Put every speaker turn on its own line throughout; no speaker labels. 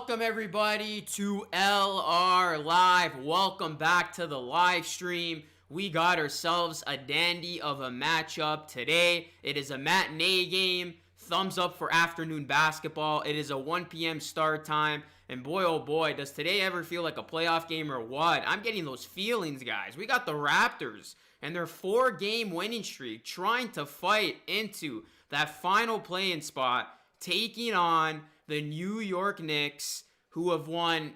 Welcome everybody to LR Live. Welcome back to the live stream. We got ourselves a dandy of a matchup today. It is a matinee game. Thumbs up for afternoon basketball. It is a 1 p.m. start time. And boy, oh boy, does today ever feel like a playoff game or what? I'm getting those feelings, guys. We got the Raptors and their 4-game winning streak trying to fight into that final play-in spot, taking on the New York Knicks, who have won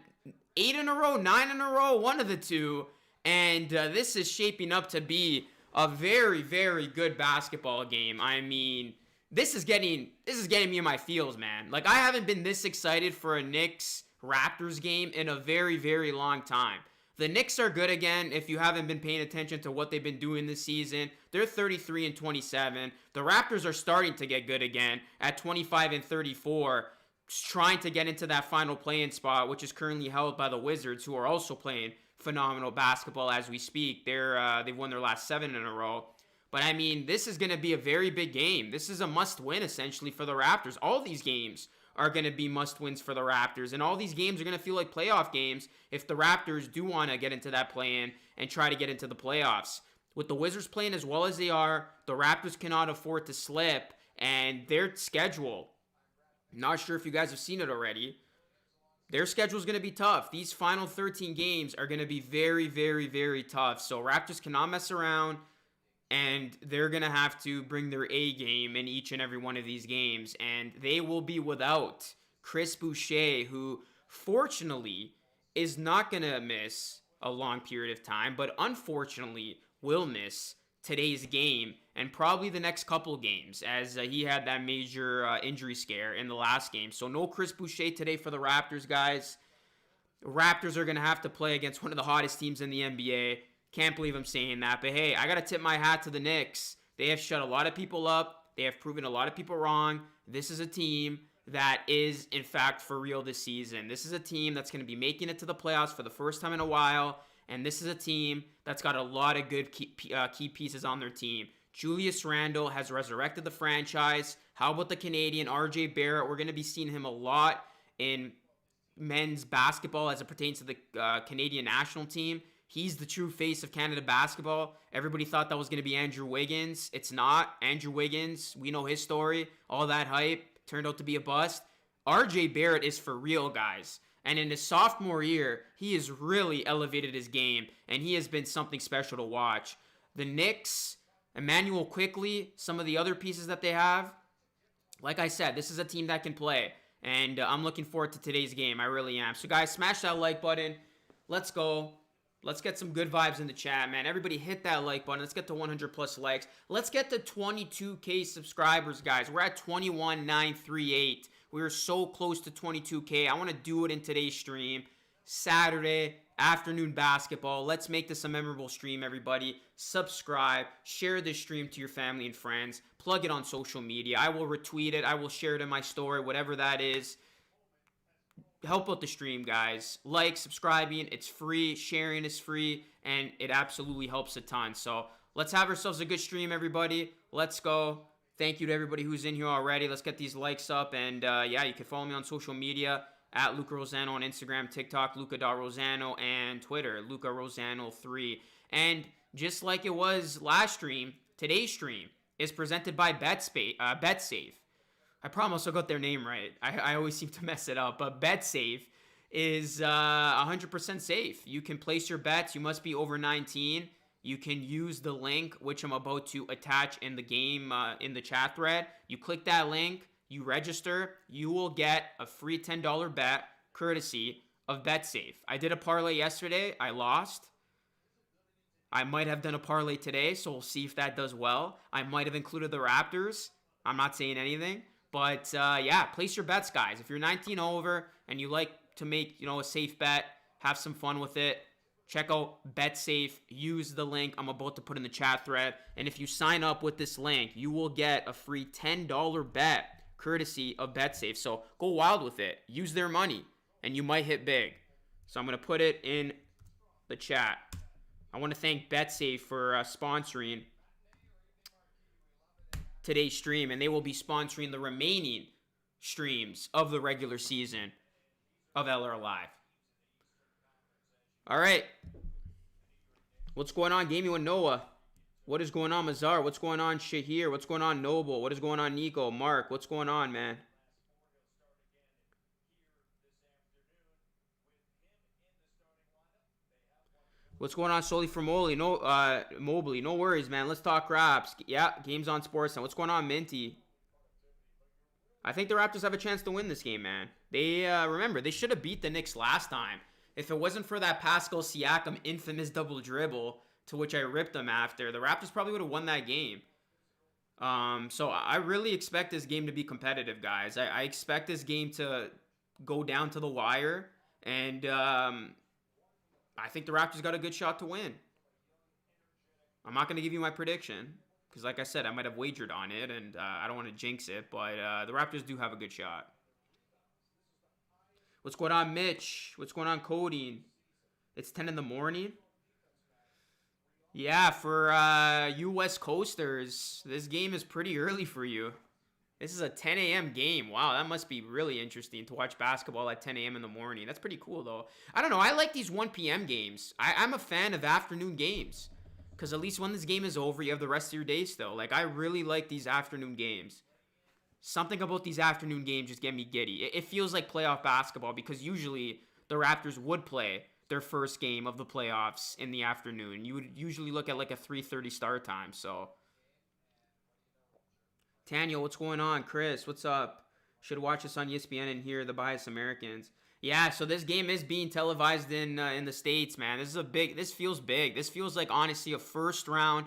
8 in a row, 9 in a row, one of the two. And this is shaping up to be a very, very good basketball game. I mean, this is getting me in my feels, man. Like, I haven't been this excited for a Knicks-Raptors game in a very, very long time. The Knicks are good again. If you haven't been paying attention to what they've been doing this season, they're 33-27. The Raptors are starting to get good again at 25-34, trying to get into that final play-in spot, which is currently held by the Wizards, who are also playing phenomenal basketball as we speak. They've won their last 7 in a row. But I mean, this is going to be a very big game. This is a must-win essentially for the Raptors. All these games are going to be must-wins for the Raptors, and all these games are going to feel like playoff games if the Raptors do want to get into that play-in and try to get into the playoffs. With the Wizards playing as well as they are, the Raptors cannot afford to slip, and their schedule, not sure if you guys have seen it already, their schedule is going to be tough. These final 13 games are going to be very, very, very tough. So Raptors cannot mess around, and they're going to have to bring their A game in each and every one of these games. And they will be without Chris Boucher, who fortunately is not going to miss a long period of time, but unfortunately will miss today's game and probably the next couple games, as he had that major injury scare in the last game. So no Chris Boucher today for the Raptors, guys. The Raptors are going to have to play against one of the hottest teams in the NBA. Can't believe I'm saying that, but hey, I got to tip my hat to the Knicks. They have shut a lot of people up. They have proven a lot of people wrong. This is a team that is, in fact, for real this season. This is a team that's going to be making it to the playoffs for the first time in a while, and this is a team that's got a lot of good key pieces on their team. Julius Randle has resurrected the franchise. How about the Canadian RJ Barrett? We're going to be seeing him a lot in men's basketball as it pertains to the Canadian national team. He's the true face of Canada basketball. Everybody thought that was going to be Andrew Wiggins. It's not. Andrew Wiggins, we know his story. All that hype turned out to be a bust. RJ Barrett is for real, guys. And in his sophomore year, he has really elevated his game, and he has been something special to watch. The Knicks, Emmanuel Quickley, some of the other pieces that they have, like I said, this is a team that can play. And I'm looking forward to today's game. I really am. So, guys, smash that like button. Let's go. Let's get some good vibes in the chat, man. Everybody hit that like button. Let's get to 100 plus likes. Let's get to 22K subscribers, guys. We're at 21,938. We are so close to 22K. I want to do it in today's stream. Saturday, afternoon basketball. Let's make this a memorable stream, everybody. Subscribe. Share this stream to your family and friends. Plug it on social media. I will retweet it. I will share it in my story, whatever that is. Help out the stream, guys. Like, subscribing, it's free. Sharing is free, and it absolutely helps a ton. So let's have ourselves a good stream, everybody. Let's go. Thank you to everybody who's in here already. Let's get these likes up, and yeah, you can follow me on social media at Luca Rosano on Instagram, TikTok, Luca.Rosano, and Twitter, Luca Rosano3. And just like it was last stream, today's stream is presented by BetSafe. I promise I'll get their name right. I always seem to mess it up. But BetSafe is 100% safe. You can place your bets. You must be over 19. You can use the link, which I'm about to attach in the game, in the chat thread. You click that link. You register. You will get a free $10 bet courtesy of BetSafe. I did a parlay yesterday. I lost. I might have done a parlay today, so we'll see if that does well. I might have included the Raptors. I'm not saying anything. But, yeah, place your bets, guys. If you're 19 over and you like to make, a safe bet, have some fun with it, check out BetSafe. Use the link I'm about to put in the chat thread. And if you sign up with this link, you will get a free $10 bet courtesy of BetSafe. So go wild with it. Use their money, and you might hit big. So I'm going to put it in the chat. I want to thank BetSafe for sponsoring today's stream, and they will be sponsoring the remaining streams of the regular season. of LR Live. All right. What's going on, Gaming with Noah? What is going on, Mazar? What's going on, Shahir? What's going on, Noble? What is going on, Nico? Mark, what's going on, man? What's going on, solely for Mobley? Mobley. No worries, man. Let's talk Raps. Yeah, games on Sports. And what's going on, Minty? I think the Raptors have a chance to win this game, man. They remember they should have beat the Knicks last time. If it wasn't for that Pascal Siakam infamous double dribble, to which I ripped them after, the Raptors probably would have won that game. So I really expect this game to be competitive, guys. I expect this game to go down to the wire, and I think the Raptors got a good shot to win. I'm not going to give you my prediction because, like I said, I might have wagered on it, and I don't want to jinx it, but the Raptors do have a good shot. What's going on, Mitch? What's going on, Coding? It's 10 in the morning. Yeah, for you West Coasters, this game is pretty early for you. This is a 10 a.m. game. Wow, that must be really interesting to watch basketball at 10 a.m. in the morning. That's pretty cool, though. I don't know. I like these 1 p.m. games. I'm a fan of afternoon games because at least when this game is over, you have the rest of your day still. Like, I really like these afternoon games. Something about these afternoon games just get me giddy. It feels like playoff basketball because usually the Raptors would play their first game of the playoffs in the afternoon. You would usually look at like a 3:30 start time, so... Tanya, what's going on? Chris, what's up? Should watch this on ESPN and hear the biased Americans. Yeah, so this game is being televised in the States, man. This feels big. This feels like, honestly, a first round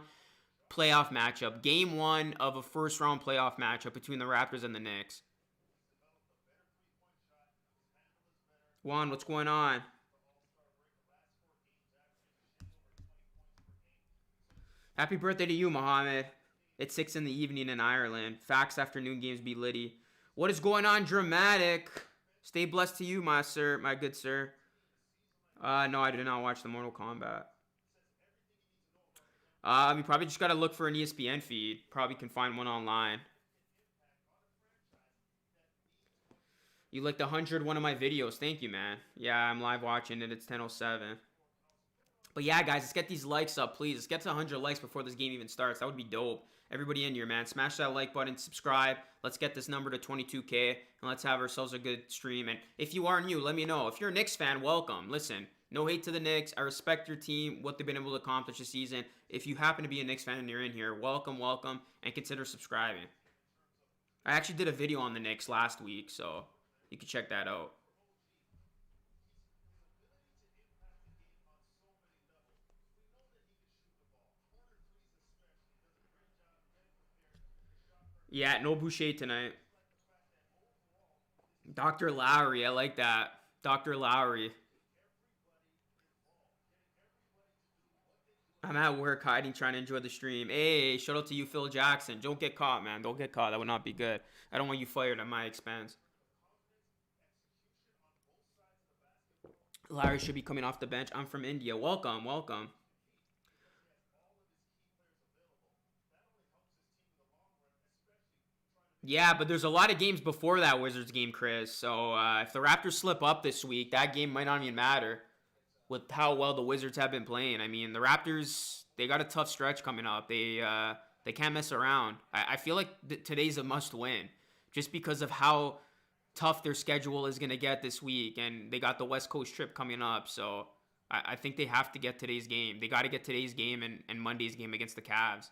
playoff matchup. Game 1 of a first round playoff matchup between the Raptors and the Knicks. Juan, what's going on? Happy birthday to you, Mohammed. It's 6 in the evening in Ireland. Facts afternoon games be litty. What is going on, Dramatic? Stay blessed to you, my sir, my good sir. No, I did not watch the Mortal Kombat. You probably just gotta look for an ESPN feed. Probably can find one online. You liked 100 one of my videos. Thank you, man. Yeah, I'm live watching it. It's 10:07. But yeah, guys, let's get these likes up, please. Let's get to 100 likes before this game even starts. That would be dope. Everybody in here, man. Smash that like button, subscribe. Let's get this number to 22K, and let's have ourselves a good stream. And if you are new, let me know. If you're a Knicks fan, welcome. Listen, no hate to the Knicks. I respect your team, what they've been able to accomplish this season. If you happen to be a Knicks fan and you're in here, welcome, welcome, and consider subscribing. I actually did a video on the Knicks last week, so you can check that out. Yeah, no Boucher tonight. Dr. Lowry, I like that. Dr. Lowry. I'm at work hiding, trying to enjoy the stream. Hey, shout out to you, Phil Jackson. Don't get caught, man. Don't get caught. That would not be good. I don't want you fired at my expense. Larry should be coming off the bench. I'm from India. Welcome, welcome. Yeah, but there's a lot of games before that Wizards game, Chris. So if the Raptors slip up this week, that game might not even matter with how well the Wizards have been playing. I mean, the Raptors, they got a tough stretch coming up. They can't mess around. I feel like today's a must win just because of how tough their schedule is going to get this week. And they got the West Coast trip coming up. So I think they have to get today's game. They got to get today's game and Monday's game against the Cavs.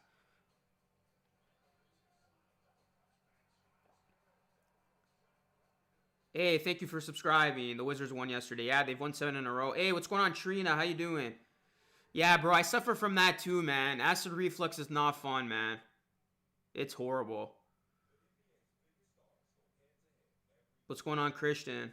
Hey, thank you for subscribing. The Wizards won yesterday. Yeah, they've won 7 in a row. Hey, what's going on, Trina? How you doing? Yeah, bro, I suffer from that too, man. Acid reflux is not fun, man. It's horrible. What's going on, Christian?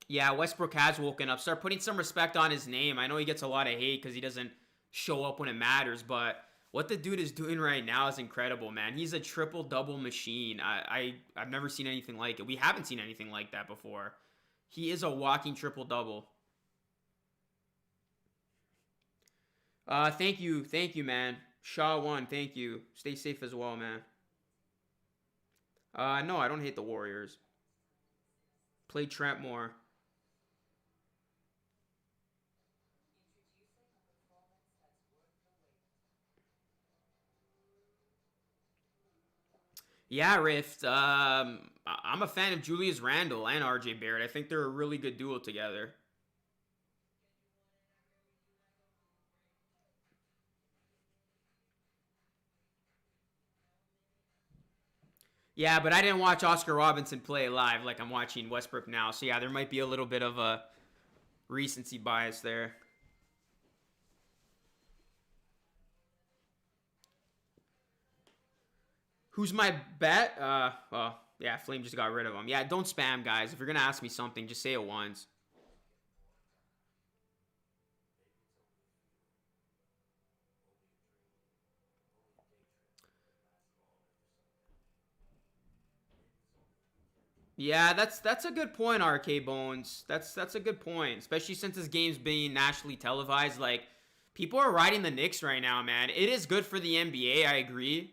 Yeah, Westbrook has woken up. Start putting some respect on his name. I know he gets a lot of hate because he doesn't show up when it matters, but what the dude is doing right now is incredible, man. He's a triple-double machine. I've never seen anything like it. We haven't seen anything like that before. He is a walking triple-double. Thank you, man. Shaw won. Thank you. Stay safe as well, man. No, I don't hate the Warriors. Play Trent more. Yeah, Rift. I'm a fan of Julius Randle and RJ Barrett. I think they're a really good duo together. Yeah, but I didn't watch Oscar Robinson play live like I'm watching Westbrook now. So yeah, there might be a little bit of a recency bias there. Who's my bet? Well, yeah, Flame just got rid of him. Yeah, don't spam, guys. If you're gonna ask me something, just say it once. Yeah, that's a good point, RK Bones. That's a good point, especially since this game's being nationally televised. Like, people are riding the Knicks right now, man. It is good for the NBA. I agree.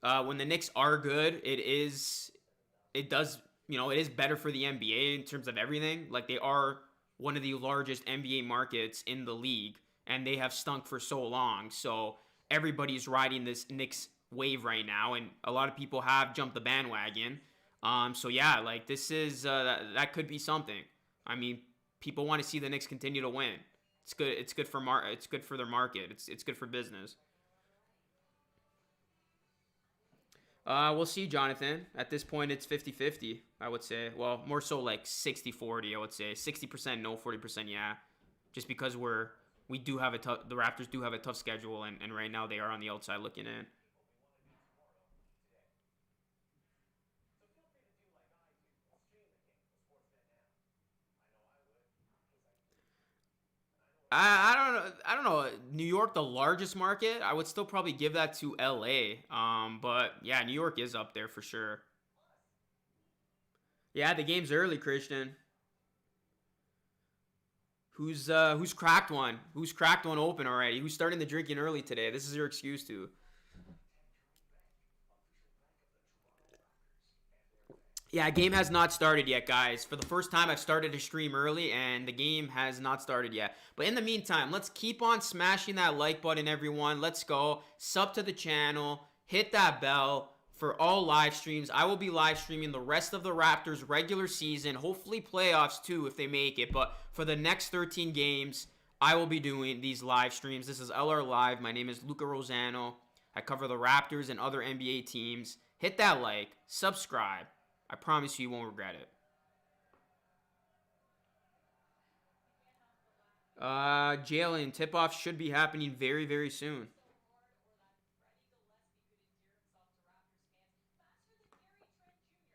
When the Knicks are good, it does it is better for the NBA in terms of everything. Like, they are one of the largest NBA markets in the league, and they have stunk for so long. So everybody's riding this Knicks wave right now, and a lot of people have jumped the bandwagon. So yeah, like, this is that could be something. I mean, people want to see the Knicks continue to win. It's good. It's good for It's good for their market. It's good for business. We'll see, Jonathan. At this point, it's 50-50, I would say. Well, more so like 60-40, I would say. 60% no, 40% yeah. Just because we do have the Raptors do have a tough schedule, and right now they are on the outside looking in. I don't know. New York, the largest market, I would still probably give that to LA. But yeah, New York is up there for sure. Yeah, the game's early, Christian. Who's cracked one? Who's cracked one open already? Who's starting the drinking early today? This is your excuse to. Yeah, game has not started yet, guys. For the first time, I've started to stream early, and the game has not started yet. But in the meantime, let's keep on smashing that like button, everyone. Let's go. Sub to the channel. Hit that bell for all live streams. I will be live streaming the rest of the Raptors regular season, hopefully playoffs too if they make it. But for the next 13 games, I will be doing these live streams. This is LR Live. My name is Luca Rosano. I cover the Raptors and other NBA teams. Hit that like, subscribe. I promise you won't regret it. Jalen, tip-off should be happening very, very soon.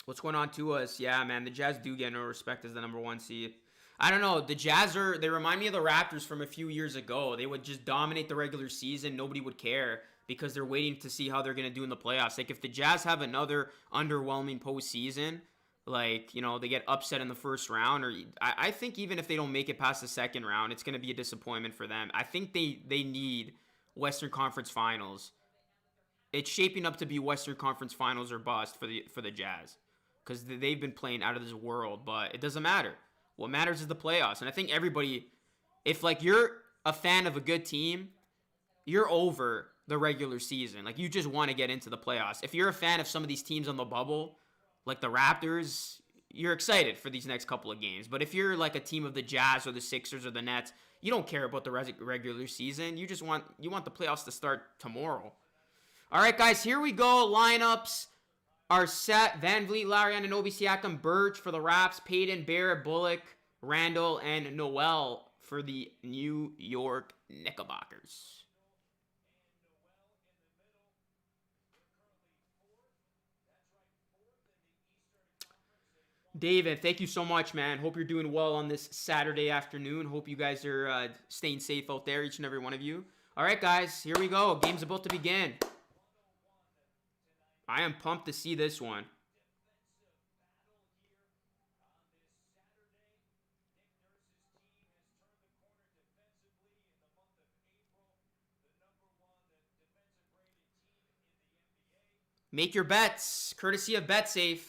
What's going on to us? Yeah, man, the Jazz do get no respect as the number one seed. I don't know. The Jazz they remind me of the Raptors from a few years ago. They would just dominate the regular season. Nobody would care because they're waiting to see how they're going to do in the playoffs. Like, if the Jazz have another underwhelming postseason, like, they get upset in the first round, or I think even if they don't make it past the second round, it's going to be a disappointment for them. I think they need Western Conference Finals. It's shaping up to be Western Conference Finals or bust for the Jazz, because they've been playing out of this world. But it doesn't matter. What matters is the playoffs. And I think everybody, if like you're a fan of a good team, you're over the regular season. Like, you just want to get into the playoffs. If you're a fan of some of these teams on the bubble, like the Raptors, you're excited for these next couple of games. But if you're like a team of the Jazz or the Sixers or the Nets, you don't care about the regular season. You just want the playoffs to start tomorrow. All right, guys, here we go. Lineups are set. Van Vliet, Lowry, Anunoby, Siakam, Birch for the Raps, Payton, Barrett, Bullock, Randall, and Noel for the New York Knickerbockers. David, thank you so much, man. Hope you're doing well on this Saturday afternoon. Hope you guys are staying safe out there, each and every one of you. All right, guys, here we go. Game's about to begin. I am pumped to see this one. Make your bets, courtesy of BetSafe.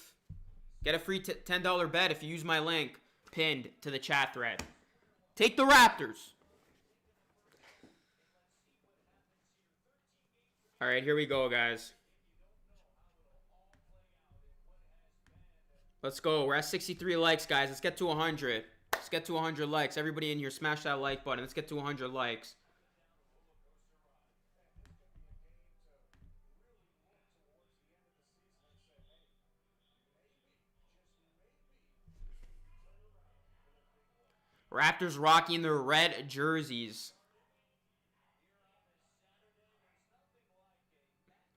Get a free $10 bet if you use my link pinned to the chat thread. Take the Raptors. All right, here we go, guys. Let's go. We're at 63 likes, guys. Let's get to 100. Let's get to 100 likes. Everybody in here, smash that like button. Let's get to 100 likes. Raptors rocking their red jerseys.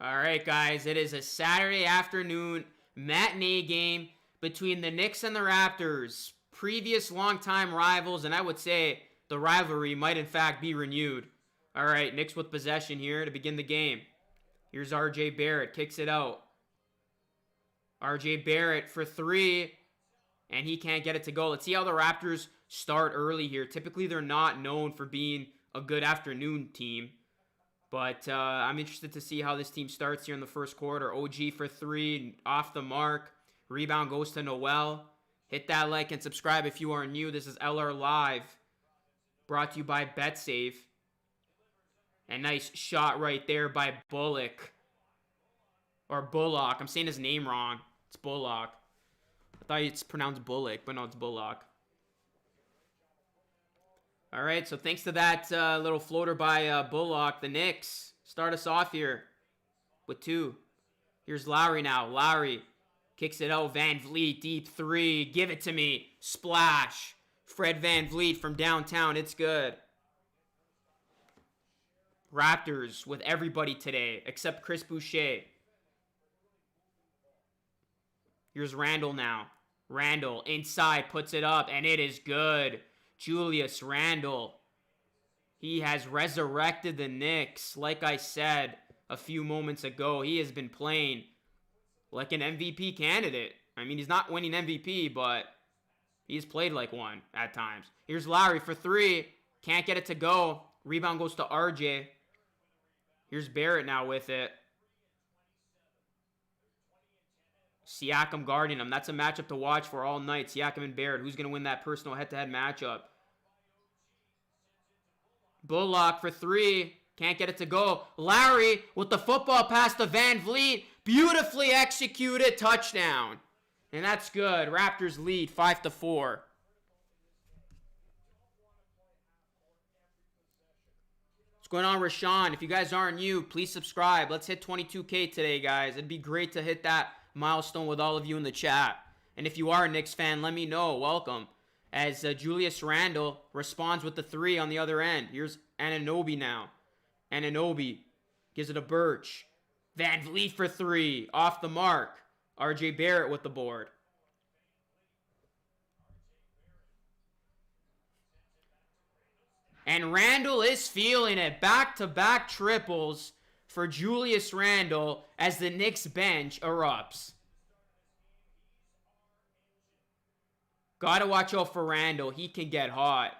All right, guys. It is a Saturday afternoon matinee game between the Knicks and the Raptors. Previous longtime rivals, and I would say the rivalry might in fact be renewed. All right, Knicks with possession here to begin the game. Here's R.J. Barrett. Kicks it out. R.J. Barrett for three, and he can't get it to go. Let's see how the Raptors start early here. Typically, they're not known for being a good afternoon team. But I'm interested to see how this team starts here in the first quarter. OG for three, off the mark. Rebound goes to Noel. Hit that like and subscribe if you are new. This is LR Live, brought to you by BetSafe. And nice shot right there by Bullock. Or Bullock. I'm saying his name wrong. It's Bullock. I thought it's pronounced Bullock, but no, it's Bullock. All right, so thanks to that little floater by Bullock, the Knicks start us off here with two. Here's Lowry now. Lowry kicks it out. Van Vliet, deep three. Give it to me. Splash. Fred Van Vliet from downtown. It's good. Raptors with everybody today except Chris Boucher. Here's Randall now. Randall inside, puts it up, and it is good. Julius Randle. He has resurrected the Knicks. Like I said a few moments ago, he has been playing like an MVP candidate. I mean, he's not winning MVP, but he's played like one at times. Here's Lowry for three. Can't get it to go. Rebound goes to RJ. Here's Barrett now with it. Siakam guarding him. That's a matchup to watch for all night. Siakam and Barrett. Who's going to win that personal head-to-head matchup? Bullock for three. Can't get it to go. Lowry with the football pass to Van Vliet. Beautifully executed. Touchdown. And that's good. Raptors lead 5-4. What's going on, Rashawn? If you guys aren't new, please subscribe. Let's hit 22K today, guys. It'd be great to hit that milestone with all of you in the chat. And if you are a Knicks fan, let me know. Welcome. As Julius Randle responds with the three on the other end. Here's Anunoby now. Anunoby gives it to Birch. Van Vliet for three. Off the mark. RJ Barrett with the board. And Randle is feeling it. Back-to-back triples for Julius Randle as the Knicks bench erupts. Gotta watch out for Randle. He can get hot.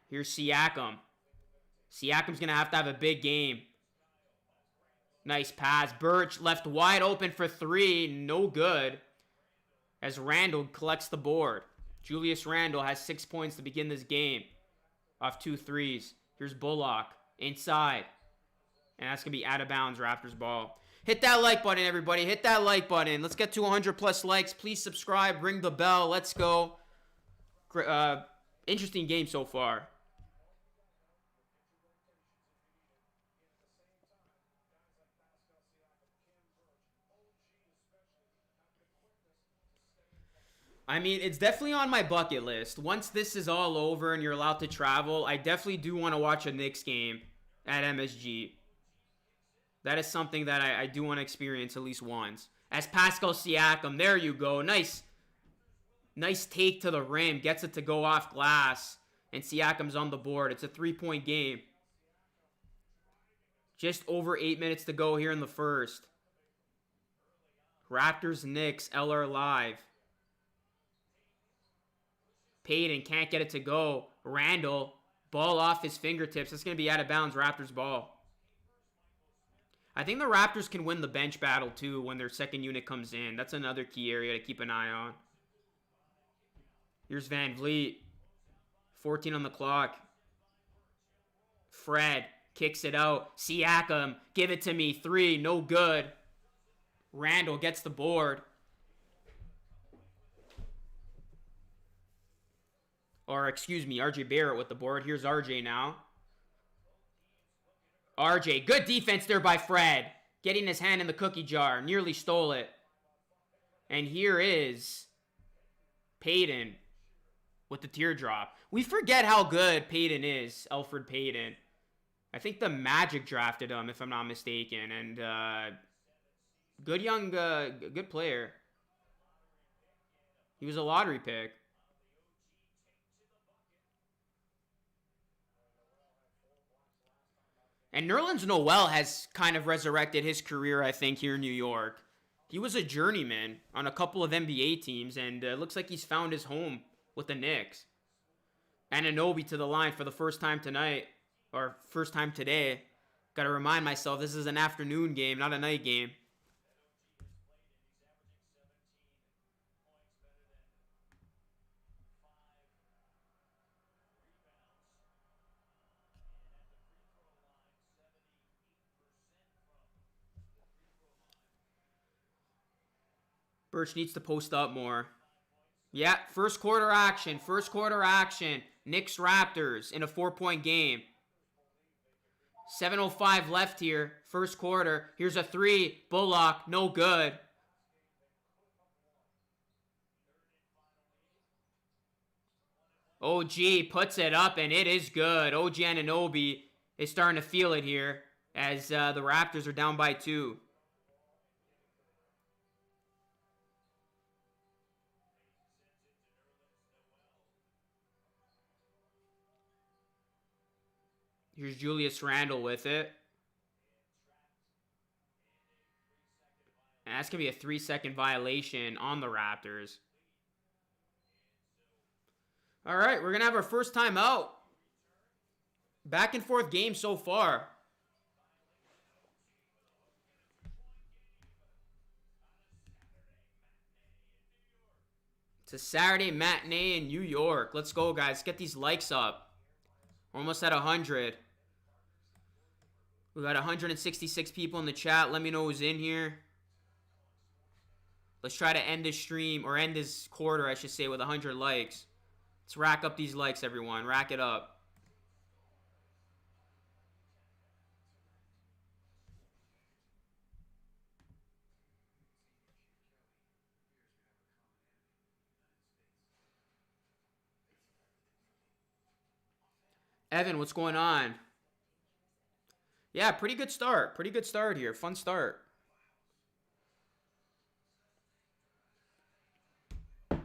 Here's Siakam. Siakam's gonna have to have a big game. Nice pass. Birch left wide open for three. No good. As Randle collects the board. Julius Randle has 6 points to begin this game. Off 2 threes. Here's Bullock. Inside. And that's going to be out of bounds. Raptors ball. Hit that like button, everybody. Hit that like button. Let's get to 100 plus likes. Please subscribe. Ring the bell. Let's go. Interesting game so far. I mean, it's definitely on my bucket list. Once this is all over and you're allowed to travel, I definitely do want to watch a Knicks game at MSG. That is something that I do want to experience at least once. As Pascal Siakam, there you go. Nice take to the rim. Gets it to go off glass. And Siakam's on the board. It's a 3-point game. Just over 8 minutes to go here in the first. Raptors, Knicks, LR Live. Payton can't get it to go. Randall, ball off his fingertips. It's going to be out of bounds. Raptors ball. I think the Raptors can win the bench battle too when their second unit comes in. That's another key area to keep an eye on. Here's Van Vliet. 14 on the clock. Fred kicks it out. Siakam, give it to me. 3, no good. Randall gets the board. Or, excuse me, RJ Barrett with the board. Here's RJ now. RJ, good defense there by Fred. Getting his hand in the cookie jar. Nearly stole it. And here is Payton with the teardrop. We forget how good Payton is, Elfrid Payton. I think the Magic drafted him, if I'm not mistaken. And good young, good player. He was a lottery pick. And Nerlens Noel has kind of resurrected his career, I think, here in New York. He was a journeyman on a couple of NBA teams, and looks like he's found his home with the Knicks. Anunoby to the line for the first time tonight, or first time today. Got to remind myself, this is an afternoon game, not a night game. Birch needs to post up more. Yeah, first quarter action. First quarter action. Knicks Raptors in a 4-point game. 7:05 left here. First quarter. Here's a 3. Bullock. No good. OG puts it up, and it is good. OG Anunoby is starting to feel it here as the Raptors are down by 2. Here's Julius Randle with it. And that's going to be a 3-second violation on the Raptors. All right, we're going to have our first timeout. Back and forth game so far. It's a Saturday matinee in New York. Let's go, guys. Get these likes up. We're almost at 100. We got 166 people in the chat. Let me know who's in here. Let's try to end this stream, or end this quarter, I should say, with 100 likes. Let's rack up these likes, everyone. Rack it up. Evan, what's going on? Yeah, pretty good start. Pretty good start here. Fun start. Who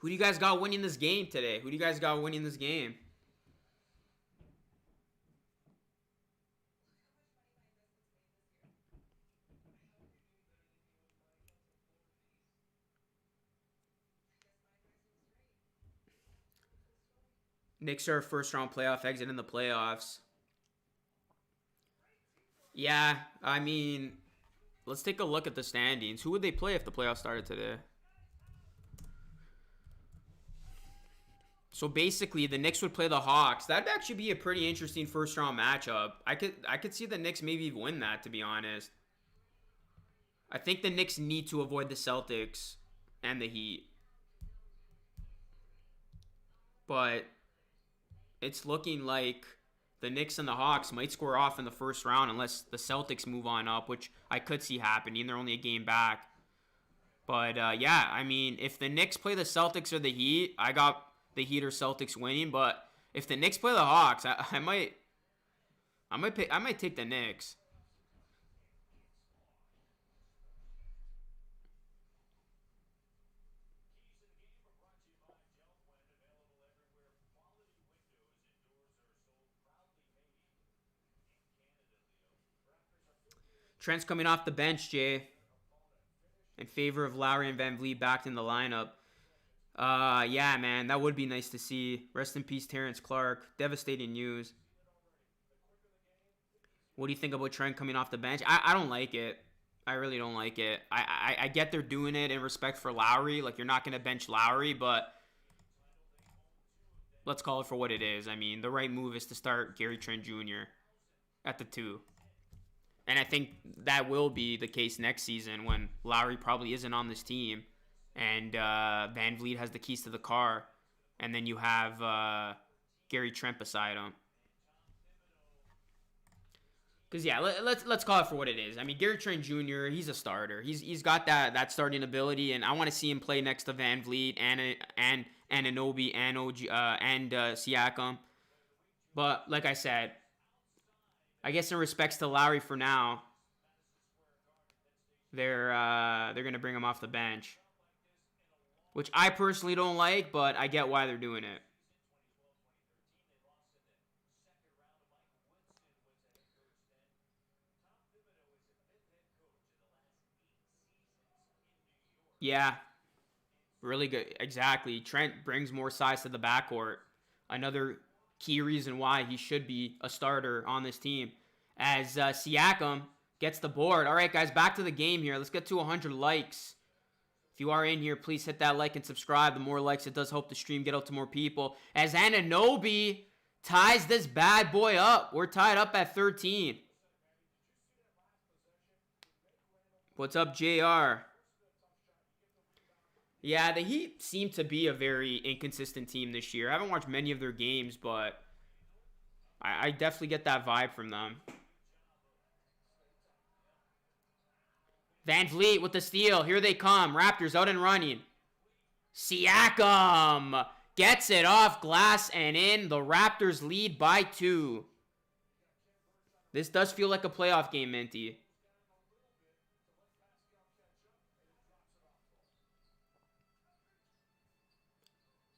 do you guys got winning this game today? Who do you guys got winning this game? Knicks are a first-round playoff exit in the playoffs. Yeah, I mean, let's take a look at the standings. Who would they play if the playoffs started today? So basically, the Knicks would play the Hawks. That'd actually be a pretty interesting first-round matchup. I could see the Knicks maybe win that, to be honest. I think the Knicks need to avoid the Celtics and the Heat. But it's looking like the Knicks and the Hawks might square off in the first round unless the Celtics move on up, which I could see happening. They're only a game back. But, yeah, I mean, if the Knicks play the Celtics or the Heat, I got the Heat or Celtics winning. But if the Knicks play the Hawks, I might take the Knicks. Trent's coming off the bench, Jay, in favor of Lowry and Van Vliet back in the lineup. Yeah, man, that would be nice to see. Rest in peace, Terrence Clark. Devastating news. What do you think about Trent coming off the bench? I don't like it. I really don't like it. I get they're doing it in respect for Lowry. Like, you're not going to bench Lowry, but let's call it for what it is. I mean, the right move is to start Gary Trent Jr. at the 2. And I think that will be the case next season when Lowry probably isn't on this team and Van Vliet has the keys to the car. And then you have Gary Trent beside him. Because, yeah, let's call it for what it is. I mean, Gary Trent Jr., he's a starter. He's got that starting ability, and I want to see him play next to Van Vliet and Anunoby and Siakam. But, like I said, I guess in respects to Lowry for now, they're going to bring him off the bench. Which I personally don't like, but I get why they're doing it. Yeah, really good. Exactly. Trent brings more size to the backcourt. Another key reason why he should be a starter on this team. As Siakam gets the board. All right, guys, back to the game here. Let's get to 100 likes. If you are in here, please hit that like and subscribe. The more likes, it does help the stream get out to more people. As Anunoby ties this bad boy up. We're tied up at 13. What's up, JR? Yeah, the Heat seem to be a very inconsistent team this year. I haven't watched many of their games, but I definitely get that vibe from them. Van Vliet with the steal. Here they come. Raptors out and running. Siakam gets it off glass and in. The Raptors lead by 2. This does feel like a playoff game, Minty.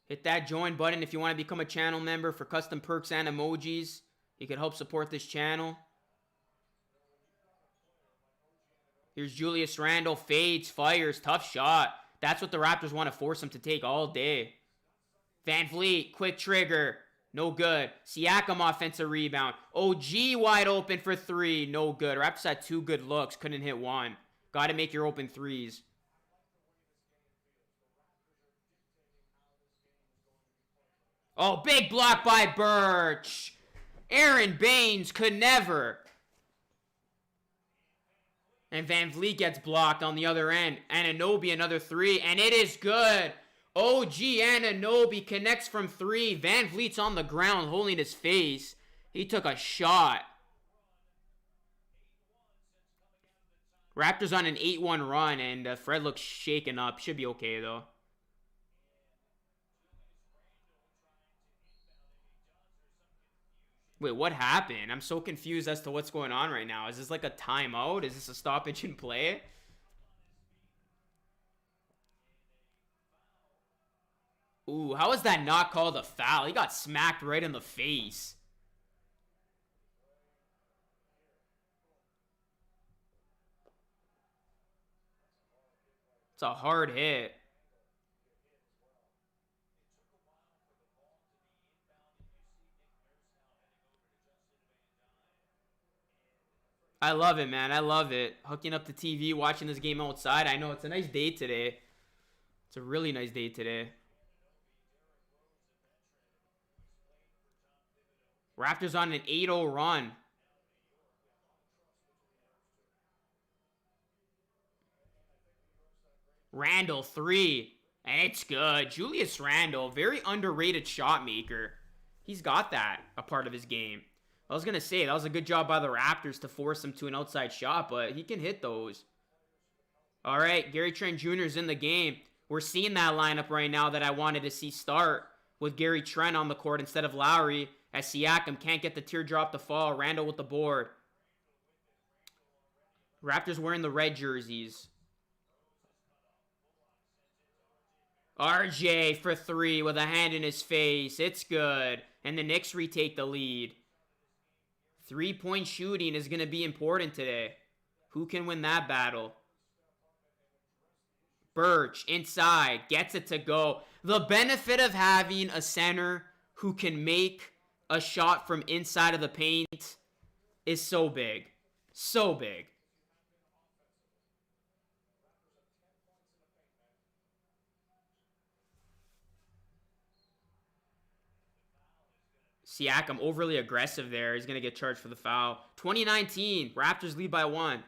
Hit that join button if you want to become a channel member for custom perks and emojis. You can help support this channel. Here's Julius Randle. Fades, fires, tough shot. That's what the Raptors want to force him to take all day. Van Vliet, quick trigger. No good. Siakam offensive rebound. OG wide open for 3. No good. Raptors had 2 good looks. Couldn't hit 1. Got to make your open 3s. Oh, big block by Birch. Aaron Baines could never. And Van Vliet gets blocked on the other end. Anunoby another 3, and it is good. OG Anunoby connects from 3. Van Vliet's on the ground holding his face. He took a shot. Raptors on an 8-1 run, and Fred looks shaken up. Should be okay, though. Wait, what happened? I'm so confused as to what's going on right now. Is this like a timeout? Is this a stoppage in play? Ooh, how is that not called a foul? He got smacked right in the face. It's a hard hit. I love it, man. I love it. Hooking up the TV, watching this game outside. I know it's a nice day today. It's a really nice day today. Raptors on an 8-0 run. Randle 3. And it's good. Julius Randle, very underrated shot maker. He's got that, a part of his game. I was going to say, that was a good job by the Raptors to force him to an outside shot, but he can hit those. All right, Gary Trent Jr. is in the game. We're seeing that lineup right now that I wanted to see start with Gary Trent on the court instead of Lowry, as Siakam can't get the teardrop to fall. Randle with the board. Raptors wearing the red jerseys. RJ for 3 with a hand in his face. It's good. And the Knicks retake the lead. 3-point shooting is going to be important today. Who can win that battle? Birch inside. Gets it to go. The benefit of having a center who can make a shot from inside of the paint is so big. So big. Siakam overly aggressive there. He's going to get charged for the foul. 2019, Raptors lead by 1.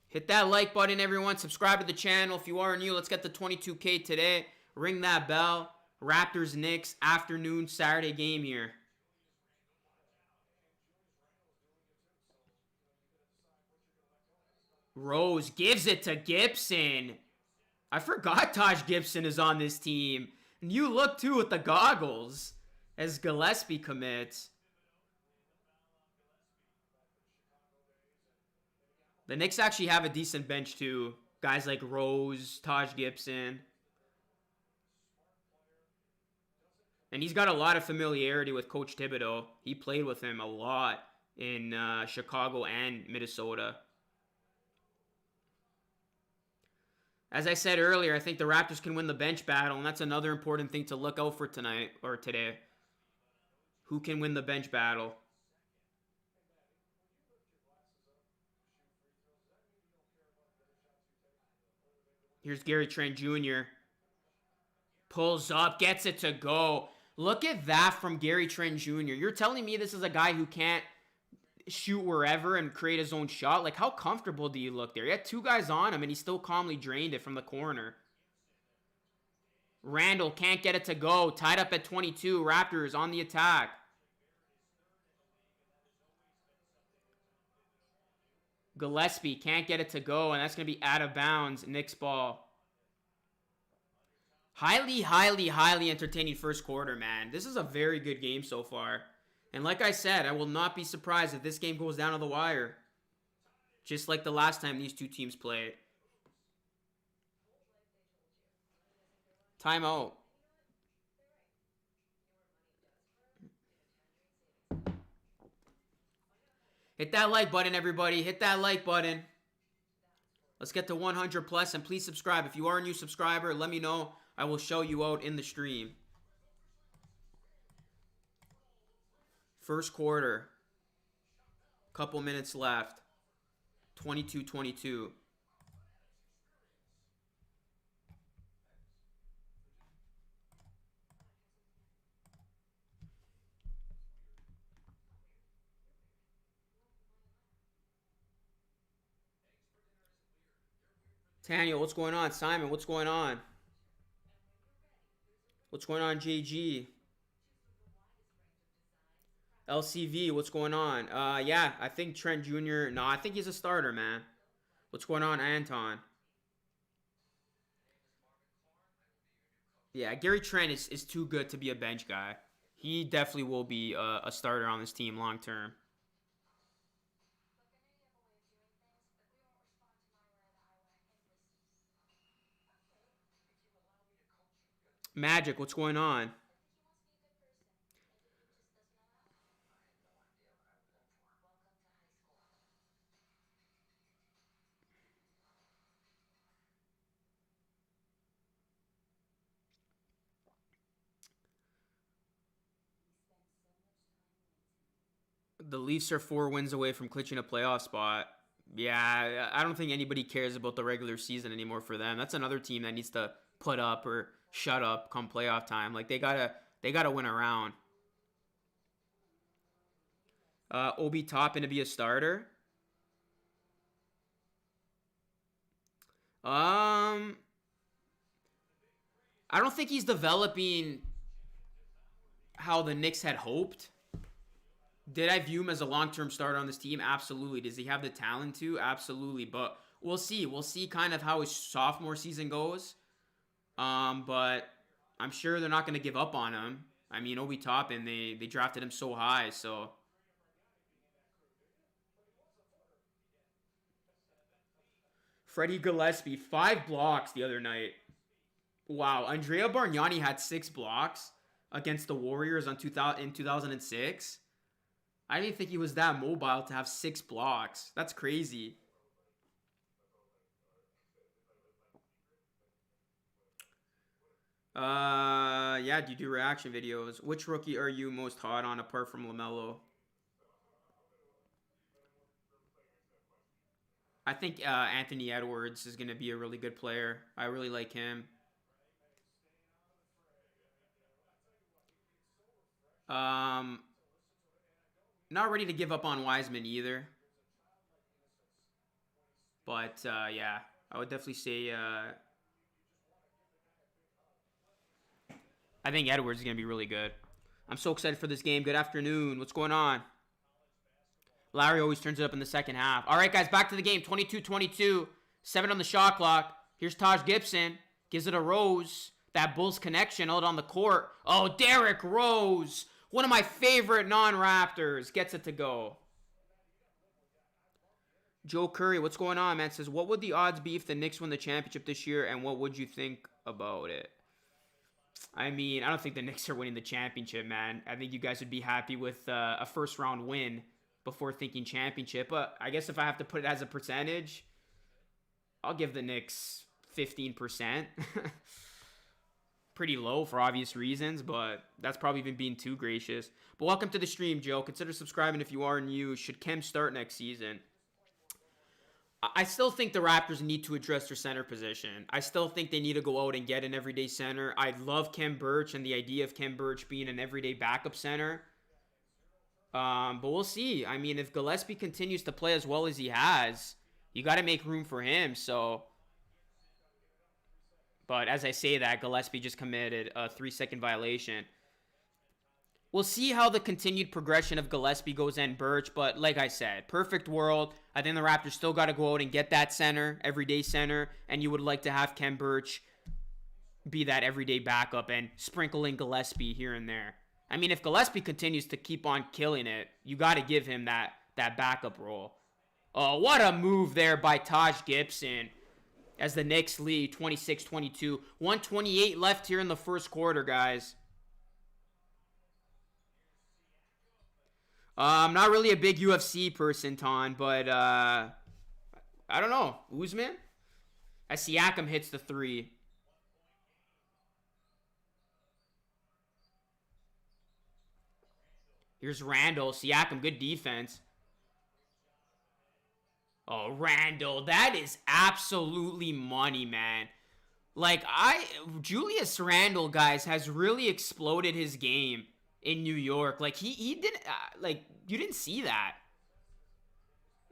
Hit that like button, everyone. Subscribe to the channel if you are new. Let's get the 22K today. Ring that bell. Raptors, Knicks, afternoon Saturday game here. Rose gives it to Gibson. I forgot Taj Gibson is on this team. And you look too with the goggles as Gillespie commits. The Knicks actually have a decent bench too. Guys like Rose, Taj Gibson. And he's got a lot of familiarity with Coach Thibodeau. He played with him a lot in Chicago and Minnesota. As I said earlier, I think the Raptors can win the bench battle, and that's another important thing to look out for tonight or today. Who can win the bench battle? Here's Gary Trent Jr. Pulls up, gets it to go. Look at that from Gary Trent Jr. You're telling me this is a guy who can't shoot wherever and create his own shot? Like, how comfortable do you look there? He had 2 guys on him, and he still calmly drained it from the corner. Randall can't get it to go. Tied up at 22. Raptors on the attack. Gillespie can't get it to go, and that's going to be out of bounds. Knicks ball. Highly entertaining first quarter, man. This is a very good game so far. And like I said, I will not be surprised if this game goes down to the wire. Just like the last time these two teams played. Timeout. Hit that like button, everybody. Hit that like button. Let's get to 100 plus, and please subscribe. If you are a new subscriber, let me know. I will show you out in the stream. First quarter. Couple minutes left. 22-22. Daniel, what's going on? Simon, what's going on? What's going on, JG? LCV, what's going on? Yeah, I think Trent Jr. No, I think he's a starter, man. What's going on, Anton? Yeah, Gary Trent is too good to be a bench guy. He definitely will be a starter on this team long term. Magic, what's going on? The Leafs are 4 wins away from clinching a playoff spot. Yeah, I don't think anybody cares about the regular season anymore for them. That's another team that needs to put up or shut up come playoff time. Like they gotta win a round. Obi Toppin to be a starter. I don't think he's developing how the Knicks had hoped. Did I view him as a long-term starter on this team? Absolutely. Does he have the talent to? Absolutely. But we'll see. We'll see kind of how his sophomore season goes. But I'm sure they're not going to give up on him. I mean, Obi Toppin, they drafted him so high, so. Freddie Gillespie, 5 blocks the other night. Wow, Andrea Bargnani had 6 blocks against the Warriors in 2006. I didn't think he was that mobile to have 6 blocks. That's crazy. Yeah, do you do reaction videos? Which rookie are you most hot on apart from LaMelo? I think Anthony Edwards is going to be a really good player. I really like him. Um, Not ready to give up on Wiseman either. But, yeah, I would definitely say I think Edwards is going to be really good. I'm so excited for this game. Good afternoon. What's going on? Larry always turns it up in the second half. All right, guys, back to the game. 22-22. 7 on the shot clock. Here's Taj Gibson. Gives it a Rose. That Bulls connection out on the court. Oh, Derrick Rose. One of my favorite non-Raptors. Gets it to go. Joe Curry, what's going on, man? Says, what would the odds be if the Knicks win the championship this year, and what would you think about it? I mean, I don't think the Knicks are winning the championship, man. I think you guys would be happy with a first-round win before thinking championship. But I guess if I have to put it as a percentage, I'll give the Knicks 15%. Pretty low for obvious reasons, but that's probably even being too gracious. But welcome to the stream, Joe. Consider subscribing if you are new. Should Kem start next season? I still think the Raptors need to address their center position. I still think they need to go out and get an everyday center. I love Kem Birch and the idea of Kem Birch being an everyday backup center. But we'll see. I mean, if Gillespie continues to play as well as he has, you got to make room for him. But as I say that, Gillespie just committed a 3-second violation. We'll see how the continued progression of Gillespie goes and Birch, but like I said, perfect world. I think the Raptors still got to go out and get that center, everyday center, and you would like to have Kem Birch be that everyday backup and sprinkle in Gillespie here and there. I mean, if Gillespie continues to keep on killing it, you got to give him that backup role. Oh, what a move there by Taj Gibson as the Knicks lead 26-22. 1:28 left here in the first quarter, guys. I'm not really a big UFC person, Ton, but I don't know. Usman? As Siakam hits the 3. Here's Randall. Siakam, good defense. Oh, Randall, that is absolutely money, man. Like, Julius Randall, guys, has really exploded his game in New York. Like, he didn't, you didn't see that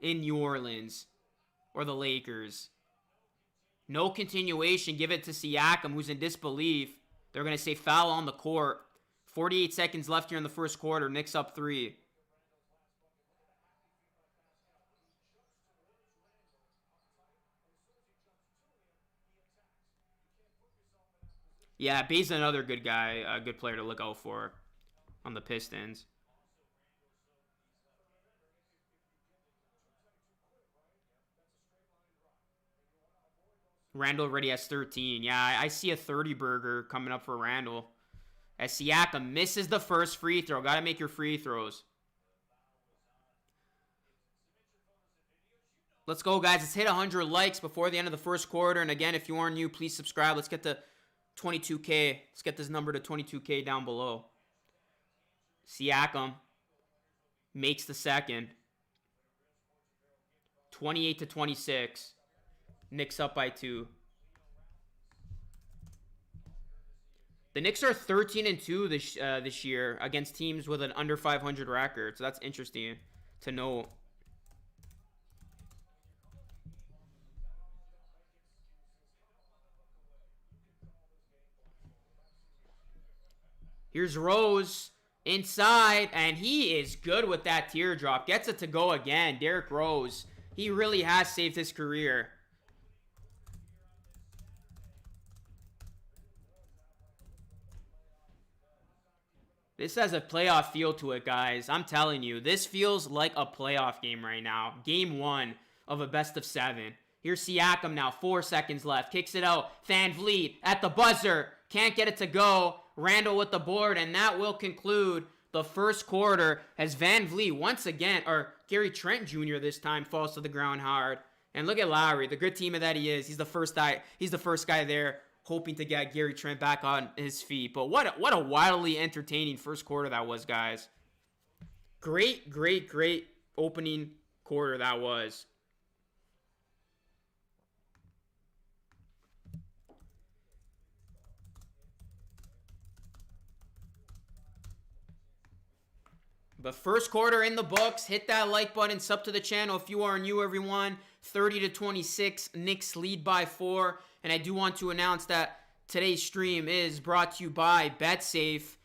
in New Orleans or the Lakers. No continuation. Give it to Siakam, who's in disbelief. They're going to say foul on the court. 48 seconds left here in the first quarter. Knicks up 3. Yeah, Bay's another good guy, a good player to look out for on the Pistons. Randall already has 13. Yeah, I see a 30 burger coming up for Randall. As Siakam misses the first free throw. Got to make your free throws. Let's go, guys. Let's hit 100 likes before the end of the first quarter. And again, if you are new, please subscribe. Let's get to 22K. Let's get this number to 22K down below. Siakam makes the second. 28-26. Knicks up by 2. The Knicks are 13-2 this year against teams with an under 500 record. So that's interesting to know. Here's Rose inside, and he is good with that teardrop. Gets it to go again. Derrick Rose. He really has saved his career. This has a playoff feel to it, guys. I'm telling you, this feels like a playoff game right now. Game 1 of a best of 7. Here's Siakam now. 4 seconds left. Kicks it out. Van Vliet at the buzzer. Can't get it to go. Randall with the board, and that will conclude the first quarter as Van Vliet once again, or Gary Trent Jr. this time, falls to the ground hard. And look at Lowry, the good teamer that he is. He's the first guy there hoping to get Gary Trent back on his feet. But what a wildly entertaining first quarter that was, guys. Great opening quarter that was. But first quarter in the books. Hit that like button. Sub to the channel if you are new, everyone. 30-26. Knicks lead by 4. And I do want to announce that today's stream is brought to you by BETSAFE.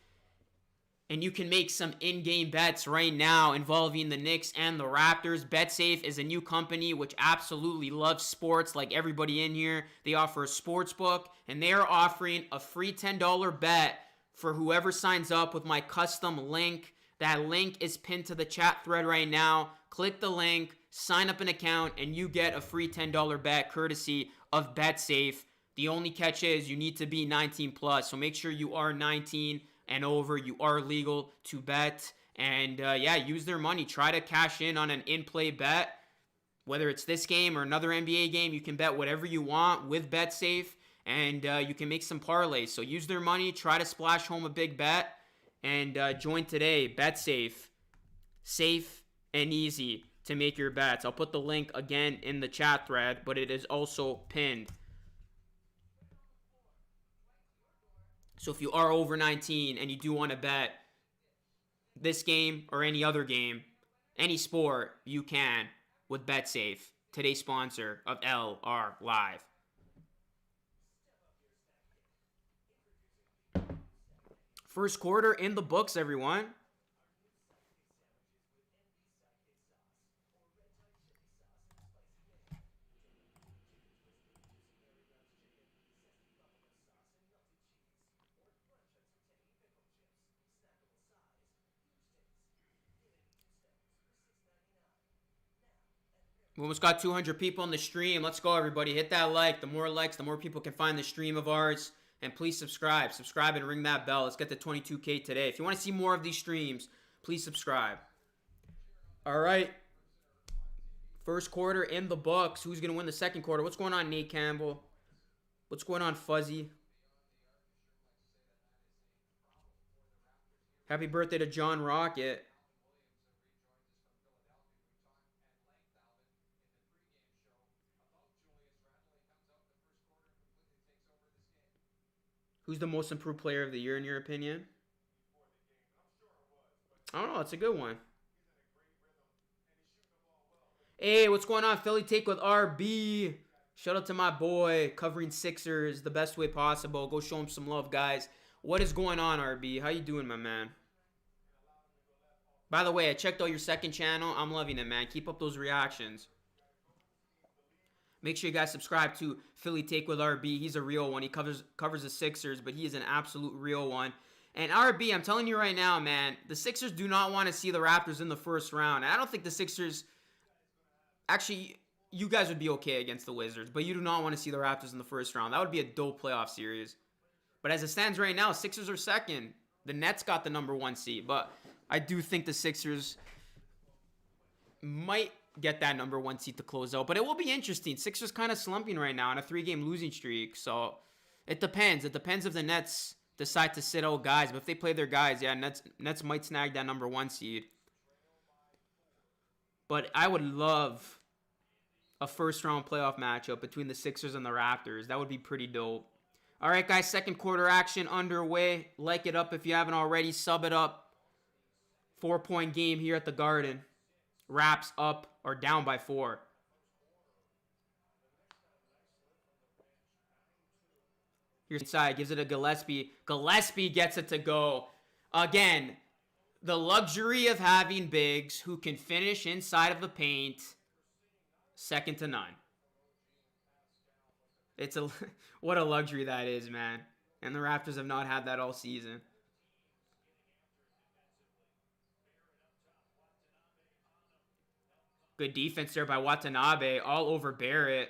And you can make some in-game bets right now involving the Knicks and the Raptors. BetSafe is a new company which absolutely loves sports like everybody in here. They offer a sports book, and they are offering a free $10 bet for whoever signs up with my custom link. That link is pinned to the chat thread right now. Click the link, sign up an account, and you get a free $10 bet courtesy of BetSafe. The only catch is you need to be 19 plus, so make sure you are 19 and over. You are legal to bet. And yeah, use their money. Try to cash in on an in-play bet. Whether it's this game or another NBA game, you can bet whatever you want with BetSafe. And you can make some parlays. So use their money. Try to splash home a big bet. And join today. BetSafe. Safe and easy to make your bets. I'll put the link again in the chat thread, but it is also pinned. So if you are over 19 and you do want to bet this game or any other game, any sport, you can with BetSafe, today's sponsor of LR Live. First quarter in the books, everyone. We almost got 200 people on the stream. Let's go, everybody. Hit that like. The more likes, the more people can find the stream of ours. And please subscribe. Subscribe and ring that bell. Let's get to 22K today. If you want to see more of these streams, please subscribe. All right. First quarter in the books. Who's going to win the second quarter? What's going on, Nate Campbell? What's going on, Fuzzy? Happy birthday to John Rocket. Who's the most improved player of the year in your opinion? I don't know. It's a good one. Hey, what's going on? Philly Take with RB. Shout out to my boy covering Sixers the best way possible. Go show him some love, guys. What is going on, RB? How you doing, my man? By the way, I checked out your second channel. I'm loving it, man. Keep up those reactions. Make sure you guys subscribe to Philly Take with RB. He's a real one. He covers the Sixers, but he is an absolute real one. And RB, I'm telling you right now, man, the Sixers do not want to see the Raptors in the first round. I don't think the Sixers... Actually, you guys would be okay against the Wizards, but you do not want to see the Raptors in the first round. That would be a dope playoff series. But as it stands right now, Sixers are second. The Nets got the number 1 seed, but I do think the Sixers might get that number 1 seed to close out. But it will be interesting. Sixers kind of slumping right now on a 3-game losing streak, so it depends. It depends if the Nets decide to sit out guys. But if they play their guys, yeah, Nets might snag that number 1 seed. But I would love a first-round playoff matchup between the Sixers and the Raptors. That would be pretty dope. All right, guys, second quarter action underway. Like it up if you haven't already. Sub it up. 4-point game here at the Garden. Raps up or down by 4. Here's inside. Gives it to Gillespie. Gillespie gets it to go. Again, the luxury of having bigs who can finish inside of the paint. Second to none. It's a what a luxury that is, man. And the Raptors have not had that all season. Good defense there by Watanabe. All over Barrett.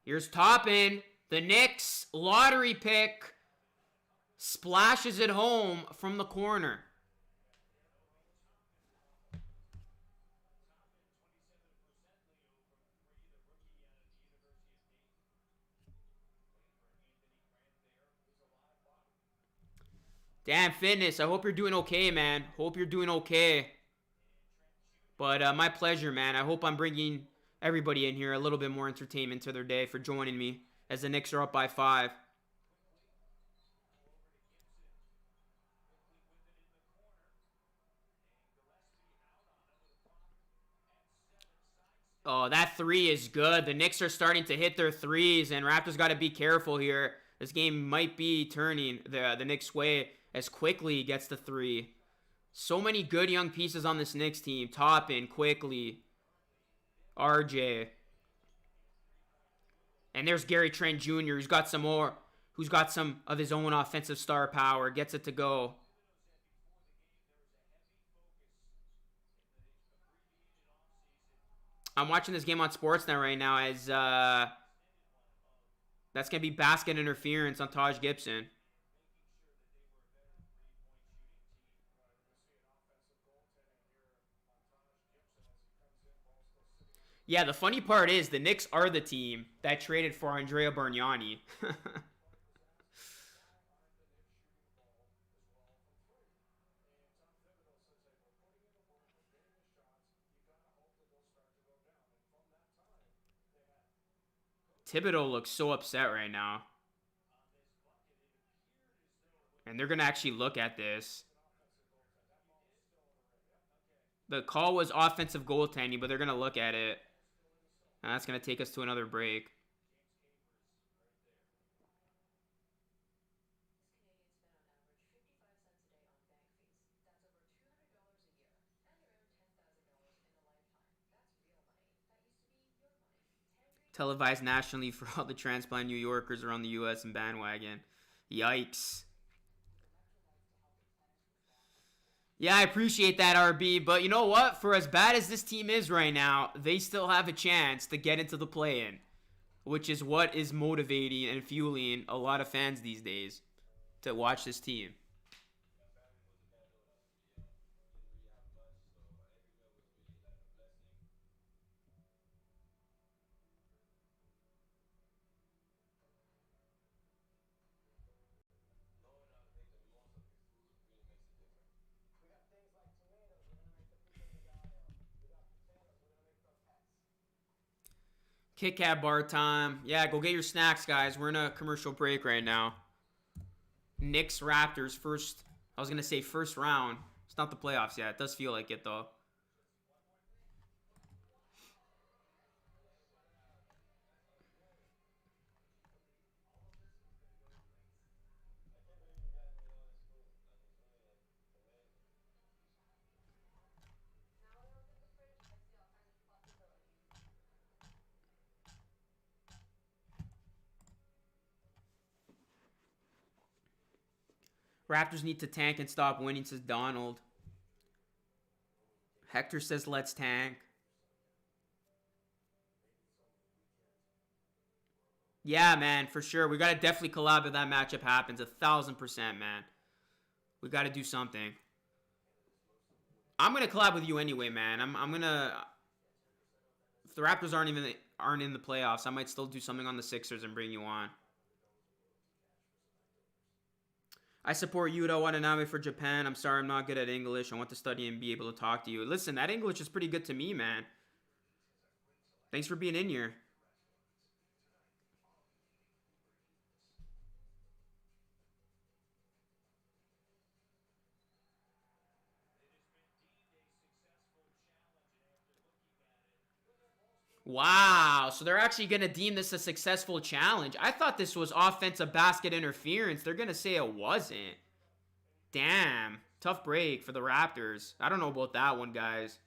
Here's Toppin. The Knicks lottery pick. Splashes it home from the corner. Damn, Fitness. I hope you're doing okay, man. Hope you're doing okay. But my pleasure, man. I hope I'm bringing everybody in here a little bit more entertainment to their day for joining me as the Knicks are up by 5. Oh, that three is good. The Knicks are starting to hit their threes, and Raptors got to be careful here. This game might be turning the Knicks' way as quickly gets the three. So many good young pieces on this Knicks team. Toppin, Quickly, RJ. And there's Gary Trent Jr., who's got some of his own offensive star power. Gets it to go. I'm watching this game on Sportsnet right now as that's going to be basket interference on Taj Gibson. Yeah, the funny part is the Knicks are the team that traded for Andrea Bargnani. Thibodeau looks so upset right now. And they're going to actually look at this. The call was offensive goaltending, but they're going to look at it. And that's going to take us to another break. Televised nationally for all the transplant New Yorkers around the U.S. and bandwagon. Yikes. Yeah, I appreciate that, RB. But you know what? For as bad as this team is right now, they still have a chance to get into the play-in, which is what is motivating and fueling a lot of fans these days to watch this team. Kit Kat bar time. Yeah, go get your snacks, guys. We're in a commercial break right now. Knicks Raptors first. I was gonna say first round. It's not the playoffs yet. It does feel like it though. Raptors need to tank and stop winning, says Donald. Hector says let's tank. Yeah, man, for sure. We gotta definitely collab if that matchup happens. 1,000%, man. We gotta do something. I'm gonna collab with you anyway, man. I'm gonna. If the Raptors aren't in the playoffs, I might still do something on the Sixers and bring you on. I support Yuta Watanabe for Japan. I'm sorry I'm not good at English. I want to study and be able to talk to you. Listen, that English is pretty good to me, man. Thanks for being in here. Wow, so they're actually going to deem this a successful challenge. I thought this was offensive basket interference. They're going to say it wasn't. Damn, tough break for the Raptors. I don't know about that one, guys.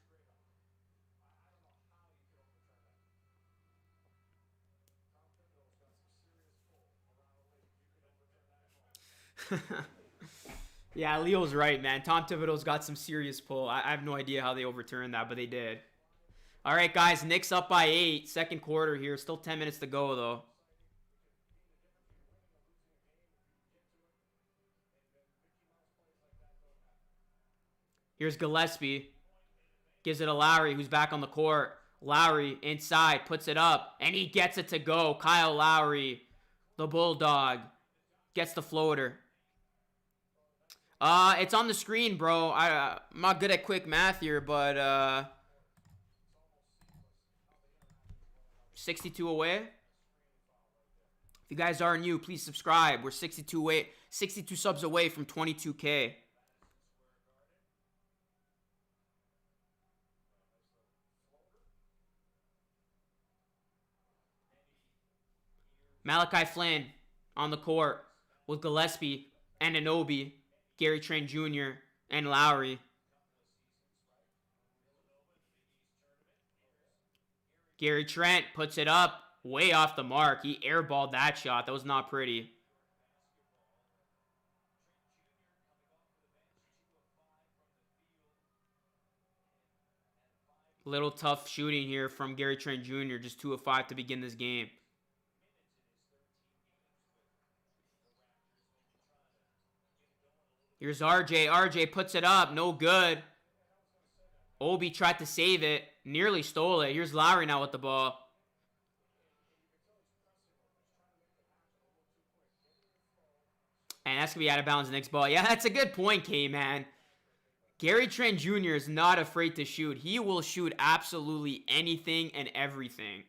Yeah, Leo's right, man. Tom Thibodeau's got some serious pull. I have no idea how they overturned that, but they did. All right, guys, Knicks up by 8. Second quarter here. Still 10 minutes to go, though. Here's Gillespie. Gives it to Lowry, who's back on the court. Lowry inside, puts it up, and he gets it to go. Kyle Lowry, the Bulldog, gets the floater. It's on the screen, bro. I'm not good at quick math here, but 62 away. If you guys are new, please subscribe. We're 62 subs away from 22K. Malachi Flynn on the court with Gillespie and Anunoby, Gary Trent Jr., and Lowry. Gary Trent puts it up way off the mark. He airballed that shot. That was not pretty. Little tough shooting here from Gary Trent Jr. Just 2 of 5 to begin this game. Here's RJ. RJ puts it up. No good. Obi tried to save it. Nearly stole it. Here's Lowry now with the ball. And that's going to be out of bounds Knicks ball. Yeah, that's a good point, K-Man. Gary Trent Jr. is not afraid to shoot. He will shoot absolutely anything and everything.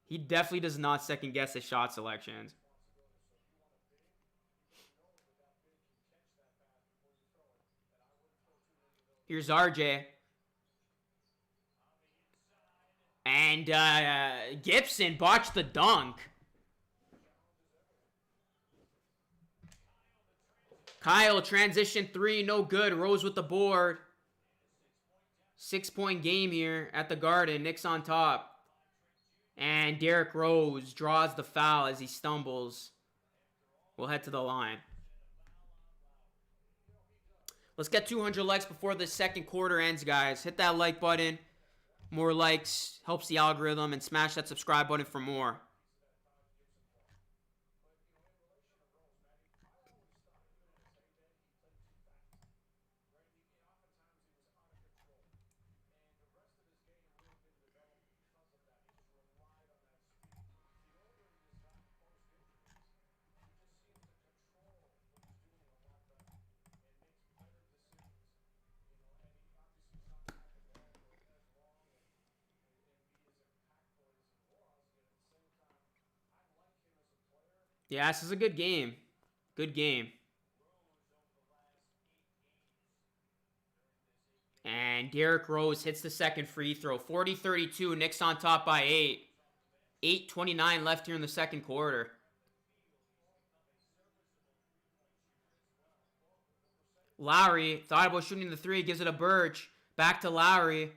He definitely does not second guess his shot selections. Here's RJ. And Gibson botched the dunk. Kyle, transition 3, no good. Rose with the board. 6-point game here at the Garden. Knicks on top. And Derrick Rose draws the foul as he stumbles. We'll head to the line. Let's get 200 likes before the second quarter ends, guys. Hit that like button. More likes helps the algorithm, and smash that subscribe button for more. Yeah, this is a good game. Good game. And Derrick Rose hits the second free throw. 40-32. Knicks on top by 8. 8:29 left here in the second quarter. Lowry thought about shooting the 3. Gives it a Birch. Back to Lowry.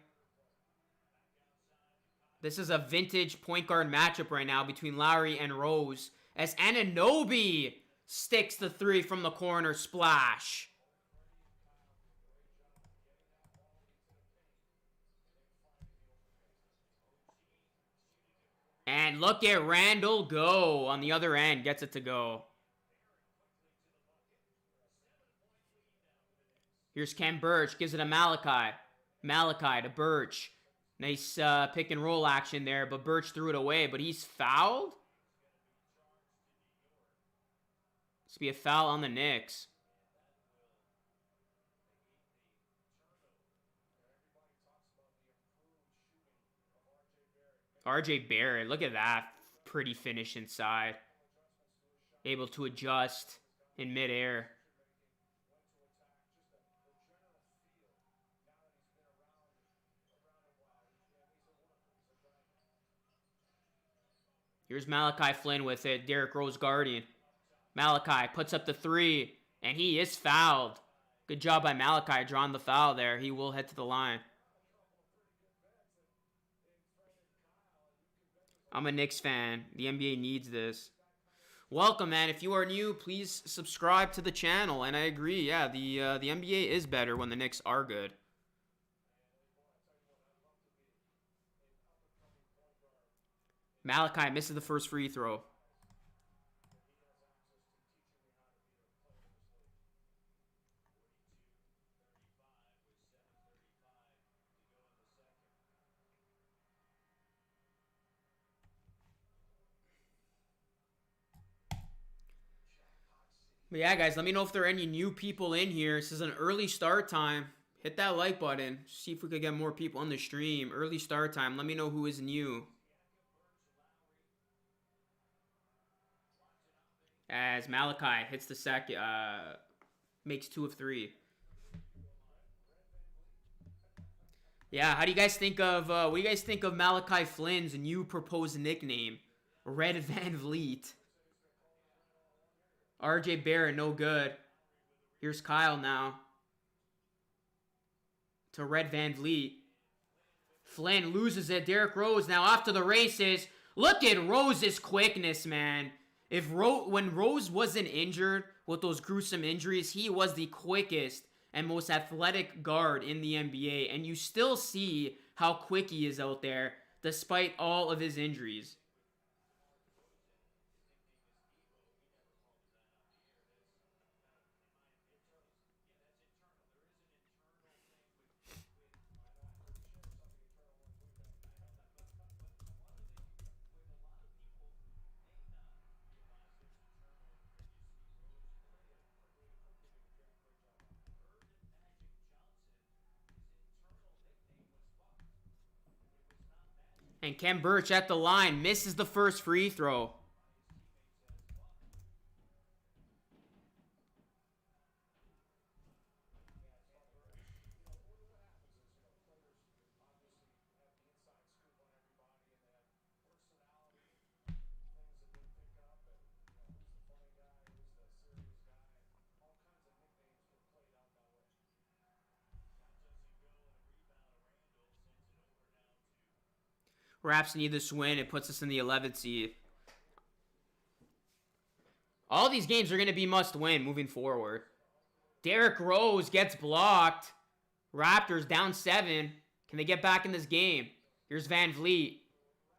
This is a vintage point guard matchup right now between Lowry and Rose. As Anunoby sticks the 3 from the corner. Splash. And look at Randall go on the other end. Gets it to go. Here's Ken Birch. Gives it to Malachi. Malachi to Birch. Nice pick and roll action there, but Birch threw it away. But he's fouled? This could be a foul on the Knicks. RJ Barrett, look at that pretty finish inside. Able to adjust in midair. Here's Malachi Flynn with it. Derrick Rose guarding. Malachi puts up the 3, and he is fouled. Good job by Malachi drawing the foul there. He will head to the line. I'm a Knicks fan. The NBA needs this. Welcome, man. If you are new, please subscribe to the channel. And I agree, yeah, the NBA is better when the Knicks are good. Malachi misses the first free throw. But yeah, guys, let me know if there are any new people in here. This is an early start time. Hit that like button. See if we could get more people on the stream. Early start time. Let me know who is new. As Malachi hits the second, makes 2 of 3. Yeah, how do you guys think of, what do you guys think of Malachi Flynn's new proposed nickname? Red Van Vliet. RJ Barrett, no good. Here's Kyle now. To Red Van Vliet. Flynn loses it. Derrick Rose now off to the races. Look at Rose's quickness, man. When Rose wasn't injured with those gruesome injuries, he was the quickest and most athletic guard in the NBA. And you still see how quick he is out there despite all of his injuries. And Ken Burch at the line misses the first free throw. Raps need this win. It puts us in the 11th seed. All these games are going to be must win moving forward. Derrick Rose gets blocked. Raptors down 7. Can they get back in this game? Here's Van Vliet.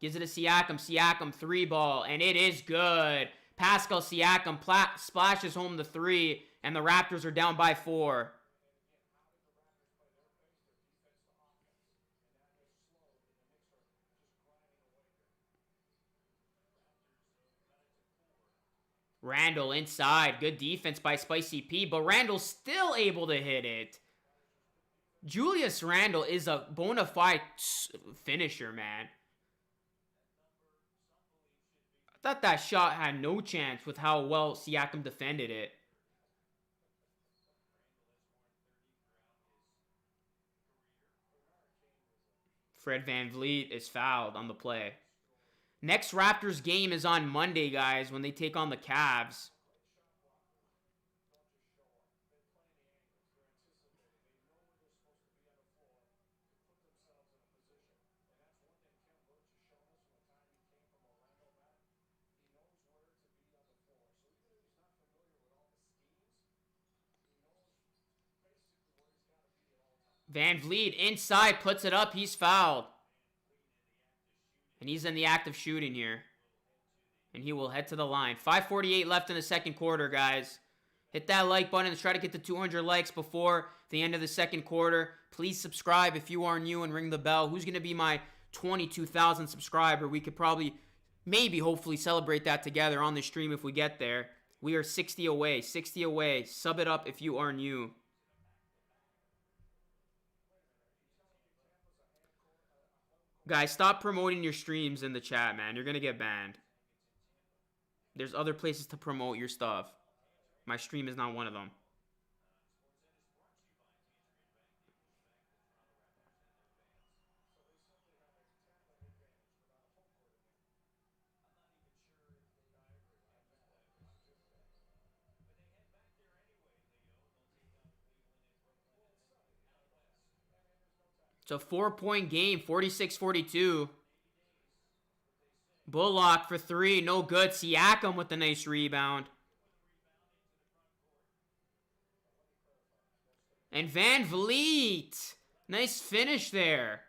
Gives it to Siakam. Siakam 3-ball. And it is good. Pascal Siakam splashes home the 3. And the Raptors are down by 4. Randall inside. Good defense by Spicy P. But Randall's still able to hit it. Julius Randle is a bona fide finisher, man. I thought that shot had no chance with how well Siakam defended it. Fred VanVleet is fouled on the play. Next Raptors game is on Monday, guys, when they take on the Cavs. VanVleet inside, puts it up. He's fouled. And he's in the act of shooting here. And he will head to the line. 5:48 left in the second quarter, guys. Hit that like button and try to get to 200 likes before the end of the second quarter. Please subscribe if you are new and ring the bell. Who's going to be my 22,000 subscriber? We could probably, maybe, hopefully celebrate that together on the stream if we get there. We are 60 away. 60 away. Sub it up if you are new. Guys, stop promoting your streams in the chat, man. You're going to get banned. There's other places to promote your stuff. My stream is not one of them. It's a 4-point game, 46-42. Bullock for 3, no good. Siakam with a nice rebound. And VanVleet. Nice finish there.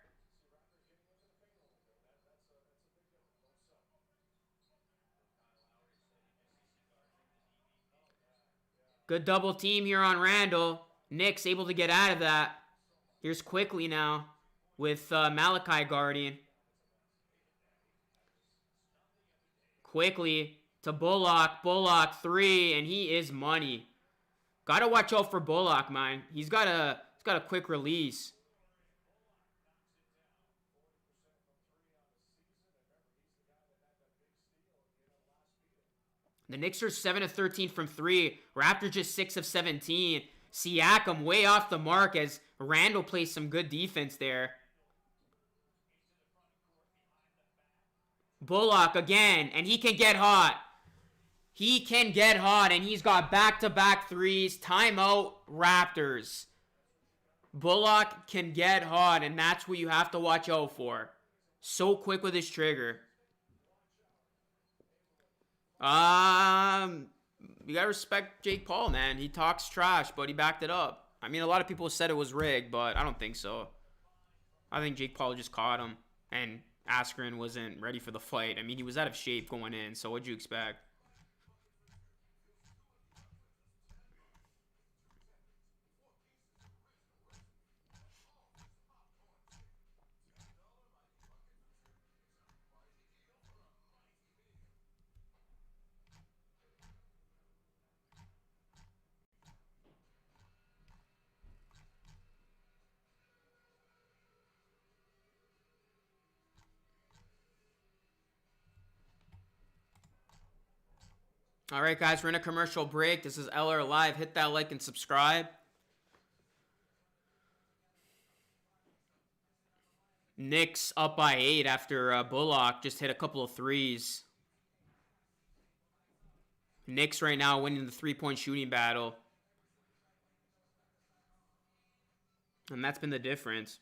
Good double team here on Randall. Knicks able to get out of that. Here's Quickly now with Malachi guarding. Quickly to Bullock. Bullock 3, and he is money. Gotta watch out for Bullock, man. He's got a quick release. The Knicks are 7 of 13 from 3. Raptors just 6 of 17. Siakam way off the mark as Randall plays some good defense there. Bullock again, and he can get hot. He can get hot, and he's got back-to-back threes. Timeout, Raptors. Bullock can get hot, and that's what you have to watch out for. So quick with his trigger. You gotta respect Jake Paul, man. He talks trash, but he backed it up. I mean, a lot of people said it was rigged, but I don't think so. I think Jake Paul just caught him, and Askren wasn't ready for the fight. I mean, he was out of shape going in, so what'd you expect? All right, guys, we're in a commercial break. This is LR Live. Hit that like and subscribe. Knicks up by 8 after Bullock just hit a couple of threes. Knicks right now winning the three-point shooting battle. And that's been the difference.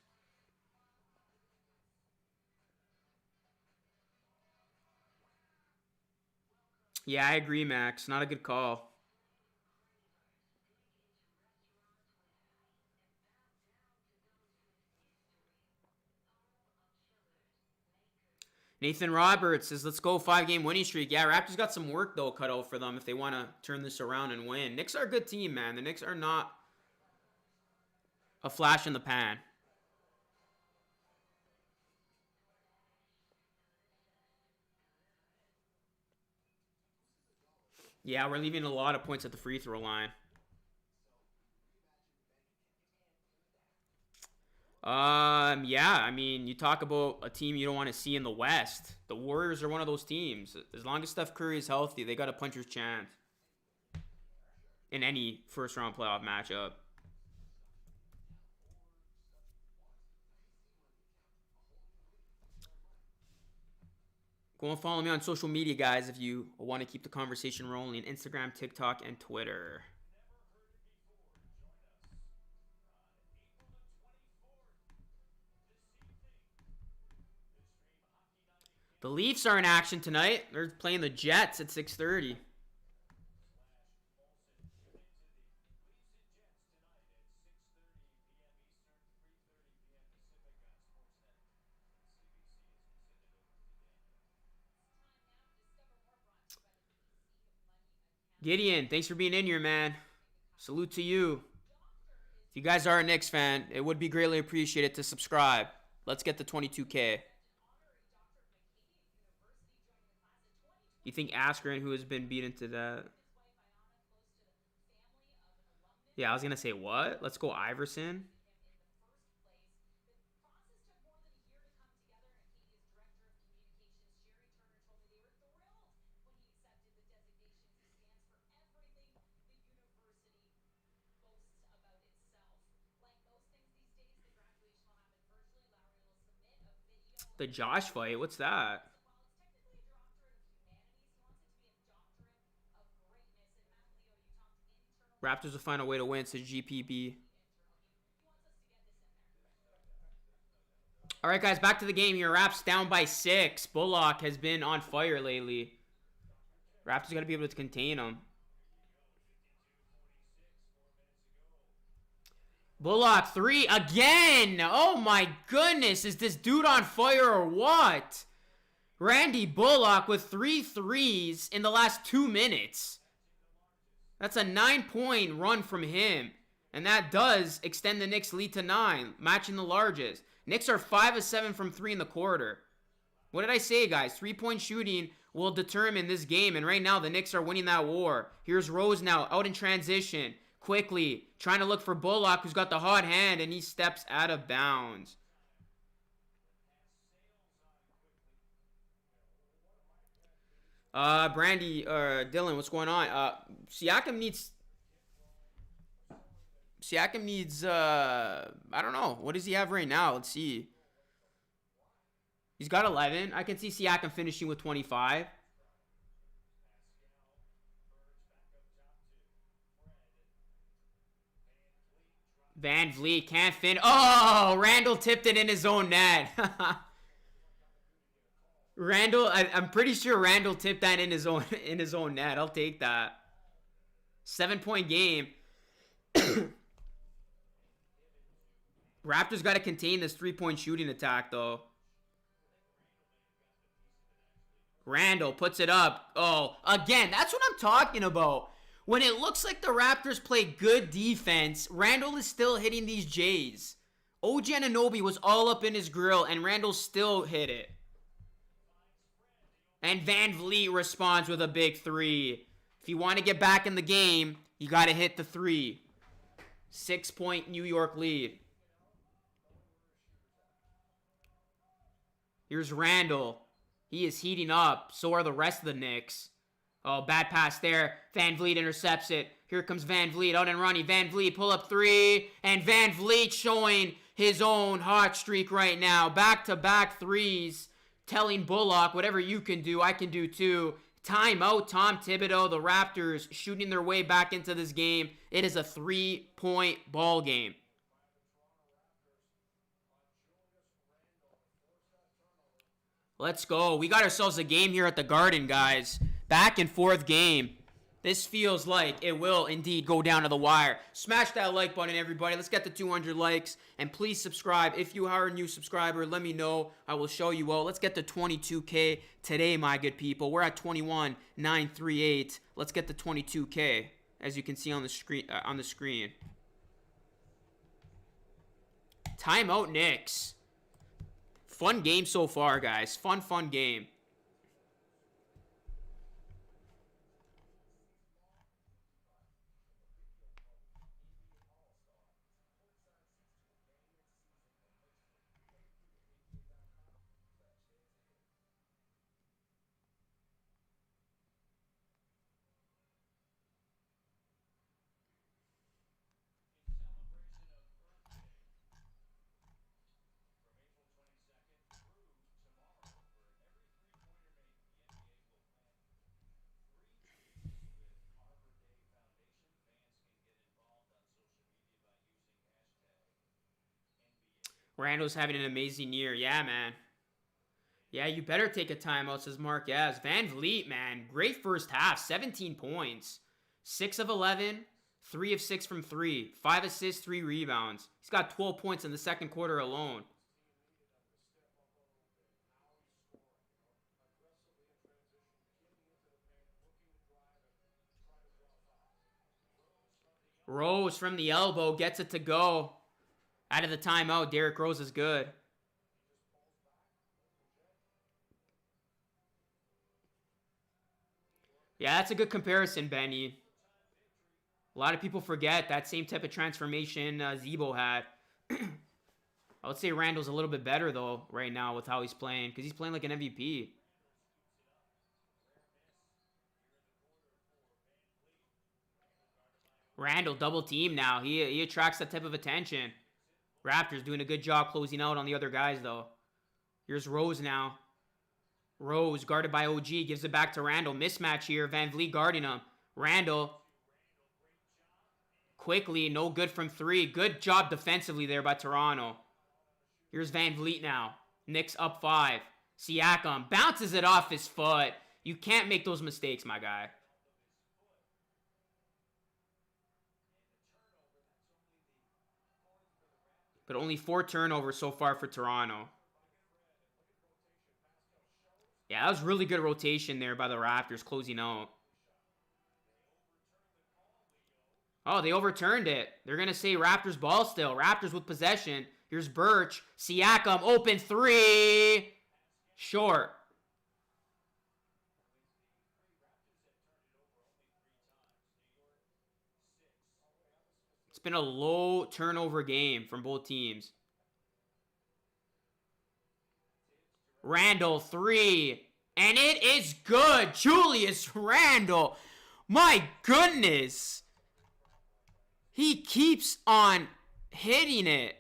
Yeah, I agree, Max. Not a good call. Nathan Roberts says, let's go 5-game winning streak. Yeah, Raptors got some work, though, cut out for them if they want to turn this around and win. Knicks are a good team, man. The Knicks are not a flash in the pan. Yeah, we're leaving a lot of points at the free throw line. Yeah, I mean, you talk about a team you don't want to see in the West. The Warriors are one of those teams. As long as Steph Curry is healthy, they got a puncher's chance in any first-round playoff matchup. Go and follow me on social media, guys, if you want to keep the conversation rolling. Instagram, TikTok, and Twitter. The Leafs are in action tonight. They're playing the Jets at 6:30. Gideon, thanks for being in here, man. Salute to you. If you guys are a Knicks fan, it would be greatly appreciated to subscribe. Let's get to 22K. You think Askren, who has been beaten to that? Yeah, I was going to say, what? Let's go Iverson. The Josh fight? What's that? Raptors will find a way to win, says GPB. All right, guys, back to the game here. Raps down by 6. Bullock has been on fire lately. Raptors got to be able to contain him. Bullock 3 again. Oh, my goodness. Is this dude on fire or what? Randy Bullock with 3 threes in the last 2 minutes. That's a 9-point run from him. And that does extend the Knicks' lead to 9, matching the largest. Knicks are 5 of 7 from 3 in the quarter. What did I say, guys? 3-point shooting will determine this game. And right now, the Knicks are winning that war. Here's Rose now, out in transition. Quickly, trying to look for Bullock, who's got the hot hand, and he steps out of bounds. Brandy, Dylan, what's going on? Siakam needs, I don't know. What does he have right now? Let's see. He's got 11. I can see Siakam finishing with 25. Van Vliet can't fin. Oh, Randall tipped it in his own net. Randall, I'm pretty sure Randall tipped that in his own net. I'll take that. 7-point game. Raptors got to contain this 3-point shooting attack, though. Randall puts it up. Oh, again, that's what I'm talking about. When it looks like the Raptors play good defense, Randall is still hitting these J's. OG Anunoby was all up in his grill, and Randall still hit it. And Van Vliet responds with a big 3. If you want to get back in the game, you got to hit the 3. 6-point New York lead. Here's Randall. He is heating up. So are the rest of the Knicks. Oh, bad pass there. Van Vliet intercepts it. Here comes Van Vliet out and running. Van Vliet pull up 3. And Van Vliet showing his own hot streak right now. Back-to-back 3s. Telling Bullock, whatever you can do, I can do too. Timeout, Tom Thibodeau. The Raptors shooting their way back into this game. It is a 3-point ball game. Let's go. We got ourselves a game here at the Garden, guys. Back and forth game. This feels like it will indeed go down to the wire. Smash that like button, everybody. Let's get to 200 likes. And please subscribe. If you are a new subscriber, let me know. I will show you all. Let's get to 22K today, my good people. We're at 21,938. Let's get to 22K, as you can see on the screen. Timeout Knicks. Fun game so far, guys. Fun game. Randall's having an amazing year. Yeah, man. Yeah, you better take a timeout, says Marquez. Van Vliet, man. Great first half. 17 points. 6 of 11. 3 of 6 from 3. 5 assists, 3 rebounds. He's got 12 points in the second quarter alone. Rose from the elbow gets it to go. Out of the timeout, Derrick Rose is good. Yeah, that's a good comparison, Benny. A lot of people forget that same type of transformation Zebo had. I would say Randall's a little bit better, though, right now with how he's playing. Because he's playing like an MVP. Randall double team now. He attracts that type of attention. Raptors doing a good job closing out on the other guys, though. Here's Rose now. Rose, guarded by OG, gives it back to Randall. Mismatch here. Van Vliet guarding him. Randall. Quickly, no good from 3. Good job defensively there by Toronto. Here's Van Vliet now. Knicks up 5. Siakam bounces it off his foot. You can't make those mistakes, my guy. But only 4 turnovers so far for Toronto. Yeah, that was really good rotation there by the Raptors closing out. Oh, they overturned it. They're going to say Raptors ball still. Raptors with possession. Here's Birch. Siakam, open 3. Short. It's been a low turnover game from both teams. Randle, 3. And it is good. Julius Randle. My goodness. He keeps on hitting it.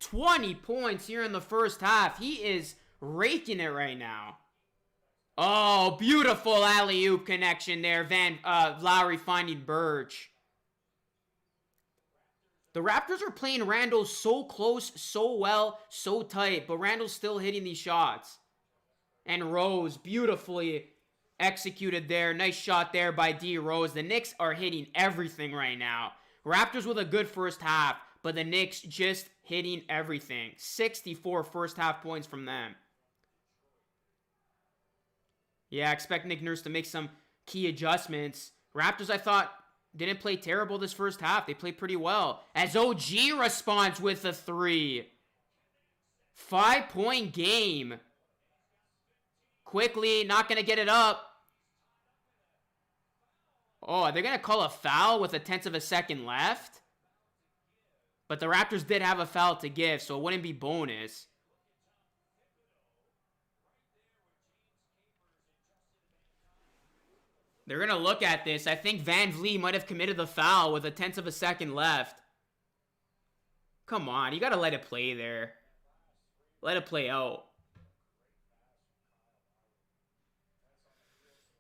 20 points here in the first half. He is raking it right now. Oh, beautiful alley-oop connection there. Lowry finding Birch. The Raptors are playing Randle so close, so well, so tight, but Randle's still hitting these shots. And Rose, beautifully executed there. Nice shot there by D. Rose. The Knicks are hitting everything right now. Raptors with a good first half, but the Knicks just hitting everything. 64 first half points from them. Yeah, I expect Nick Nurse to make some key adjustments. Raptors, I thought, didn't play terrible this first half. They played pretty well. As OG responds with a 3. 5-point game. Quickly, not going to get it up. Oh, they're going to call a foul with 1/10 of a second left. But the Raptors did have a foul to give, so it wouldn't be bonus. They're going to look at this. I think Van Vliet might have committed the foul with 1/10 of a second left. Come on, you got to let it play there. Let it play out.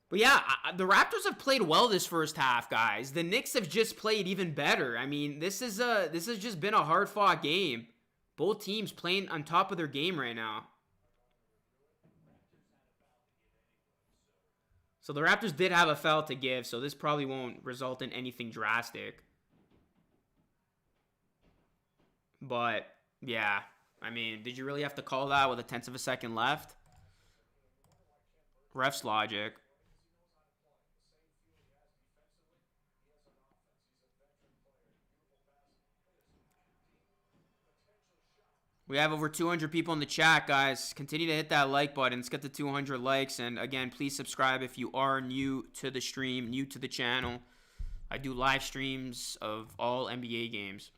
But yeah, the Raptors have played well this first half, guys. The Knicks have just played even better. I mean, this has just been a hard-fought game. Both teams playing on top of their game right now. So the Raptors did have a foul to give, so this probably won't result in anything drastic. But, yeah. I mean, did you really have to call that with 1/10 of a second left? Ref's logic. We have over 200 people in the chat, guys. Continue to hit that like button. Let's get to 200 likes. And again, please subscribe if you are new to the stream, new to the channel. I do live streams of all NBA games.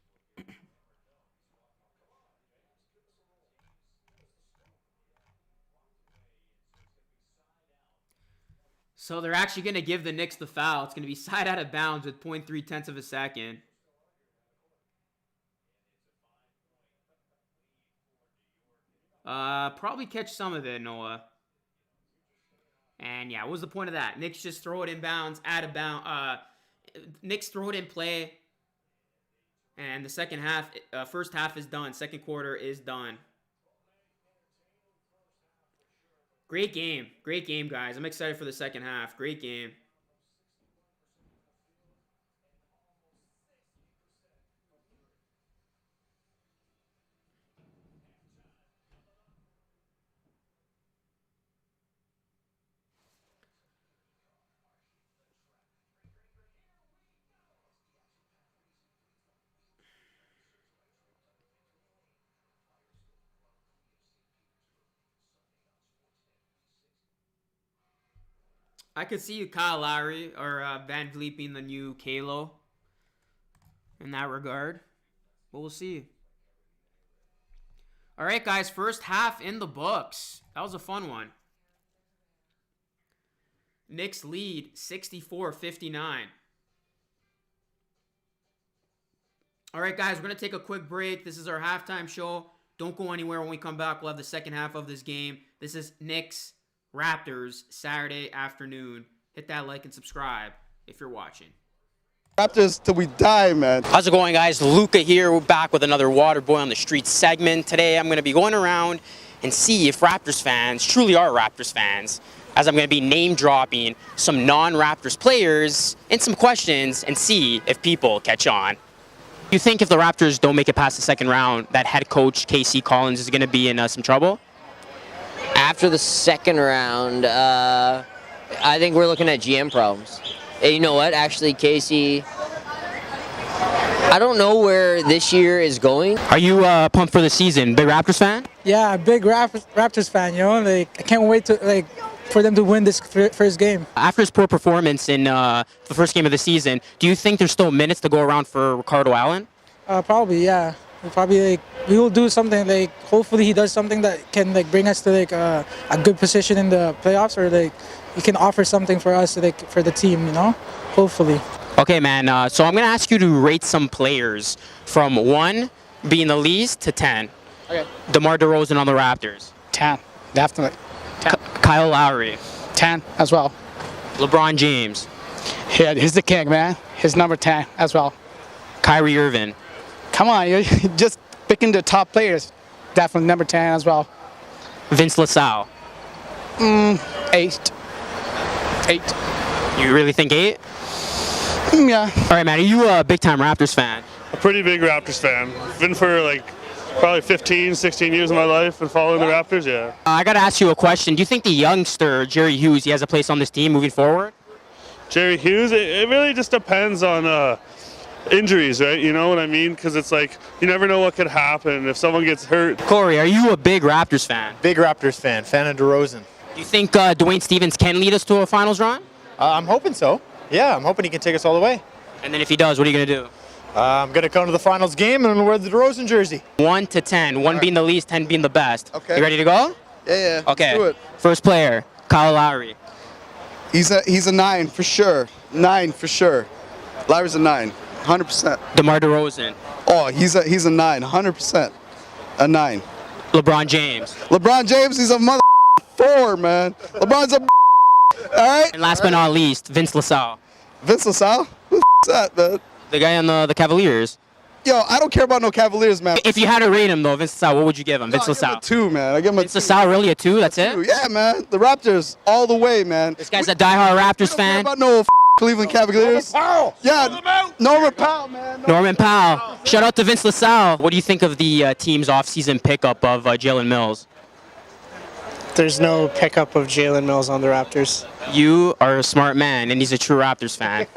So they're actually going to give the Knicks the foul. It's going to be side out of bounds with 0.3 of a second. Probably catch some of it, Noah. And yeah, what was the point of that? Knicks just throw it in bounds, out of bounds. Knicks throw it in play. And the second half, first half is done. Second quarter is done. Great game. Great game, guys. I'm excited for the second half. Great game. I could see Kyle Lowry or Van Vliet being the new Kalo in that regard. But we'll see. All right, guys. First half in the books. That was a fun one. Knicks lead 64-59. All right, guys. We're going to take a quick break. This is our halftime show. Don't go anywhere. When we come back, we'll have the second half of this game. This is Knicks Raptors, Saturday afternoon. Hit that like and subscribe if you're watching.
Raptors till we die, man.
How's it going, guys? Luca here. We're back with another Water Boy on the Street segment. Today, I'm going to be going around and see if Raptors fans truly are Raptors fans, as I'm going to be name-dropping some non-Raptors players and some questions and see if people catch on. You think if the Raptors don't make it past the second round, that head coach KC Collins is going to be in some trouble?
After the second round, I think we're looking at GM problems. And you know what? Actually, Casey, I don't know where this year is going.
Are you pumped for the season? Big Raptors fan?
Yeah, big Raptors fan, you know. Like, I can't wait to for them to win this first game.
After his poor performance in the first game of the season, do you think there's still minutes to go around for Ricardo Allen?
Probably, yeah. We will do something like, hopefully he does something that can like bring us to like a good position in the playoffs, or like he can offer something for us, like for the team, you know. Hopefully.
Okay, man. So I'm gonna ask you to rate some players from 1 being the least to 10.
Okay.
DeMar DeRozan on the Raptors.
10, definitely. 10.
Kyle Lowry.
10 as well.
LeBron James.
Yeah, he's the king, man. He's number 10 as well.
Kyrie Irving.
Come on, you're just picking the top players. Definitely number 10 as well.
Vince LaSalle.
8. 8.
You really think 8?
Yeah.
All right, man. Are you a big-time Raptors fan?
A pretty big Raptors fan. Been for like probably 15, 16 years of my life and following the Raptors, yeah.
I got to ask you a question. Do you think the youngster, Jerry Hughes, he has a place on this team moving forward?
Jerry Hughes, it really just depends on injuries, right? You know what I mean? Because it's like you never know what could happen if someone gets hurt.
Corey, are you a big Raptors fan?
Big Raptors fan of DeRozan.
Do you think Dwayne Stevens can lead us to a finals run?
I'm hoping so. Yeah, I'm hoping he can take us all the way.
And then if he does, what are you going to do?
I'm going to come to the finals game and I'm going to wear the DeRozan jersey.
1 to 10. 1 being the least, 10 being the best.
Okay.
You ready to go?
Yeah.
Okay.
Let's do it.
First player, Kyle Lowry.
He's a 9 for sure. 9 for sure. Lowry's a 9, 100%.
DeMar DeRozan.
Oh, he's a 9, 100%. A 9.
LeBron James.
LeBron James, he's a mother 4, man. LeBron's a all right.
And last but not least, Vince LaSalle.
Vince LaSalle? Who the that, man?
The guy on the Cavaliers.
Yo, I don't care about no Cavaliers, man.
If you had to rate him, though, Vince LaSalle, what would you give him? Vince
I give him
LaSalle.
a 2, man. I give him a
Vince LaSalle, really a 2? That's it?
2. Yeah, man. The Raptors all the way, man.
This guy's a diehard Raptors
Don't care
fan.
about no Cleveland Cavaliers. Yeah, Norman Powell, man.
Norman Powell. Shout out to Vince LaSalle. What do you think of the team's offseason pickup of Jalen Mills?
There's no pickup of Jalen Mills on the Raptors.
You are a smart man, and he's a true Raptors fan.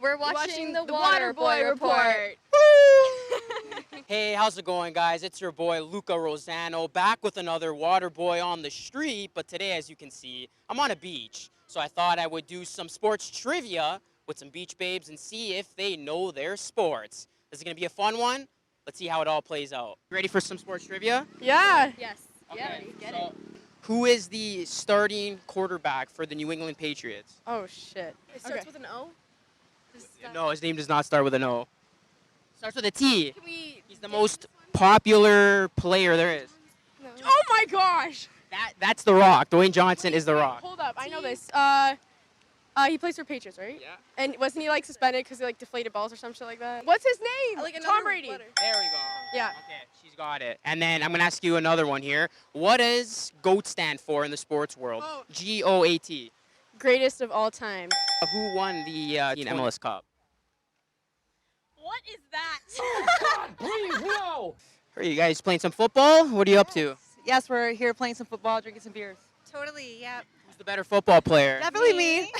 We're watching the Waterboy Report.
Hey, how's it going, guys? It's your boy, Luca Rosano, back with another Waterboy on the street. But today, as you can see, I'm on a beach. So I thought I would do some sports trivia with some beach babes and see if they know their sports. This is going to be a fun one. Let's see how it all plays out. You ready for some sports trivia?
Yeah. Yes.
Okay, so who is the starting quarterback for the New England Patriots?
Oh, shit. It starts with an O?
No, his name does not start with an O. Starts with a T.
Can we...
He's the most popular player there is.
No. Oh, my gosh.
That's The Rock. Dwayne Johnson is The Rock.
Hold up. I know this. He plays for Patriots, right?
Yeah.
And wasn't he like suspended because he like deflated balls or some shit like that? What's his name?
Like
Tom Brady.
There we go.
Yeah.
Okay, she's got it. And then I'm going to ask you another one here. What does GOAT stand for in the sports world?
Oh.
GOAT.
Greatest of all time.
Who won the MLS Cup?
What is that?
Please, no! Are you guys playing some football? What are you up to?
Yes, we're here playing some football, drinking some beers.
Totally, yeah.
Who's the better football player?
Definitely me.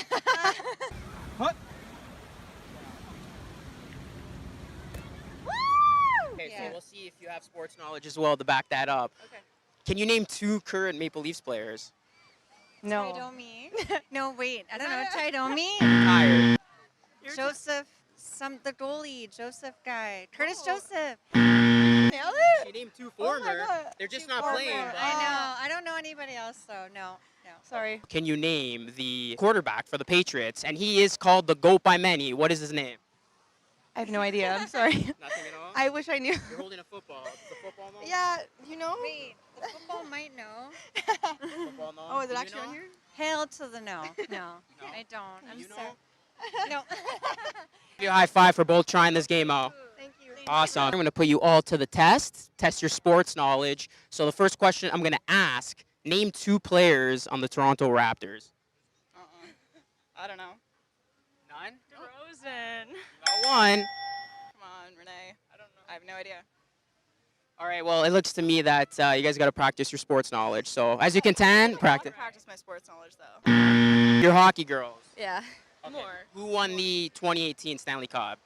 Okay, so
Yeah.
we'll see if you have sports knowledge as well to back that up.
Okay.
Can you name 2 current Maple Leafs players?
No.
Taidomi. No, wait. I don't know. Taidomi.
Tired.
Joseph. The goalie. Joseph guy. Curtis Joseph.
Nailed
She named 2
Oh my
former.
God.
They're just
2
not
former.
playing.
I know. I don't know anybody else, though. No.
Sorry.
Can you name the quarterback for the Patriots? And he is called the GOAT by many. What is his name?
I have no idea. I'm sorry.
Nothing at all?
I wish I knew.
You're holding a football. Does the football know?
Yeah, you know?
Wait. The football might know.
Football know?
Oh, is
Do
it
you
actually
know?
on here?
Hail to the no. No. I don't. I'm
You know?
sorry. No.
Give you a high five for both trying this game out.
Thank you.
Awesome. I'm going to put you all to the test your sports knowledge. So the first question I'm going to ask, name 2 players on the Toronto Raptors.
I don't know.
None?
DeRozan.
Got one.
Come on, Renee. I don't know. I have no idea.
All right, well, it looks to me that you guys got to practice your sports knowledge. So as you can practice.
Practice my sports knowledge, though.
Your hockey girls.
Yeah.
Okay.
More.
Who won the 2018 Stanley Cup?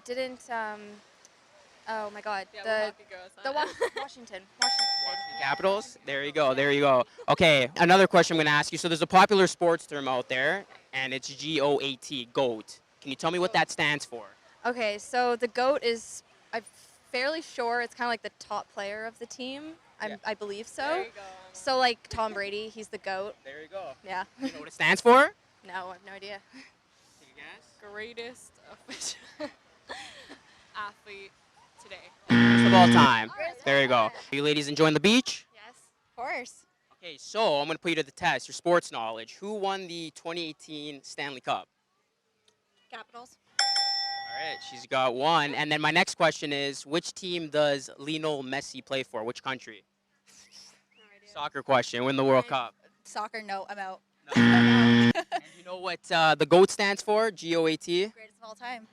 Didn't oh my God.
The
Washington.
Capitals? There you go, there you go. Okay, another question I'm going to ask you. So there's a popular sports term out there, and it's GOAT, GOAT. Can you tell me what that stands for?
Okay, so the GOAT is, I'm fairly sure it's kind of like the top player of the team. I believe so.
There you go.
So like Tom Brady, he's the GOAT.
There you go.
Yeah.
You know what it stands for?
No, I have no idea.
Take a guess.
Greatest athlete today.
Greatest of all time. There you go. Are you ladies enjoying the beach?
Yes. Of course.
Okay, so I'm going to put you to the test, your sports knowledge. Who won the 2018 Stanley Cup?
Capitals.
All right, she's got one. And then my next question is, which team does Lionel Messi play for? Which country?
No idea.
Soccer question. Win the World Cup.
Soccer, no. I'm out.
And you know what the GOAT stands for? GOAT?
Greatest of all time.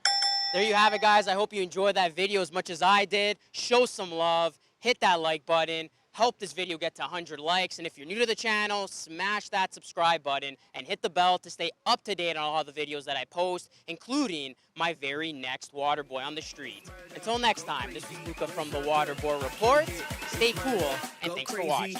There you have it, guys. I hope you enjoyed that video as much as I did. Show some love. Hit that like button. Help this video get to 100 likes. And if you're new to the channel, smash that subscribe button and hit the bell to stay up to date on all the videos that I post, including my very next Waterboy on the street. Until next time, this is Luca from the Waterboy Report. Stay cool, and thanks for watching.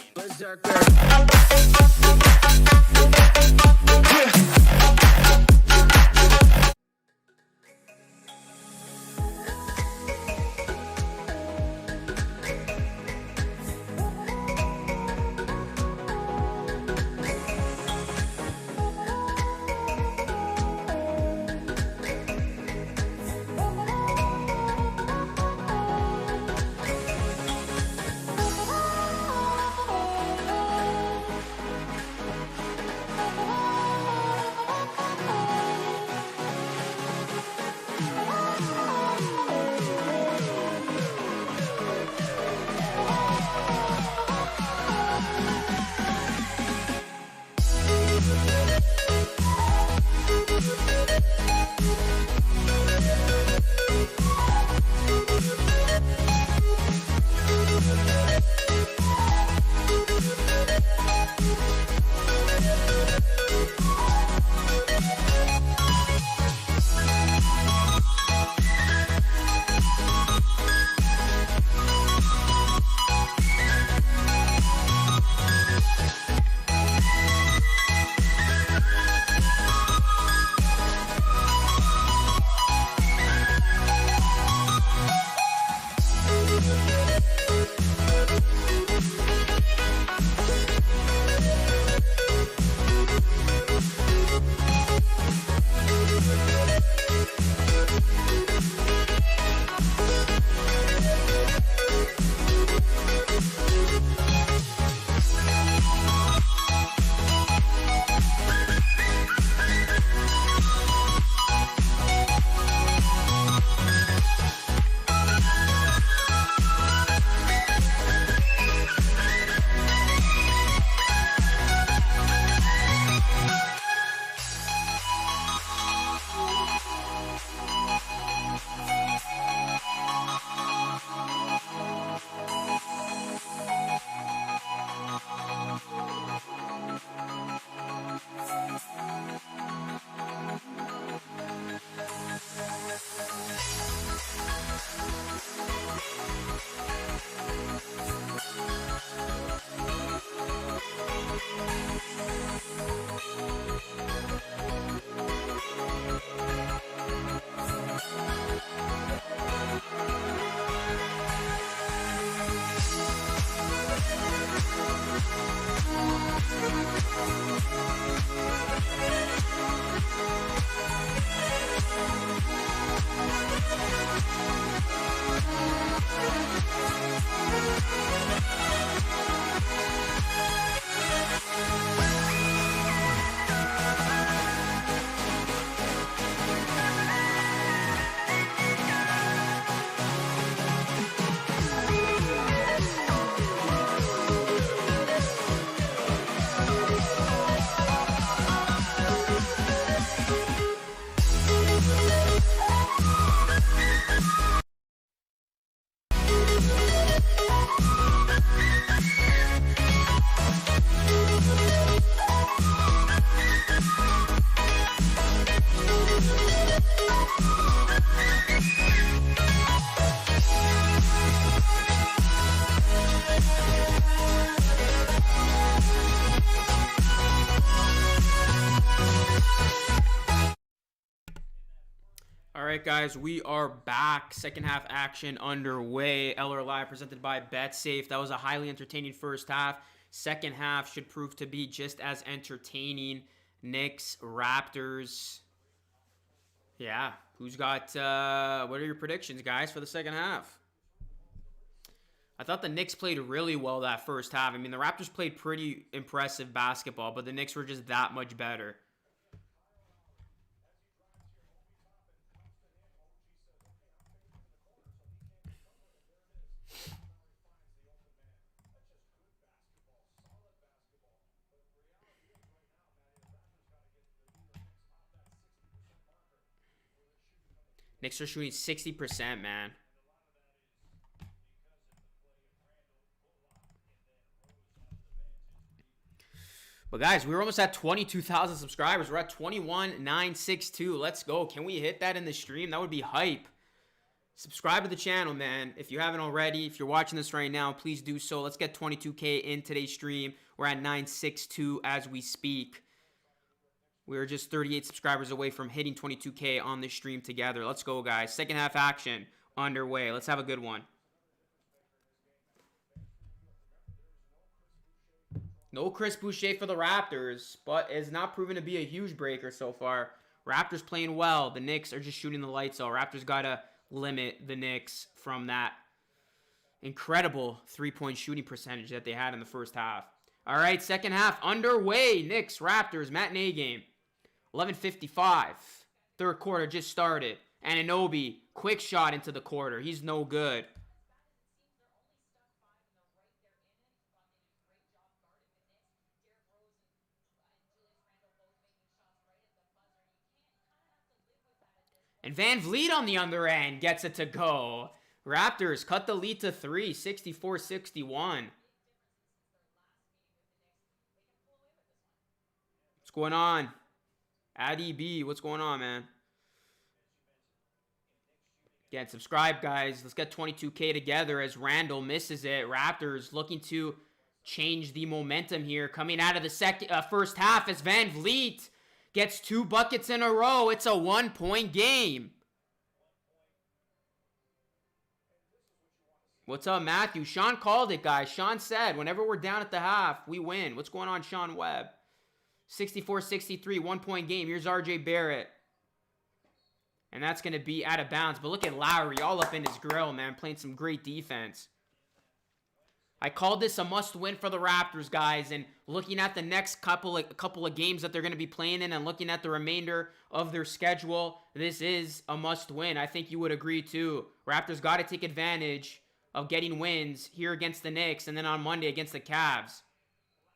right, guys, we are back. Second half action underway. LR Live presented by BetSafe. That was a highly entertaining first half. Second half should prove to be just as entertaining. Knicks, Raptors. Yeah, who's got, what are your predictions, guys, for the second half? I thought the Knicks played really well that first half. I mean, the Raptors played pretty impressive basketball, but the Knicks were just that much better. Knicks are shooting 60%, man. But guys, we were almost at 22,000 subscribers. We're at 21,962. Let's go. Can we hit that in the stream? That would be hype. Subscribe to the channel, man. If you haven't already, if you're watching this right now, please do so. Let's get 22K in today's stream. We're at 962 as we speak. We're just 38 subscribers away from hitting 22K on this stream together. Let's go, guys. Second half action underway. Let's have a good one. No Chris Boucher for the Raptors, but it's not proven to be a huge breaker so far. Raptors playing well. The Knicks are just shooting the lights out. Raptors got to limit the Knicks from that incredible three-point shooting percentage that they had in the first half. All right, second half underway. Knicks, Raptors, matinee game. 11:55. Third quarter just started. Anunoby, quick shot into the quarter. He's no good. And Van Vliet on the other end gets it to go. Raptors cut the lead to 3, 64-61. What's going on? Addy B, what's going on, man? Again, subscribe, guys. Let's get 22K together as Randall misses it. Raptors looking to change the momentum here. Coming out of the first half as Van Vliet gets 2 buckets in a row. It's a 1-point game. What's up, Matthew? Sean called it, guys. Sean said, whenever we're down at the half, we win. What's going on, Sean Webb? 64-63, 1-point game. Here's RJ Barrett. And that's going to be out of bounds. But look at Lowry all up in his grill, man, playing some great defense. I called this a must-win for the Raptors, guys. And looking at the next couple of games that they're going to be playing in and looking at the remainder of their schedule, this is a must-win. I think you would agree, too. Raptors got to take advantage of getting wins here against the Knicks and then on Monday against the Cavs.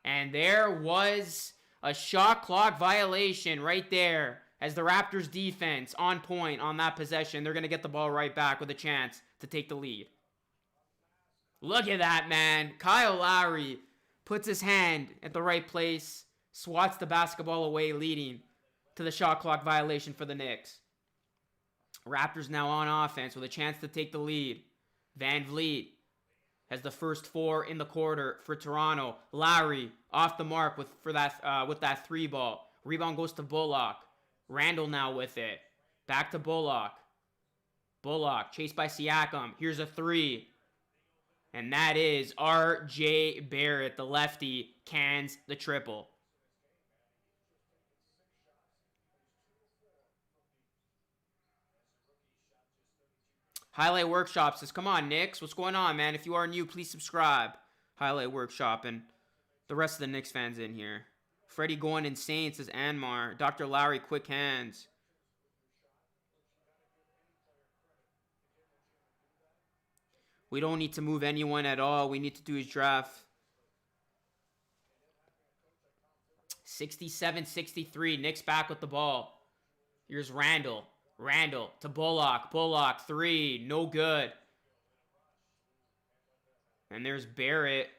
And there was a shot clock violation right there as the Raptors defense on point on that possession. They're going to get the ball right back with a chance to take the lead. Look at that, man. Kyle Lowry puts his hand at the right place, swats the basketball away, leading to the shot clock violation for the Knicks. Raptors now on offense with a chance to take the lead. Van Vliet has the first 4 in the quarter for Toronto. Lowry off the mark with that 3 ball. Rebound goes to Bullock. Randall now with it. Back to Bullock. Bullock chased by Siakam. Here's a 3. And that is R.J. Barrett, the lefty, cans the triple. Highlight Workshop says, come on, Knicks. What's going on, man? If you are new, please subscribe. Highlight Workshop and the rest of the Knicks fans in here. Freddie going insane, says Anmar. Dr. Lowry, quick hands. We don't need to move anyone at all. We need to do his draft. 67-63. Knicks back with the ball. Here's Randall. Randall to Bullock. Bullock, 3. No good. And there's Barrett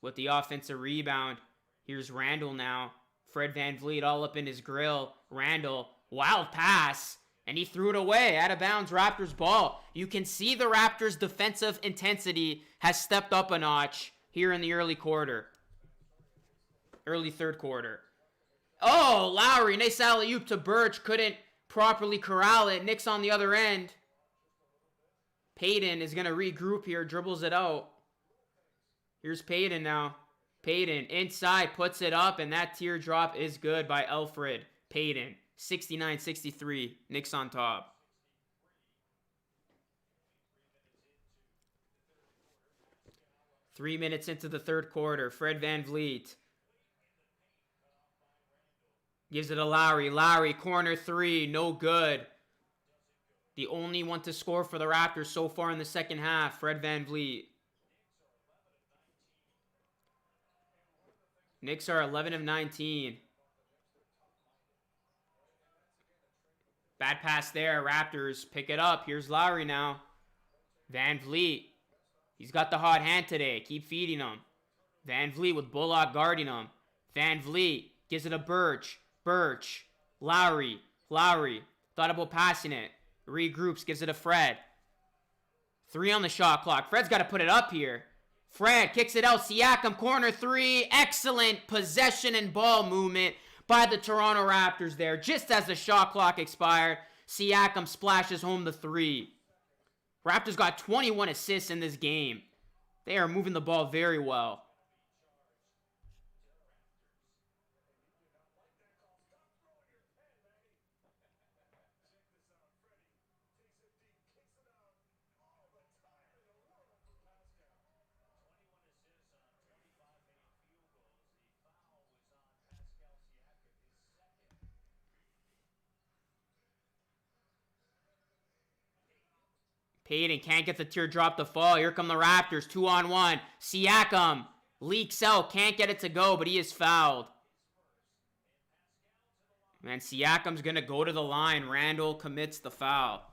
with the offensive rebound. Here's Randall now. Fred VanVleet all up in his grill. Randall, wild pass. And he threw it away. Out of bounds, Raptors ball. You can see the Raptors' defensive intensity has stepped up a notch here in the early quarter. Early third quarter. Oh, Lowry, nice alley-oop to Birch. Couldn't properly corral it. Knicks on the other end. Payton is going to regroup here, dribbles it out. Here's Payton now. Payton inside, puts it up, and that teardrop is good by Alfred Payton. 69-63, Knicks on top. Three minutes into the third quarter, Fred VanVleet gives it to Lowry. Lowry, corner three, no good. The only one to score for the Raptors so far in the second half, Fred VanVleet. Knicks are 11 of 19. Bad pass there. Raptors pick it up. Here's Lowry now. VanVleet. He's got the hot hand today. Keep feeding him. VanVleet with Bullock guarding him. VanVleet gives it to Birch. Birch. Lowry. Lowry. Thought about passing it. Regroups. Gives it to Fred. 3 on the shot clock. Fred's got to put it up here. Fred kicks it out. Siakam, corner three. Excellent possession and ball movement by the Toronto Raptors there. Just as the shot clock expired, Siakam splashes home the 3. Raptors got 21 assists in this game. They are moving the ball very well. Payton can't get the teardrop to fall. Here come the Raptors. 2-on-1. Siakam leaks out. Can't get it to go, but he is fouled. Man, Siakam's going to go to the line. Randall commits the foul.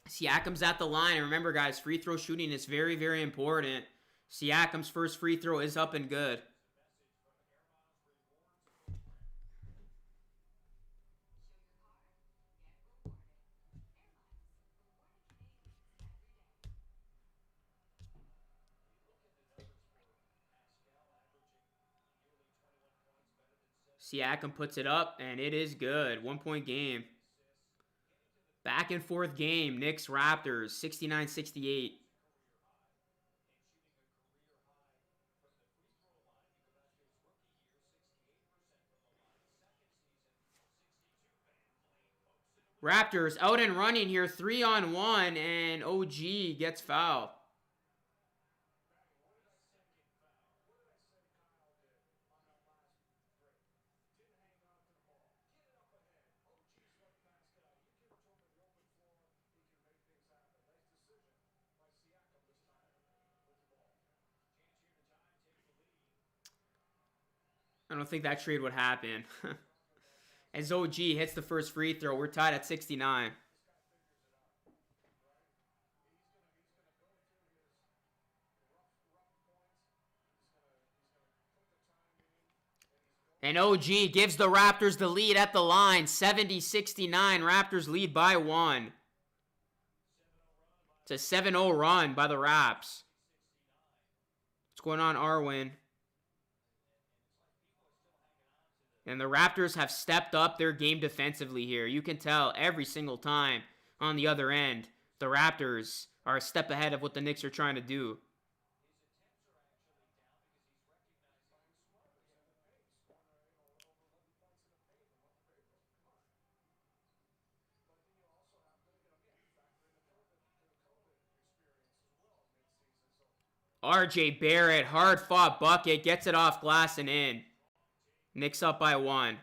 Siakam's at the line. And remember, guys, free throw shooting is very, very important. Siakam's first free throw is up and good. Siakam puts it up, and it is good. 1-point game. Back and forth game. Knicks, Raptors, 69-68. Raptors out and running here. 3-on-1, and OG gets fouled. I don't think that trade would happen. As OG hits the first free throw, we're tied at 69. And OG gives the Raptors the lead at the line. 70-69. Raptors lead by 1. It's a 7-0 run by the Raps. What's going on, Arwin? And the Raptors have stepped up their game defensively here. You can tell every single time on the other end, the Raptors are a step ahead of what the Knicks are trying to do. RJ Barrett, hard-fought bucket, gets it off glass and in. Knicks up by 1.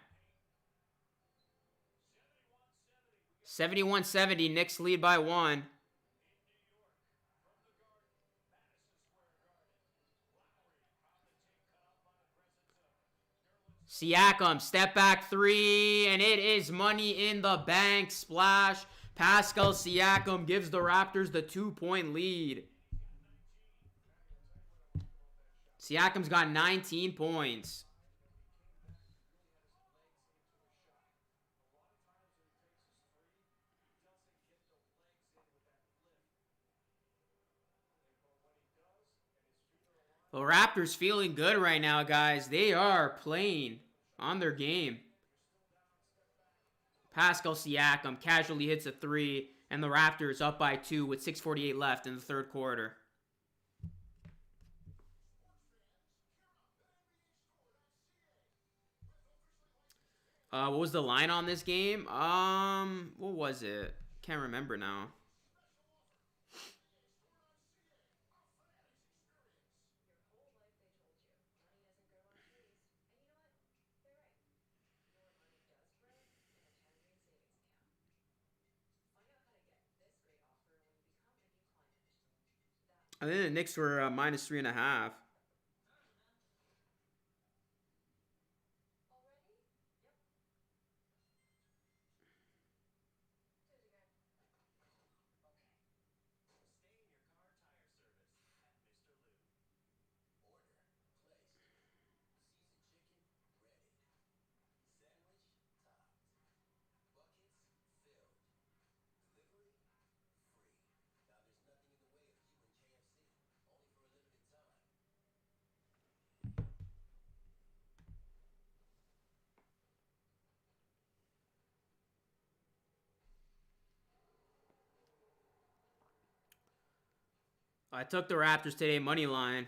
71-70, Knicks lead by 1. Siakam, step back 3, and it is money in the bank. Splash. Pascal Siakam gives the Raptors the 2-point lead. Siakam's got 19 points. The Raptors feeling good right now, guys. They are playing on their game. Pascal Siakam casually hits a 3, and the Raptors up by 2 with 6:48 left in the third quarter. What was the line on this game? What was it? Can't remember now. I think the Knicks were minus 3.5. I took the Raptors today, money line.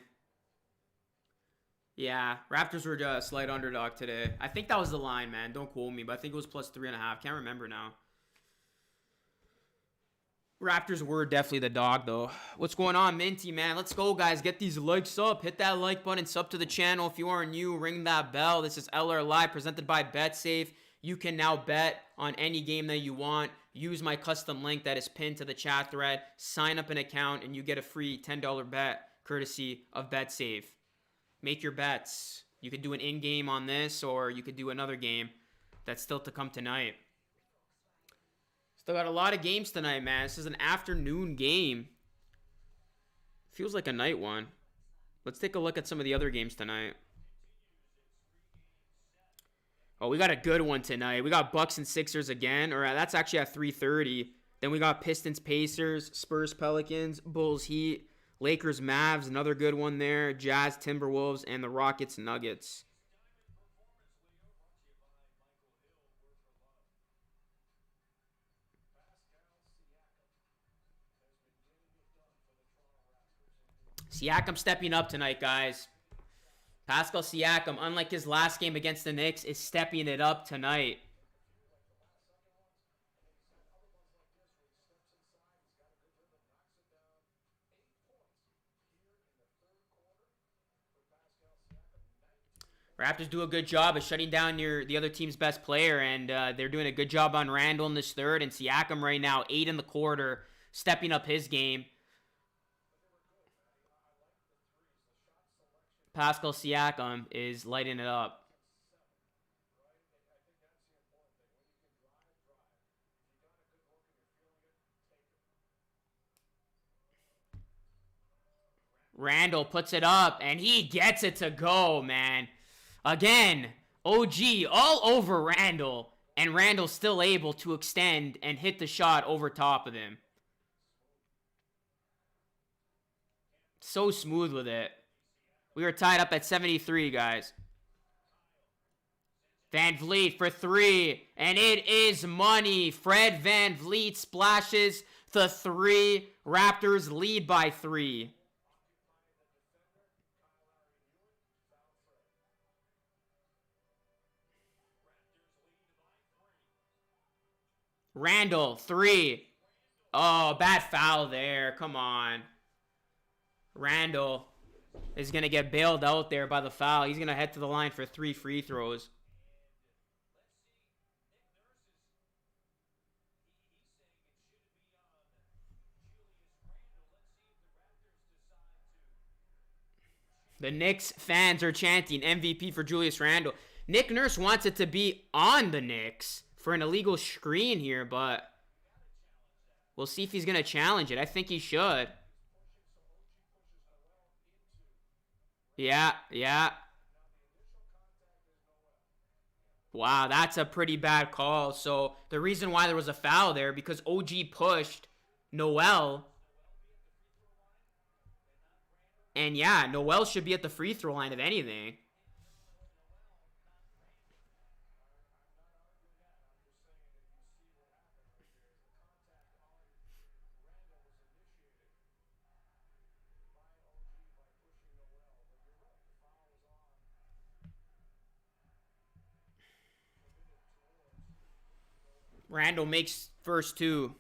Yeah, Raptors were a slight underdog today. I think that was the line, man. Don't quote me, but I think it was plus 3.5. Can't remember now. Raptors were definitely the dog, though. What's going on, Minty, man? Let's go, guys. Get these likes up. Hit that like button. Sub to the channel. If you are new, ring that bell. This is LR Live presented by BetSafe. You can now bet on any game that you want. Use my custom link that is pinned to the chat thread. Sign up an account, and you get a free $10 bet courtesy of BetSafe. Make your bets. You could do an in-game on this, or you could do another game that's still to come tonight. Still got a lot of games tonight, man. This is an afternoon game. Feels like a night one. Let's take a look at some of the other games tonight. Oh, we got a good one tonight. We got Bucks and Sixers again. Or that's actually at 3:30. Then we got Pistons, Pacers, Spurs, Pelicans, Bulls, Heat, Lakers, Mavs. Another good one there. Jazz, Timberwolves, and the Rockets, Nuggets. Siakam stepping up tonight, guys. Pascal Siakam, unlike his last game against the Knicks, is stepping it up tonight. Raptors do a good job of shutting down the other team's best player, and they're doing a good job on Randall in this third. And Siakam right now, 8 in the quarter, stepping up his game. Pascal Siakam is lighting it up. Randall puts it up, and he gets it to go, man. Again, OG all over Randall, and Randall still able to extend and hit the shot over top of him. So smooth with it. We were tied up at 73, guys. Van Vliet for 3, and it is money. Fred Van Vliet splashes the 3. Raptors lead by 3. Randall, 3. Oh, bad foul there. Come on. Randall is going to get bailed out there by the foul. He's going to head to the line for 3 free throws. The Knicks fans are chanting MVP for Julius Randle. Nick Nurse wants it to be on the Knicks for an illegal screen here, but we'll see if he's going to challenge it. I think he should. Yeah. Wow, that's a pretty bad call. So the reason why there was a foul there, because OG pushed Noel. And yeah, Noel should be at the free throw line if anything. Randall makes first two.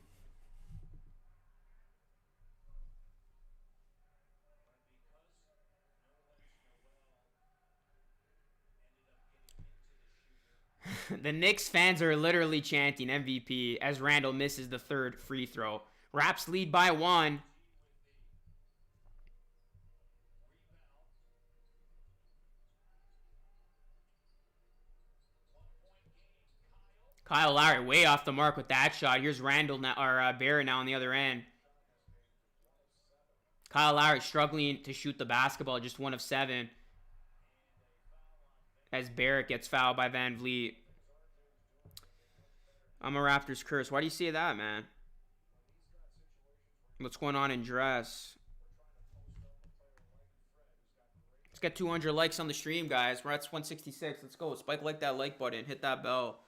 The Knicks fans are literally chanting MVP as Randall misses the third free throw. Raps lead by 1. Kyle Lowry way off the mark with that shot. Here's Randall now, or Barrett now on the other end. Kyle Lowry struggling to shoot the basketball, just 1 of 7. As Barrett gets fouled by Van Vliet. I'm a Raptors curse. Why do you say that, man? What's going on in dress? Let's get 200 likes on the stream, guys. We're at 166. Let's go. Spike like that like button. Hit that bell.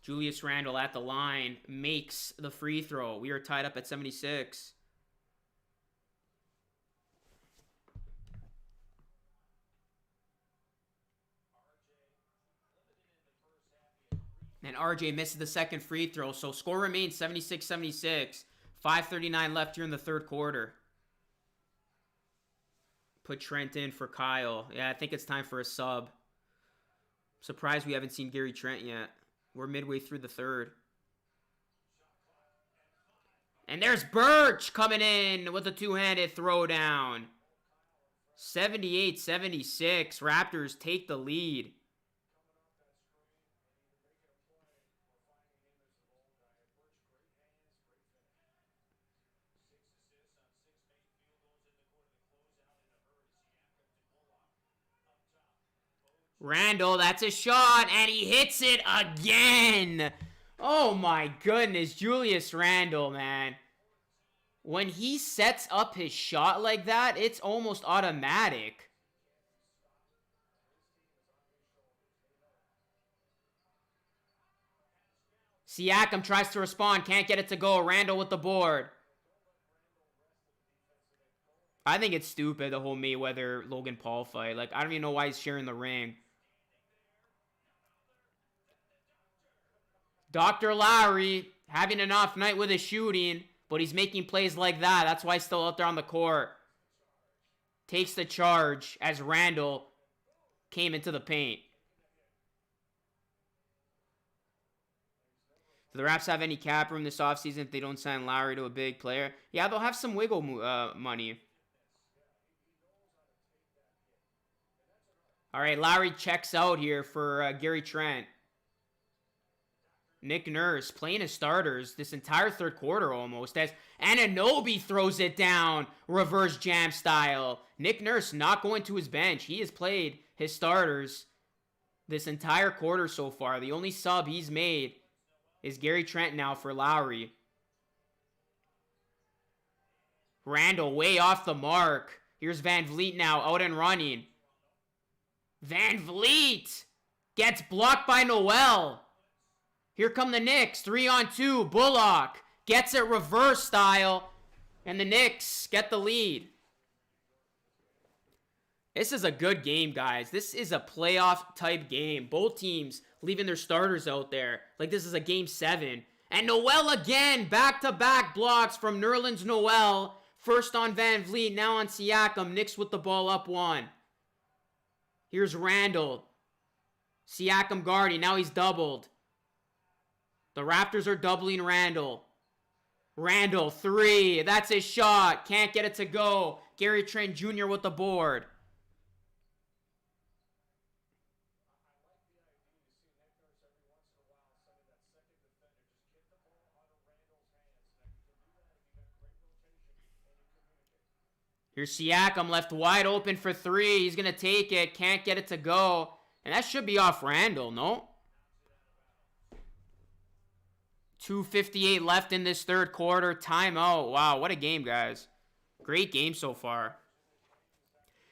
Julius Randle at the line makes the free throw. We are tied up at 76. And RJ misses the second free throw. So score remains 76-76. 5:39 left here in the third quarter. Put Trent in for Kyle. Yeah, I think it's time for a sub. Surprised we haven't seen Gary Trent yet. We're midway through the third. And there's Birch coming in with a two-handed throwdown. 78-76. Raptors take the lead. Randall, that's a shot, and he hits it again. Oh my goodness, Julius Randle, man. When he sets up his shot like that, it's almost automatic. Siakam tries to respond, can't get it to go. Randall with the board. I think it's stupid, the whole Mayweather-Logan Paul fight. Like, I don't even know why he's sharing the ring. Dr. Lowry having an off night with his shooting, but he's making plays like that. That's why he's still out there on the court. Takes the charge as Randall came into the paint. Do the Raps have any cap room this offseason if they don't sign Lowry to a big player? Yeah, they'll have some wiggle money. All right, Lowry checks out here for Gary Trent. Nick Nurse playing his starters this entire third quarter almost as Anunoby throws it down reverse jam style. Nick Nurse not going to his bench. He has played his starters this entire quarter so far. The only sub he's made is Gary Trent now for Lowry. Randall way off the mark. Here's Van Vliet now out and running. Van Vliet gets blocked by Noel. Here come the Knicks. 3-on-2. Bullock gets it reverse style. And the Knicks get the lead. This is a good game, guys. This is a playoff type game. Both teams leaving their starters out there. Like this is a game 7. And Noel again. Back-to-back blocks from Nerlens Noel. First on Van Vliet. Now on Siakam. Knicks with the ball up 1. Here's Randall. Siakam guarding. Now he's doubled. The Raptors are doubling Randall. Randall, 3. That's his shot. Can't get it to go. Gary Trent Jr. with the board. Here's Siakam left wide open for 3. He's going to take it. Can't get it to go. And that should be off Randall, no? 2:58 left in this third quarter. Timeout. Wow, what a game, guys. Great game so far.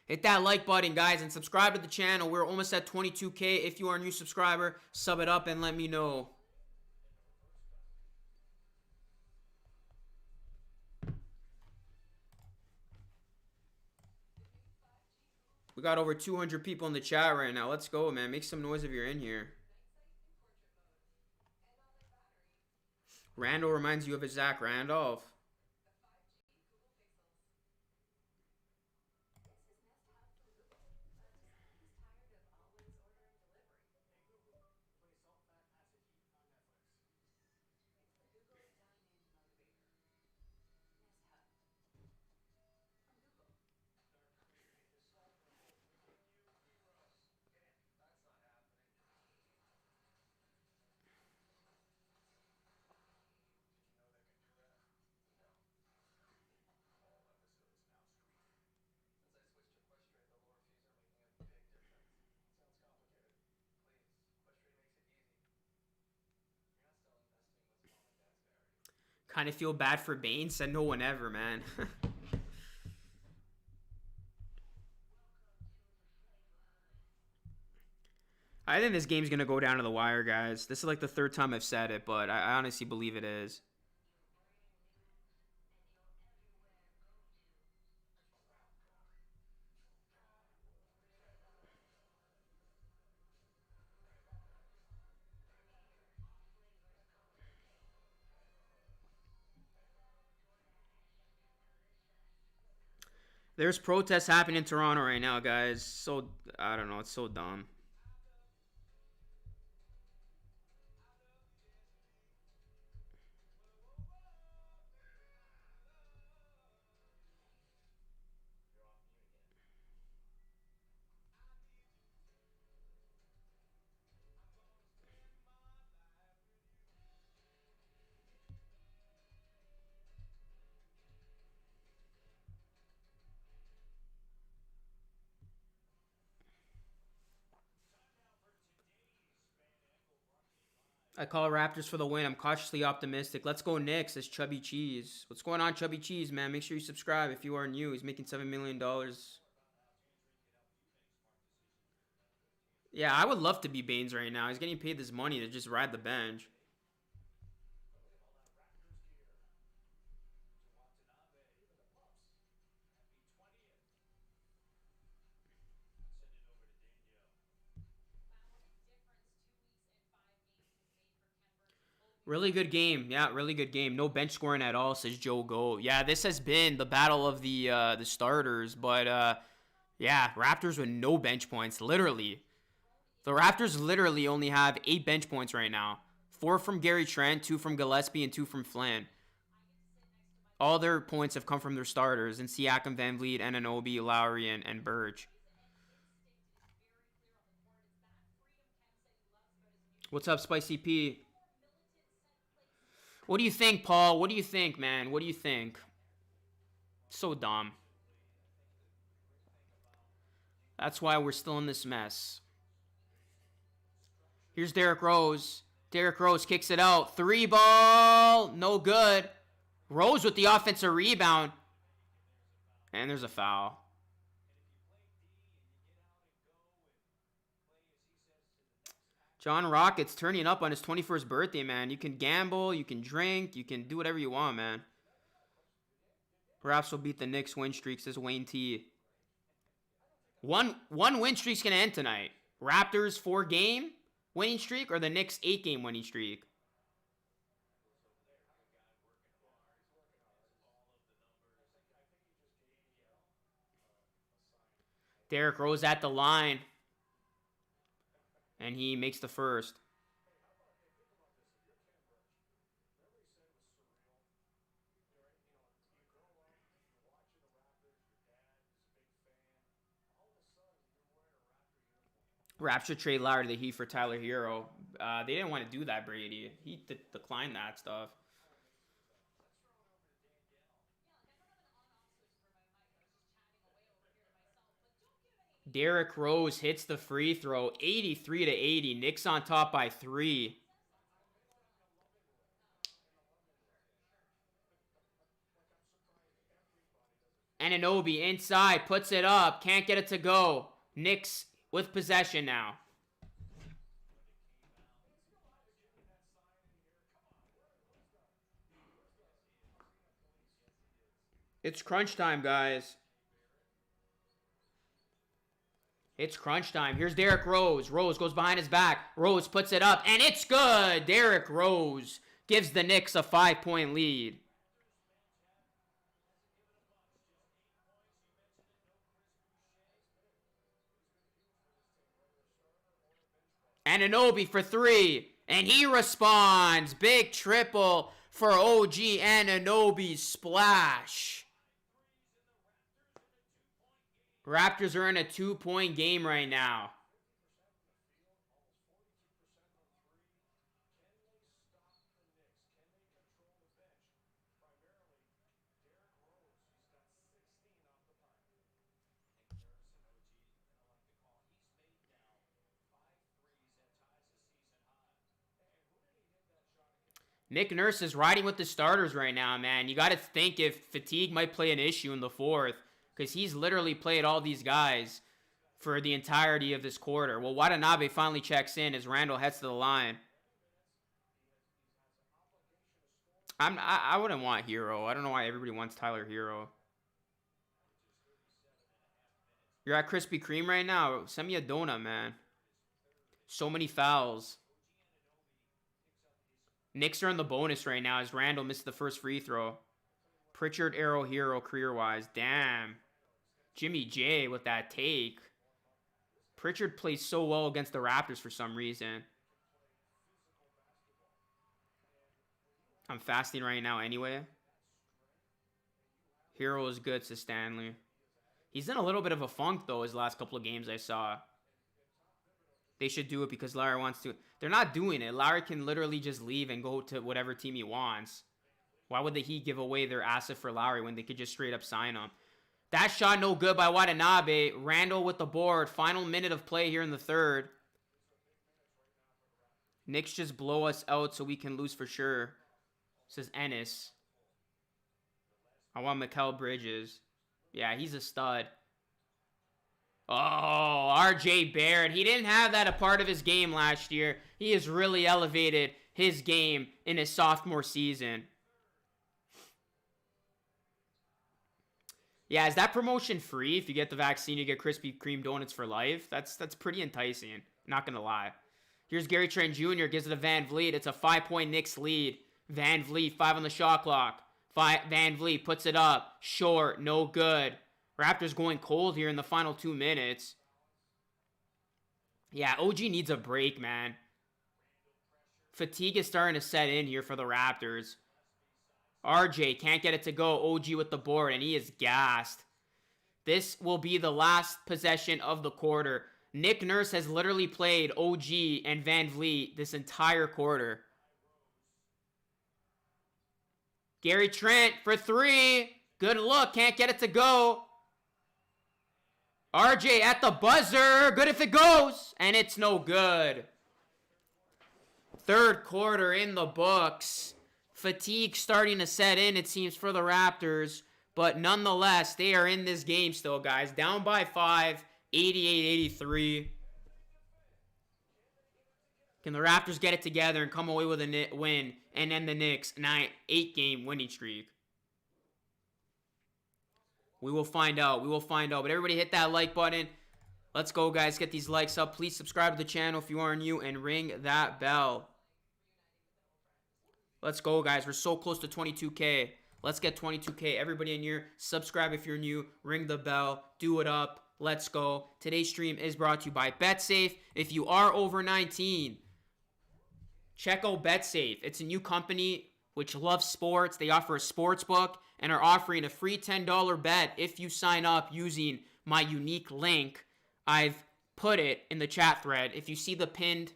Hit that like button, guys, and subscribe to the channel. We're almost at 22K. If you are a new subscriber, sub it up and let me know. We got over 200 people in the chat right now. Let's go, man. Make some noise if you're in here. Randall reminds you of a Zach Randolph. Kind of feel bad for Bane. Said no one ever, man. I think this game's going to go down to the wire, guys. This is like the third time I've said it, but I honestly believe it is. There's protests happening in Toronto right now, guys. So, I don't know. It's so dumb. I call Raptors for the win. I'm cautiously optimistic. Let's go Knicks as Chubby Cheese. What's going on, Chubby Cheese, man? Make sure you subscribe if you are new. He's making $7 million. Yeah, I would love to be Baines right now. He's getting paid this money to just ride the bench. Really good game. Yeah, really good game. No bench scoring at all, says Joe Go. Yeah, this has been the battle of the starters. But, yeah, Raptors with no bench points, literally. The Raptors literally only have 8 bench points right now. 4 from Gary Trent, 2 from Gillespie, and 2 from Flynn. All their points have come from their starters in Siakam, Van Vliet, Anunoby, Lowry, and Burge. What's up, Spicy P? What do you think, Paul? What do you think, man? What do you think? So dumb. That's why we're still in this mess. Here's Derrick Rose. Derrick Rose kicks it out. 3 ball. No good. Rose with the offensive rebound. And there's a foul. John Rockets turning up on his 21st birthday, man. You can gamble, you can drink, you can do whatever you want, man. Raps will beat the Knicks win streak, says Wayne T. One win streak's going to end tonight. Raptors 4-game winning streak or the Knicks 8-game winning streak? Derrick Rose at the line. And he makes the first. Raps should trade Lowry to the Heat for Tyler Hero. They didn't want to do that, Brady. He declined that stuff. Derrick Rose hits the free throw. 83-80. Knicks on top by 3. Anunoby inside, puts it up, can't get it to go. Knicks with possession now. It's crunch time, guys. It's crunch time. Here's Derrick Rose. Rose goes behind his back. Rose puts it up, and it's good. Derrick Rose gives the Knicks a 5-point lead. Anunoby for 3, and he responds. Big triple for OG Anunoby. Splash. Raptors are in a 2-point game right now. Nick Nurse is riding with the starters right now, man. You got to think if fatigue might play an issue in the fourth, because he's literally played all these guys for the entirety of this quarter. Well, Watanabe finally checks in as Randall heads to the line. I wouldn't want Hero. I don't know why everybody wants Tyler Hero. You're at Krispy Kreme right now? Send me a donut, man. So many fouls. Knicks are in the bonus right now as Randall missed the first free throw. Pritchard, Arrow, Hero, career-wise. Damn. Jimmy J with that take. Pritchard plays so well against the Raptors for some reason. I'm fasting right now anyway. Hero is good, says Stanley. He's in a little bit of a funk, though, his last couple of games I saw. They should do it because Larry wants to. They're not doing it. Larry can literally just leave and go to whatever team he wants. Why would the Heat give away their asset for Lowry when they could just straight up sign him? That shot no good by Watanabe. Randall with the board. Final minute of play here in the third. Knicks just blow us out so we can lose for sure, says Ennis. I want Mikal Bridges. Yeah, he's a stud. Oh, RJ Barrett. He didn't have that a part of his game last year. He has really elevated his game in his sophomore season. Yeah, is that promotion free? If you get the vaccine, you get Krispy Kreme donuts for life. That's pretty enticing. Not going to lie. Here's Gary Trent Jr. Gives it to Van Vliet. It's a 5-point Knicks lead. Van Vliet, 5 on the shot clock. Van Vliet puts it up. Short, no good. Raptors going cold here in the final 2 minutes. Yeah, OG needs a break, man. Fatigue is starting to set in here for the Raptors. RJ can't get it to go. OG with the board, and he is gassed. This will be the last possession of the quarter. Nick Nurse has literally played OG and Van Vliet this entire quarter. Gary Trent for 3. Good look. Can't get it to go. RJ at the buzzer. Good if it goes. And it's no good. Third quarter in the books. Fatigue starting to set in, it seems, for the Raptors. But nonetheless, they are in this game still, guys. Down by 5. 88-83. Can the Raptors get it together and come away with a win and end the Knicks' 8-game winning streak? We will find out. We will find out. But everybody hit that like button. Let's go, guys. Get these likes up. Please subscribe to the channel if you are new and ring that bell. Let's go, guys. We're so close to 22K. Let's get 22K. Everybody in here, subscribe if you're new. Ring the bell. Do it up. Let's go. Today's stream is brought to you by BetSafe. If you are over 19, check out BetSafe. It's a new company which loves sports. They offer a sports book and are offering a free $10 bet if you sign up using my unique link. I've put it in the chat thread. If you see the pinned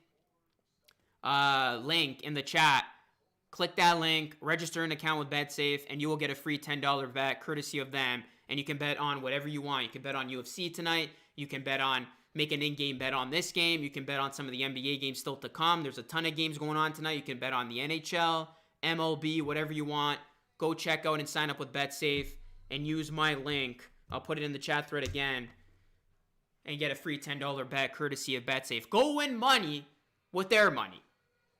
link in the chat, click that link, register an account with BetSafe, and you will get a free $10 bet courtesy of them. And you can bet on whatever you want. You can bet on UFC tonight. You can bet on, make an in-game bet on this game. You can bet on some of the NBA games still to come. There's a ton of games going on tonight. You can bet on the NHL, MLB, whatever you want. Go check out and sign up with BetSafe. and use my link. I'll put it in the chat thread again. And get a free $10 bet courtesy of BetSafe. Go win money with their money.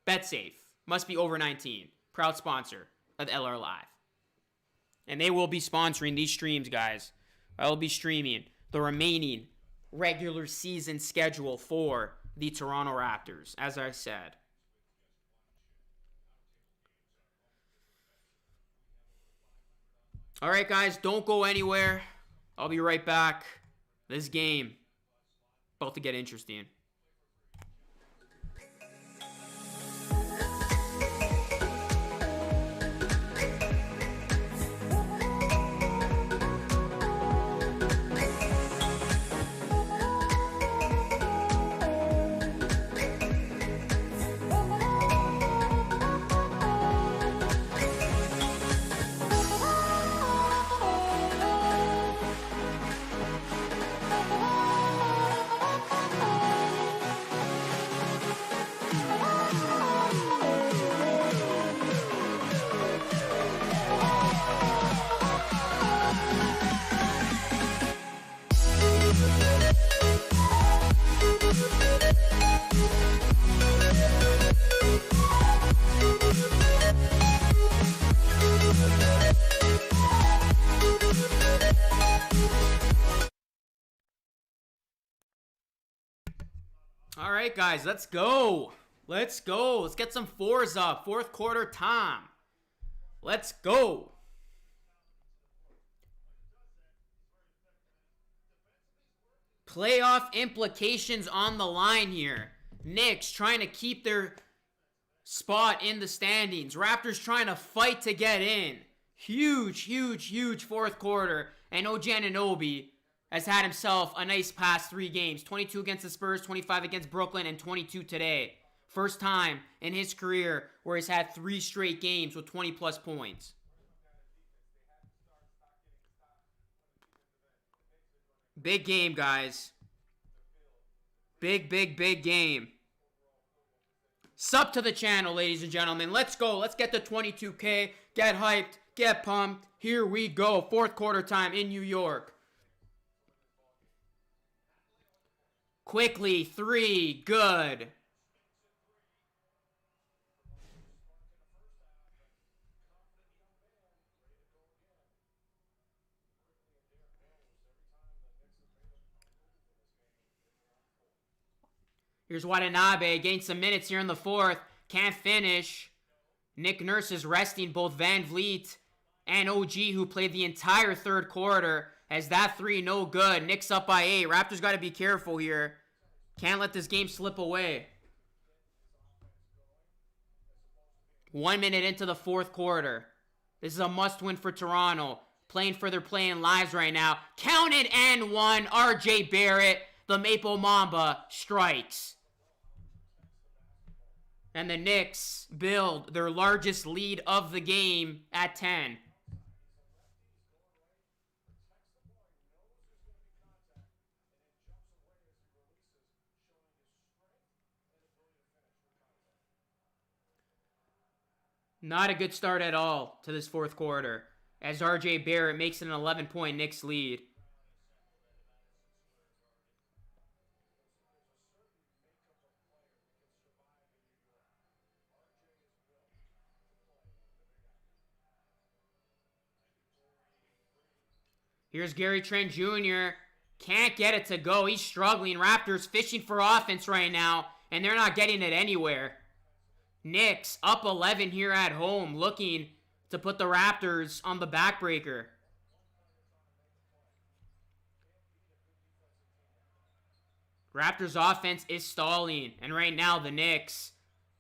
BetSafe. Must be over 19. Proud sponsor of LR Live. And they will be sponsoring these streams, guys. I will be streaming the remaining regular season schedule for the Toronto Raptors, as I said. All right, guys, don't go anywhere. I'll be right back. This game about to get interesting. All right, guys, let's go. Let's go. Let's get some fours up. Fourth quarter time. Let's go. Playoff implications on the line here. Knicks trying to keep their spot in the standings. Raptors trying to fight to get in. Huge fourth quarter. And OG Anunoby has had himself a nice past 3 games. 22 against the Spurs, 25 against Brooklyn, and 22 today. First time in his career where he's had 3 straight games with 20-plus points. Big game, guys. Big game. Sub to the channel, ladies and gentlemen. Let's go. Let's get to 22K. Get hyped. Get pumped. Here we go. Fourth quarter time in New York. Quickly, 3, good. Here's Watanabe, gained some minutes here in the fourth. Can't finish. Nick Nurse is resting both Van Vliet and OG, who played the entire third quarter. As that 3, no good. Knicks up by 8. Raptors got to be careful here. Can't let this game slip away. 1 minute into the fourth quarter. This is a must-win for Toronto. Playing for their playing lives right now. Counted and 1. RJ Barrett, the Maple Mamba, strikes. And the Knicks build their largest lead of the game at 10. Not a good start at all to this fourth quarter, as RJ Barrett makes it an 11-point Knicks lead. Here's Gary Trent Jr. Can't get it to go. He's struggling. Raptors fishing for offense right now, and they're not getting it anywhere. Knicks up 11 here at home, looking to put the Raptors on the backbreaker. Raptors offense is stalling, and right now the Knicks,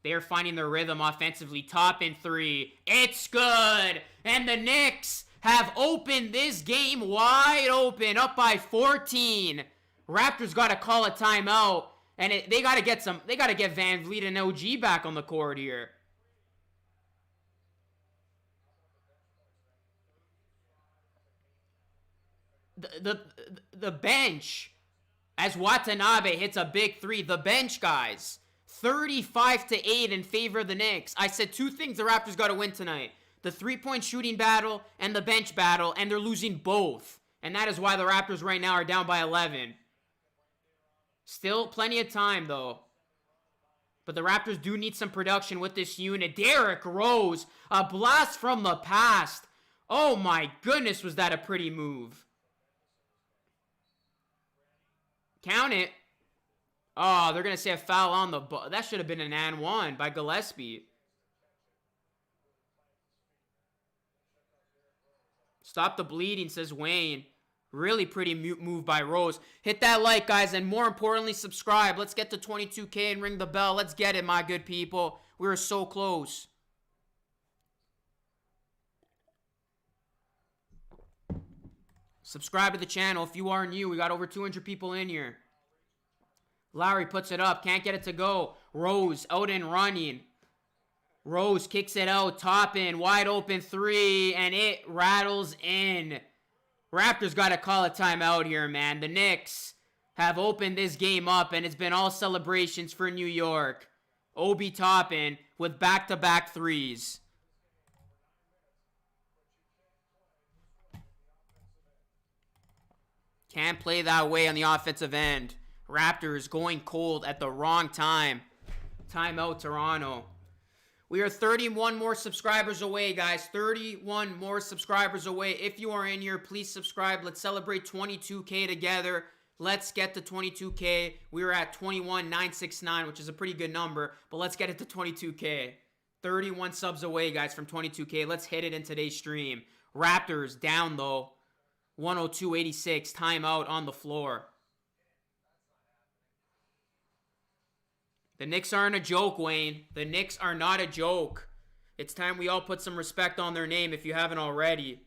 they are finding their rhythm offensively. Top in 3. It's good! And the Knicks have opened this game wide open, up by 14. Raptors got to call a timeout. And they got to get Van Vliet and OG back on the court here. The bench, as Watanabe hits a big 3. The bench, guys, 35-8 in favor of the Knicks. I said 2 things the Raptors got to win tonight. the three-point shooting battle and the bench battle, and they're losing both. And that is why the Raptors right now are down by 11. Still plenty of time, though. But the Raptors do need some production with this unit. Derrick Rose, a blast from the past. Oh my goodness, was that a pretty move. Count it. Oh, they're going to say a foul on the ball. That should have been an and one by Gillespie. Stop the bleeding, says Wayne. Really pretty move by Rose. Hit that like, guys, and more importantly, subscribe. Let's get to 22K and ring the bell. Let's get it, my good people. We were so close. Subscribe to the channel if you are new. We got over 200 people in here. Lowry puts it up. Can't get it to go. Rose out and running. Rose kicks it out. Top in. Wide open three. And it rattles in. Raptors got to call a timeout here, man. The Knicks have opened this game up, and it's been all celebrations for New York. Obi Toppin with back-to-back threes. Can't play that way on the offensive end. Raptors going cold at the wrong time. Timeout, Toronto. We are 31 more subscribers away, guys. 31 more subscribers away. If you are in here, please subscribe. Let's celebrate 22K together. Let's get to 22K. We are at 21,969, which is a pretty good number. But let's get it to 22K. 31 subs away, guys, from 22K. Let's hit it in today's stream. Raptors down, though. 102.86. Timeout on the floor. The Knicks aren't a joke, Wayne. The Knicks are not a joke. It's time we all put some respect on their name if you haven't already.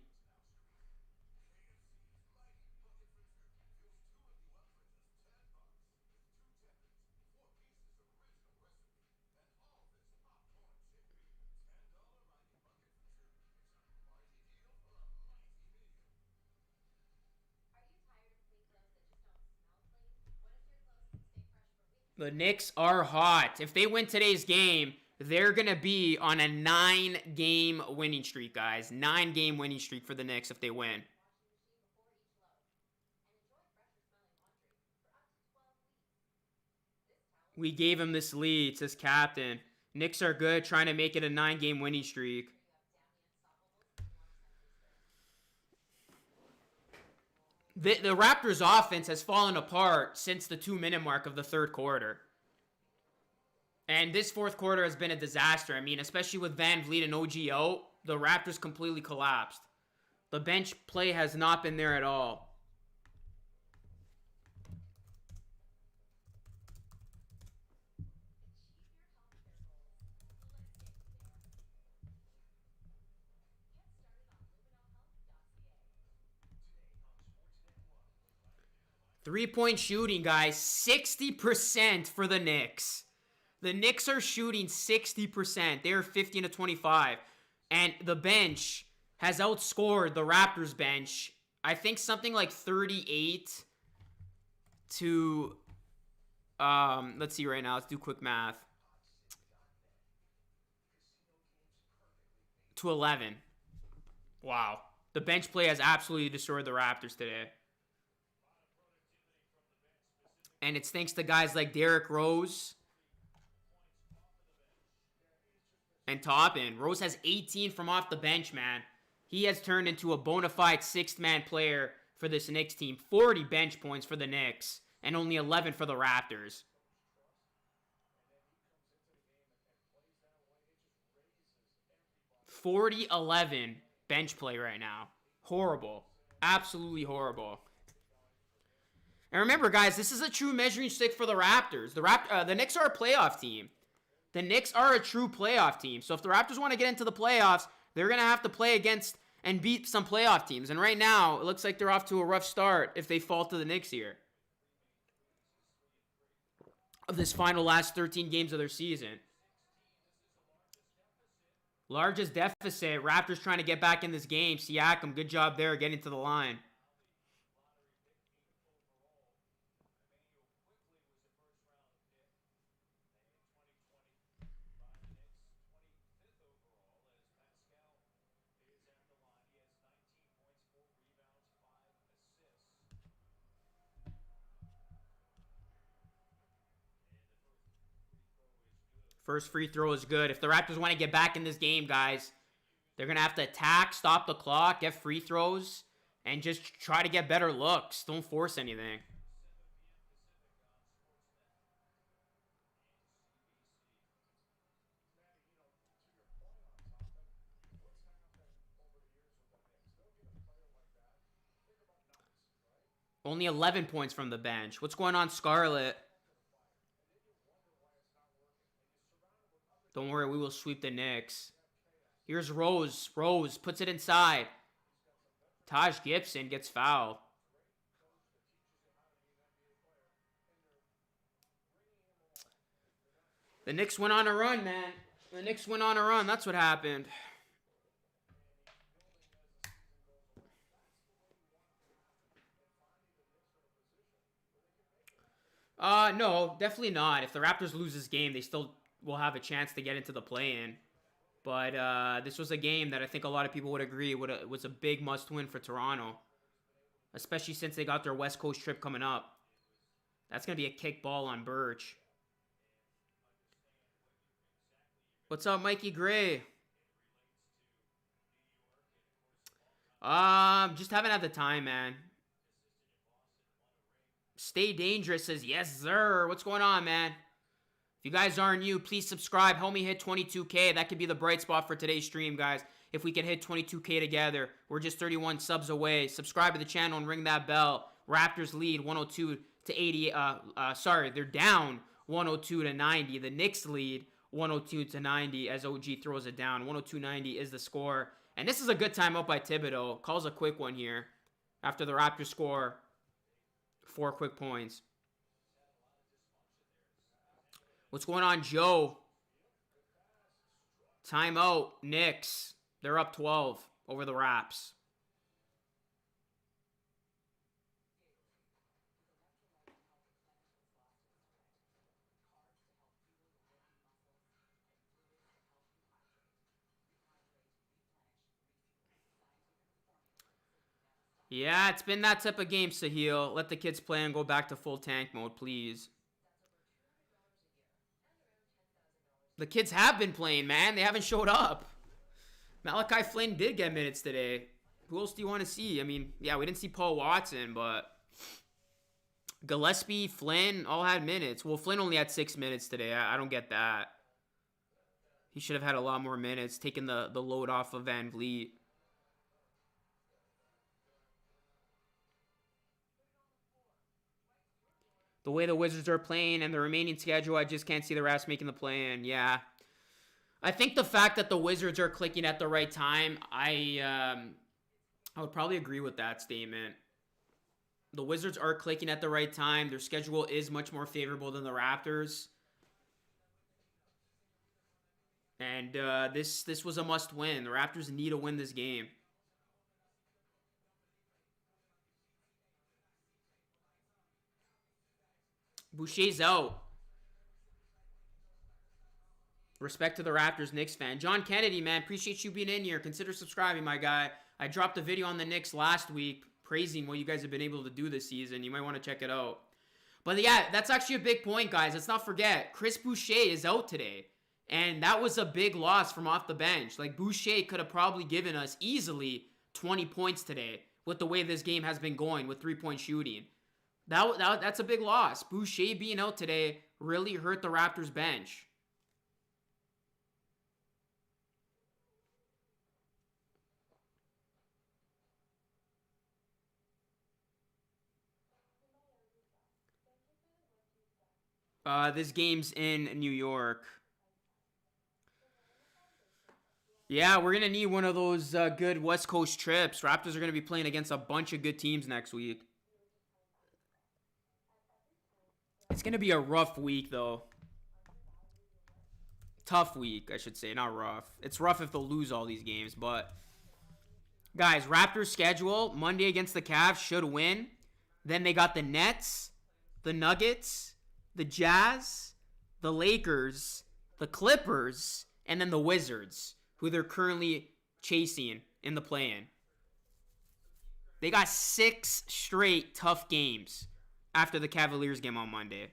The Knicks are hot. If they win today's game, they're going to be on a 9-game winning streak, guys. 9-game winning streak for the Knicks if they win. We gave him this lead, says Captain. Knicks are good, trying to make it a 9-game winning streak. The Raptors' offense has fallen apart since the 2-minute mark of the third quarter. And this fourth quarter has been a disaster. I mean, especially with Van Vliet and OG out, the Raptors completely collapsed. The bench play has not been there at all. Three-point shooting, guys. 60% for the Knicks. The Knicks are shooting 60%. They're 15-25. And the bench has outscored the Raptors bench. I think something like 38 to... let's see right now. Let's do quick math. To 11. Wow. The bench play has absolutely destroyed the Raptors today. And it's thanks to guys like Derrick Rose and Toppin. Rose has 18 from off the bench, man. He has turned into a bona fide sixth-man player for this Knicks team. 40 bench points for the Knicks and only 11 for the Raptors. .40-11 bench play right now. Horrible. Absolutely horrible. And remember, guys, this is a true measuring stick for the Raptors. The Knicks are a playoff team. The Knicks are a true playoff team. So if the Raptors want to get into the playoffs, they're going to have to play against and beat some playoff teams. And right now, it looks like they're off to a rough start if they fall to the Knicks here. Of this final last 13 games of their season. Largest deficit. Raptors trying to get back in this game. Siakam, good job there getting to the line. First free throw is good. If the Raptors want to get back in this game, guys, they're going to have to attack, stop the clock, get free throws, and just try to get better looks. Don't force anything. Only 11 points from the bench. What's going on, Scarlett? Don't worry, we will sweep the Knicks. Here's Rose. Rose puts it inside. Taj Gibson gets fouled. The Knicks went on a run, man. The Knicks went on a run. That's what happened. No, definitely not. If the Raptors lose this game, they still will have a chance to get into the play-in. But this was a game that I think a lot of people would agree was a big must-win for Toronto. Especially since they got their West Coast trip coming up. That's going to be a kick ball on Birch. What's up, Mikey Gray? Just haven't had the time, man. Stay Dangerous says, yes, sir. What's going on, man? If you guys aren't new, please subscribe. Help me hit 22K. That could be the bright spot for today's stream, guys. If we can hit 22K together. We're just 31 subs away. Subscribe to the channel and ring that bell. Raptors lead 102 to 80. They're down 102 to 90. The Knicks lead 102 to 90 as OG throws it down. 102-90 is the score. And this is a good timeout by Thibodeau. Calls a quick one here after the Raptors score 4 quick points. What's going on, Joe? Timeout, Knicks. They're up 12 over the Raps. Yeah, it's been that type of game, Sahil. Let the kids play and go back to full tank mode, please. The kids have been playing, man. They haven't showed up. Malachi Flynn did get minutes today. Who else do you want to see? I mean, yeah, we didn't see Paul Watson, but Gillespie, Flynn, all had minutes. Well, Flynn only had 6 minutes today. I don't get that. He should have had a lot more minutes, taking the load off of Van Vliet. The way the Wizards are playing and the remaining schedule, I just can't see the Raps making the play-in. Yeah. I think the fact that the Wizards are clicking at the right time, I would probably agree with that statement. The Wizards are clicking at the right time. Their schedule is much more favorable than the Raptors. And this was a must-win. The Raptors need to win this game. Boucher's out. Respect to the Raptors Knicks fan. John Kennedy, man, appreciate you being in here. Consider subscribing, my guy. I dropped a video on the Knicks last week praising what you guys have been able to do this season. You might want to check it out. But yeah, that's actually a big point, guys. Let's not forget, Chris Boucher is out today. And that was a big loss from off the bench. Like, Boucher could have probably given us easily 20 points today with the way this game has been going with three-point shooting. That's a big loss. Boucher being out today really hurt the Raptors bench. This game's in New York. Yeah, we're going to need one of those good West Coast trips. Raptors are going to be playing against a bunch of good teams next week. It's going to be a rough week, though. Tough week, I should say, not rough. It's rough if they'll lose all these games, but... Guys, Raptors schedule, Monday against the Cavs, should win. Then they got the Nets, the Nuggets, the Jazz, the Lakers, the Clippers, and then the Wizards, who they're currently chasing in the play-in. They got 6 straight tough games after the Cavaliers game on Monday.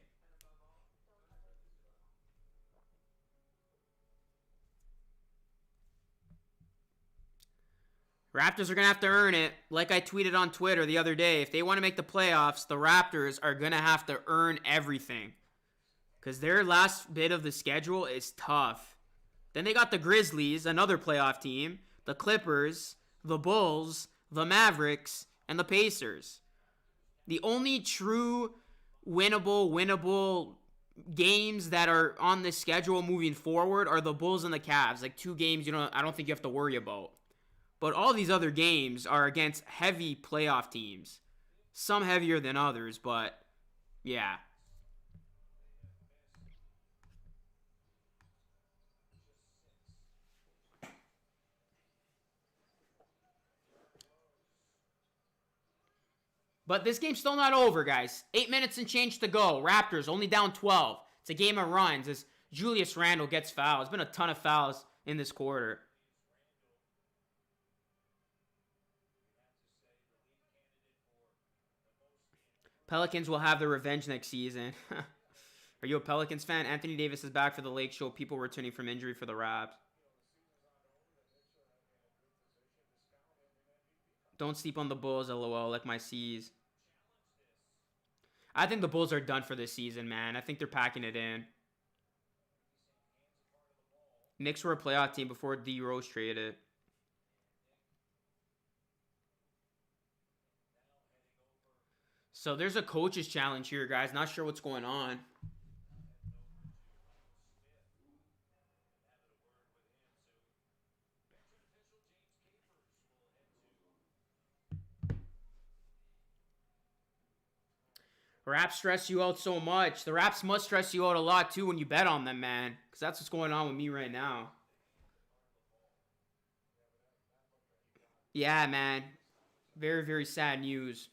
Raptors are going to have to earn it. Like I tweeted on Twitter the other day, if they want to make the playoffs, the Raptors are going to have to earn everything. Because their last bit of the schedule is tough. Then they got the Grizzlies, another playoff team, the Clippers, the Bulls, the Mavericks, and the Pacers. The only true winnable games that are on this schedule moving forward are the Bulls and the Cavs. Like 2 games I don't think you have to worry about. But all these other games are against heavy playoff teams. Some heavier than others, but yeah. But this game's still not over, guys. 8 minutes and change to go. Raptors only down 12. It's a game of runs as Julius Randle gets fouled. There's been a ton of fouls in this quarter. Pelicans will have their revenge next season. Are you a Pelicans fan? Anthony Davis is back for the Lake Show. People returning from injury for the Raps. Don't sleep on the Bulls, LOL, like my C's. I think the Bulls are done for this season, man. I think they're packing it in. Knicks were a playoff team before D. Rose traded. So there's a coach's challenge here, guys. Not sure what's going on. Raps stress you out so much. The Raps must stress you out a lot, too, when you bet on them, man. Because that's what's going on with me right now. Yeah, man. Very, very sad news.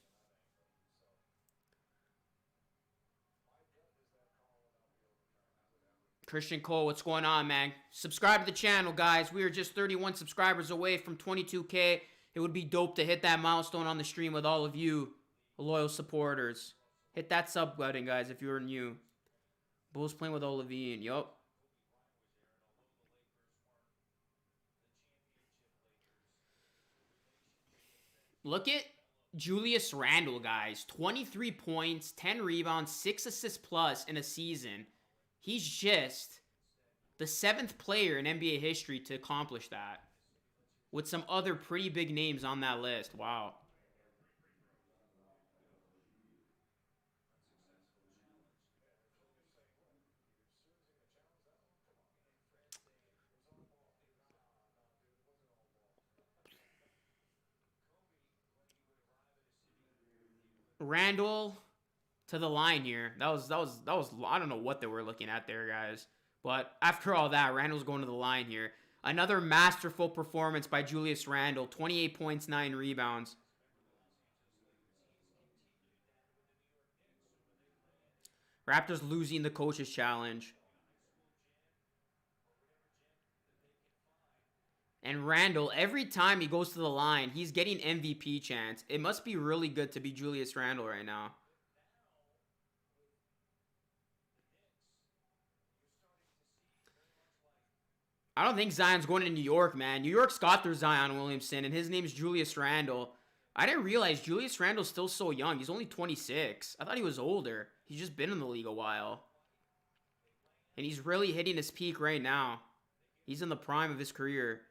Christian Cole, what's going on, man? Subscribe to the channel, guys. We are just 31 subscribers away from 22K. It would be dope to hit that milestone on the stream with all of you loyal supporters. Hit that sub button, guys, if you're new. Bulls playing with Olivine. Yup. Look at Julius Randle, guys. 23 points, 10 rebounds, 6 assists plus in a season. He's just the 7th player in NBA history to accomplish that. With some other pretty big names on that list. Wow. Randall to the line here. That was I don't know what they were looking at there, guys. But after all that, Randall's going to the line here. Another masterful performance by Julius Randle. 28 points, 9 rebounds. Raptors losing the coach's challenge. And Randle, every time he goes to the line, he's getting MVP chance. It must be really good to be Julius Randle right now. I don't think Zion's going to New York, man. New York's got their Zion Williamson, and his name's Julius Randle. I didn't realize Julius Randle's still so young. He's only 26. I thought he was older. He's just been in the league a while. And he's really hitting his peak right now. He's in the prime of his career.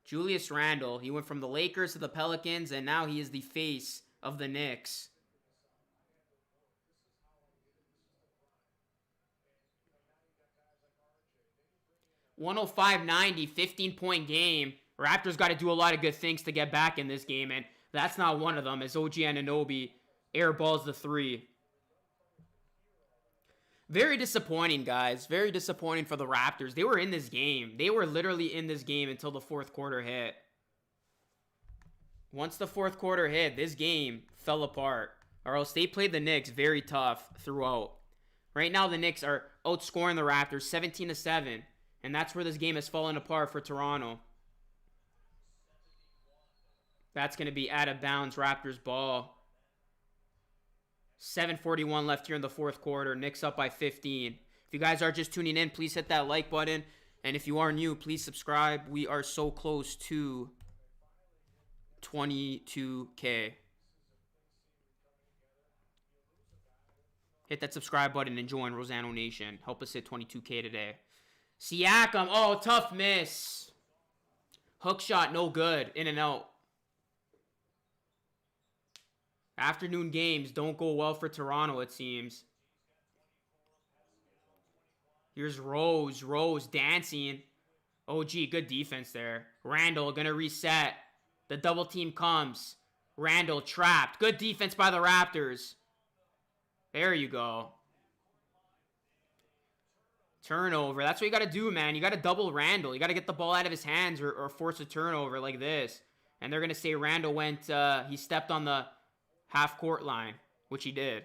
Julius Randle, he went from the Lakers to the Pelicans, and now he is the face of the Knicks. $105.90, 15-point game. Raptors got to do a lot of good things to get back in this game, and that's not one of them, as OG Anunoby airballs the 3. Very disappointing, guys. Very disappointing for the Raptors. They were in this game. They were literally in this game until the 4th quarter hit. Once the 4th quarter hit, this game fell apart. Or else they played the Knicks very tough throughout. Right now, the Knicks are outscoring the Raptors 17-7. And that's where this game has fallen apart for Toronto. That's going to be out of bounds Raptors ball. 7:41 left here in the 4th quarter. Knicks up by 15. If you guys are just tuning in, please hit that like button. And if you are new, please subscribe. We are so close to 22K. Hit that subscribe button and join Rosano Nation. Help us hit 22K today. Siakam. Oh, tough miss. Hook shot, no good. In and out. Afternoon games don't go well for Toronto, it seems. Here's Rose. Rose dancing. Oh, gee, good defense there. Randall gonna reset. The double team comes. Randall trapped. Good defense by the Raptors. There you go. Turnover. That's what you got to do, man. You got to double Randall. You got to get the ball out of his hands or force a turnover like this. And they're going to say Randall went, he stepped on the half-court line, which he did.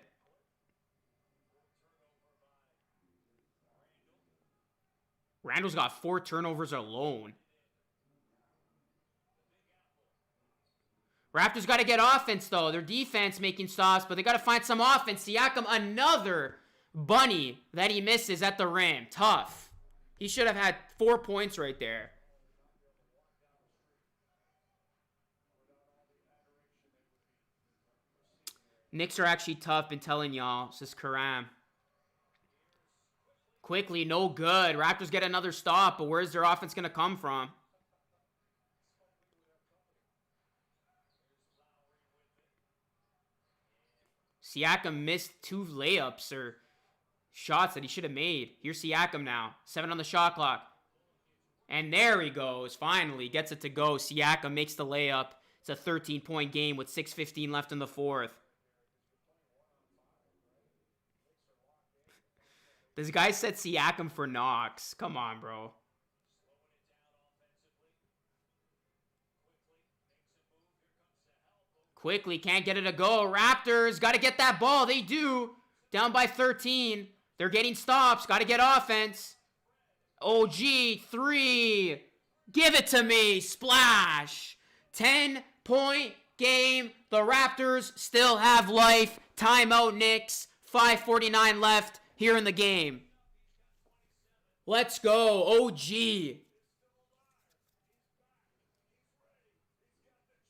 Randall's got 4 turnovers alone. Raptors got to get offense, though. Their defense making stops, but they got to find some offense. Siakam, another bunny that he misses at the rim. Tough. He should have had 4 points right there. Knicks are actually tough, been telling y'all, says Karam. Quickly, no good. Raptors get another stop, but where's their offense going to come from? Siakam missed 2 layups or shots that he should have made. Here's Siakam now. 7 on the shot clock. And there he goes. Finally gets it to go. Siakam makes the layup. It's a 13-point game with 6:15 left in the fourth. This guy said Siakam for Knox. Come on, bro. Quickly, can't get it to go. Raptors, got to get that ball. They do. Down by 13. They're getting stops. Got to get offense. OG, 3. Give it to me. Splash. 10-point game. The Raptors still have life. Timeout, Knicks. 5:49 left here in the game. Let's go. OG.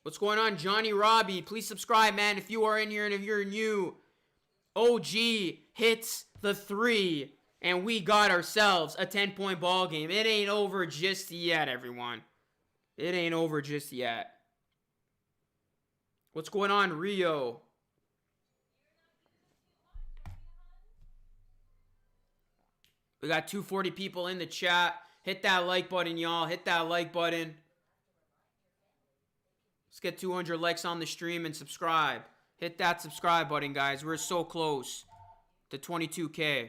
What's going on, Johnny Robbie? Please subscribe, man, if you are in here and if you're new. OG hits the 3, and we got ourselves a 10-point ball game. It ain't over just yet, everyone. It ain't over just yet. What's going on, Rio? We got 240 people in the chat. Hit that like button, y'all. Hit that like button. Let's get 200 likes on the stream and subscribe. Hit that subscribe button, guys. We're so close to 22K.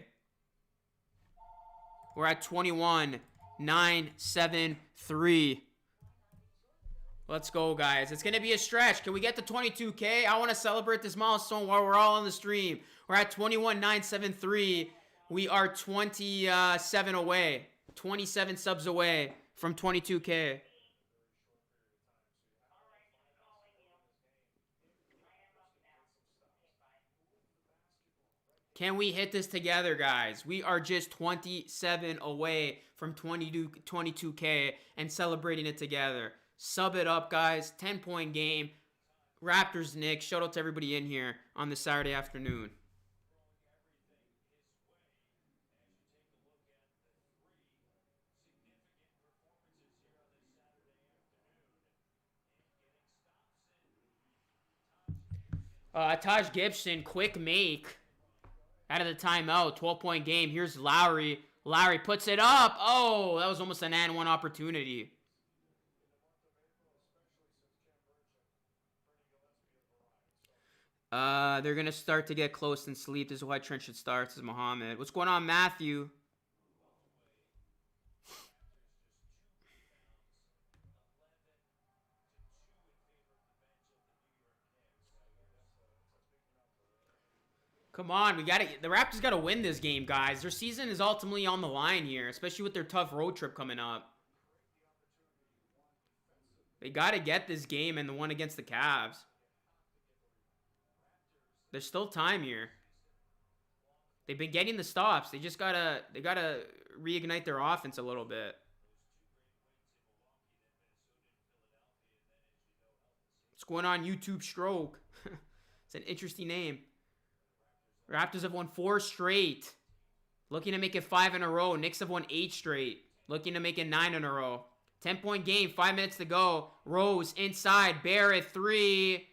We're at 21,973. Let's go, guys. It's going to be a stretch. Can we get to 22K? I want to celebrate this milestone while we're all on the stream. We're at 21,973. We are 27 away. 27 subs away from 22K. Can we hit this together, guys? We are just 27 away from 22K and celebrating it together. Sub it up, guys. 10-point game. Raptors, Knicks. Shout out to everybody in here on this Saturday afternoon. Taj Gibson, quick make. Out of the timeout, 12-point game. Here's Lowry. Lowry puts it up. Oh, that was almost an and one opportunity. They're going to start to get close and sleep. This is why Trent should start, says Muhammad. What's going on, Matthew? Come on, the Raptors got to win this game, guys. Their season is ultimately on the line here, especially with their tough road trip coming up. They got to get this game and the one against the Cavs. There's still time here. They've been getting the stops. They gotta reignite their offense a little bit. What's going on, YouTube Stroke? It's an interesting name. Raptors have won 4 straight. Looking to make it 5 in a row. Knicks have won 8 straight. Looking to make it 9 in a row. 10-point game. 5 minutes to go. Rose inside. Barrett 3.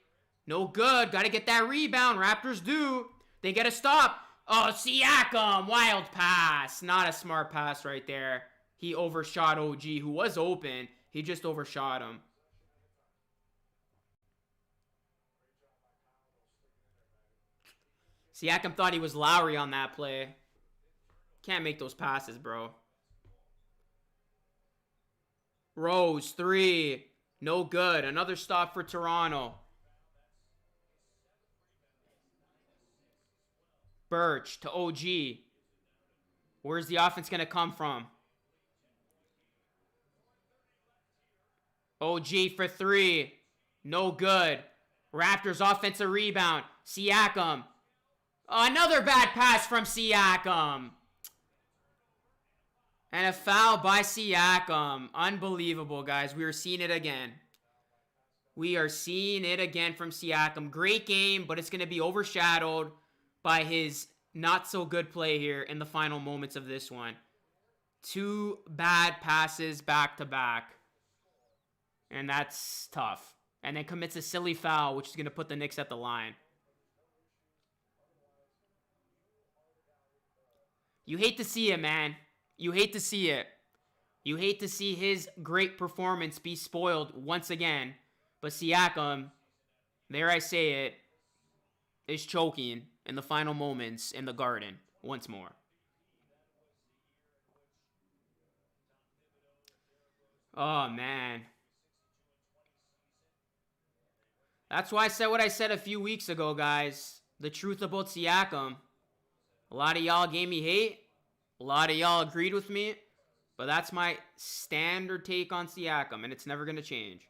No good. Got to get that rebound. Raptors do. They get a stop. Oh, Siakam. Wild pass. Not a smart pass right there. He overshot OG, who was open. He just overshot him. Siakam thought he was Lowry on that play. Can't make those passes, bro. Rose, 3. No good. Another stop for Toronto. Birch to OG. Where's the offense going to come from? OG for 3. No good. Raptors offensive rebound. Siakam. Another bad pass from Siakam. And a foul by Siakam. Unbelievable, guys. We are seeing it again. We are seeing it again from Siakam. Great game, but it's going to be overshadowed by his not-so-good play here in the final moments of this one. 2 bad passes back-to-back. And that's tough. And then commits a silly foul, which is going to put the Knicks at the line. You hate to see it, man. You hate to see it. You hate to see his great performance be spoiled once again. But Siakam, there I say it, is choking in the final moments in the Garden once more. Oh, man. That's why I said what I said a few weeks ago, guys. The truth about Siakam. A lot of y'all gave me hate. A lot of y'all agreed with me. But that's my standard take on Siakam, and it's never going to change.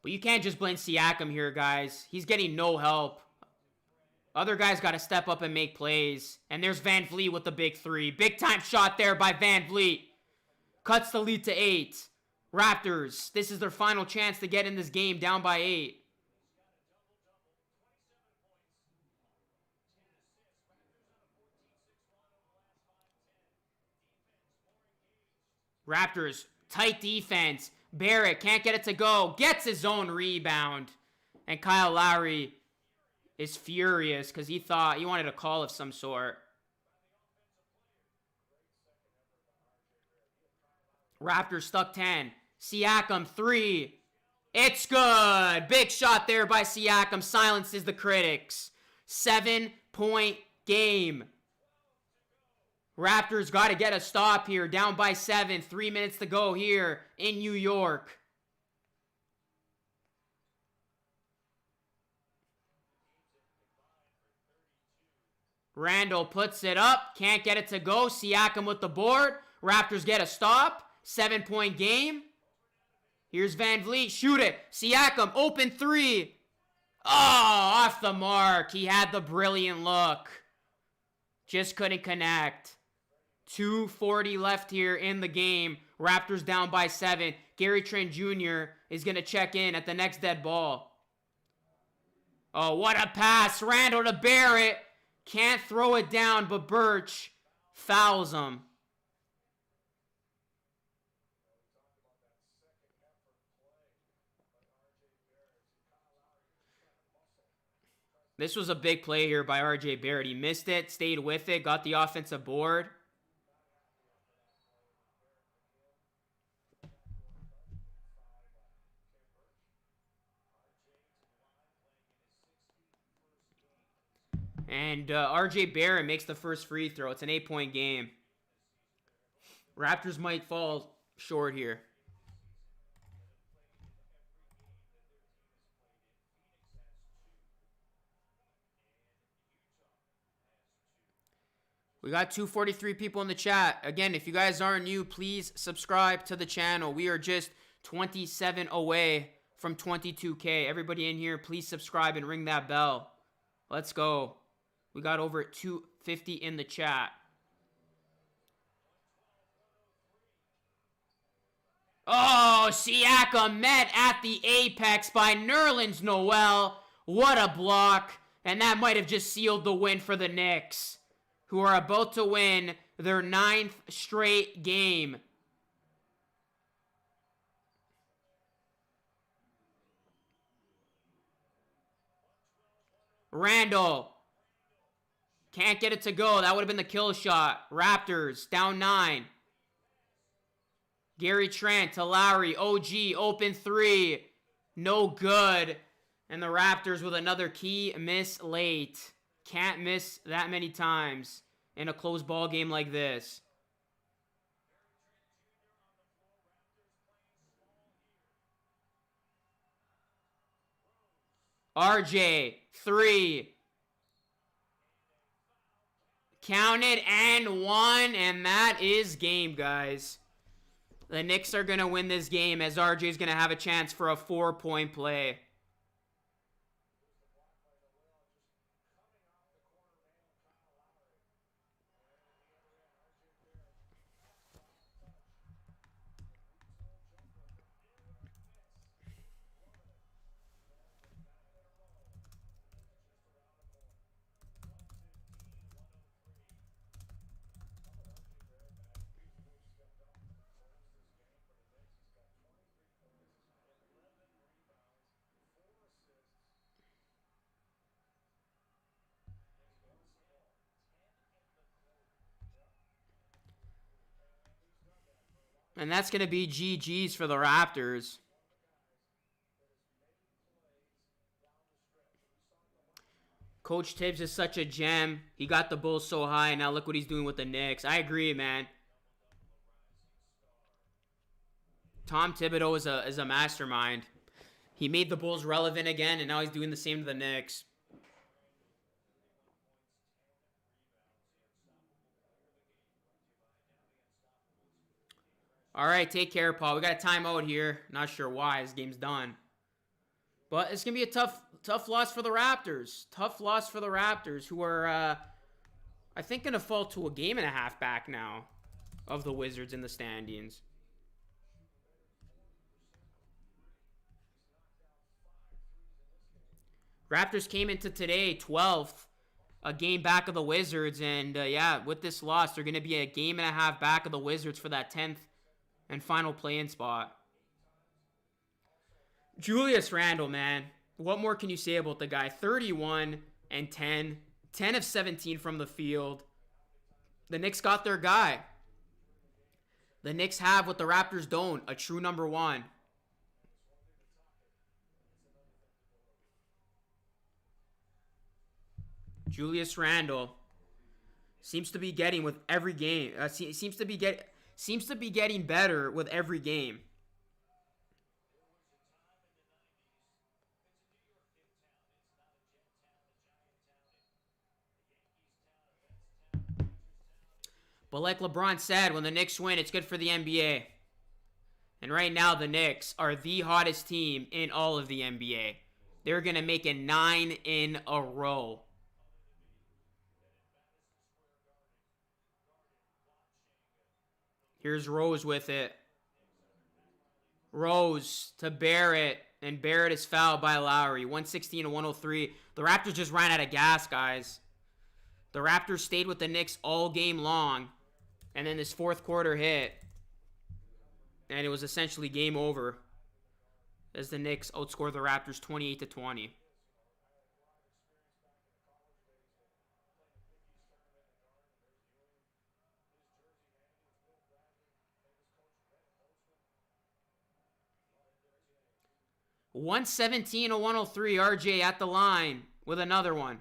But you can't just blame Siakam here, guys. He's getting no help. Other guys got to step up and make plays. And there's Van Vliet with the big 3. Big time shot there by Van Vliet. Cuts the lead to 8. Raptors, this is their final chance to get in this game down by 8. Raptors, tight defense. Barrett can't get it to go. Gets his own rebound. And Kyle Lowry is furious because he thought he wanted a call of some sort. Raptors stuck 10. Siakam 3. It's good. Big shot there by Siakam. Silences the critics. 7-point game. Raptors got to get a stop here. Down by 7. 3 minutes to go here in New York. Randall puts it up. Can't get it to go. Siakam with the board. Raptors get a stop. 7-point game. Here's Van Vliet. Shoot it. Siakam, open 3. Oh, off the mark. He had the brilliant look. Just couldn't connect. 2:40 left here in the game. Raptors down by 7. Gary Trent Jr. is going to check in at the next dead ball. Oh, what a pass. Randall to Barrett. Can't throw it down, but Birch fouls him. This was a big play here by RJ Barrett. He missed it, stayed with it, got the offensive board. And RJ Barrett makes the first free throw. It's an 8-point game. Raptors might fall short here. We got 243 people in the chat. Again, if you guys aren't new, please subscribe to the channel. We are just 27 away from 22K. Everybody in here, please subscribe and ring that bell. Let's go. We got over 250 in the chat. Oh, Siakam met at the apex by Nerlens Noel. What a block. And that might have just sealed the win for the Knicks, who are about to win their 9th straight game. Randall. Can't get it to go. That would have been the kill shot. Raptors down 9. Gary Trent to Lowry. OG open 3. No good. And the Raptors with another key miss late. Can't miss that many times in a close ball game like this. RJ, 3. Counted and 1, and that is game, guys. The Knicks are going to win this game as RJ is going to have a chance for a 4-point play. And that's going to be GG's for the Raptors. Coach Tibbs is such a gem. He got the Bulls so high, and now look what he's doing with the Knicks. I agree, man. Tom Thibodeau is a mastermind. He made the Bulls relevant again, and now he's doing the same to the Knicks. All right, take care, Paul. We got a timeout here. Not sure why. This game's done. But it's going to be a tough loss for the Raptors. Tough loss for the Raptors, who are, I think, going to fall to a game and a half back now of the Wizards in the standings. Raptors came into today 12th, a game back of the Wizards. And, yeah, with this loss, they're going to be a game and a half back of the Wizards for that 10th and final play-in spot. Julius Randle, man. What more can you say about the guy? 31 and 10. 10 of 17 from the field. The Knicks got their guy. The Knicks have what the Raptors don't, a true number 1. Julius Randle seems to be getting with every game. Seems to be getting better with every game. But like LeBron said, when the Knicks win, it's good for the NBA. And right now, the Knicks are the hottest team in all of the NBA. They're going to make it 9 in a row. Here's Rose with it. Rose to Barrett. And Barrett is fouled by Lowry. 116 to 103. The Raptors just ran out of gas, guys. The Raptors stayed with the Knicks all game long. And then this fourth quarter hit. And it was essentially game over, as the Knicks outscored the Raptors 28 to 20. $117 to 103. RJ at the line with another one.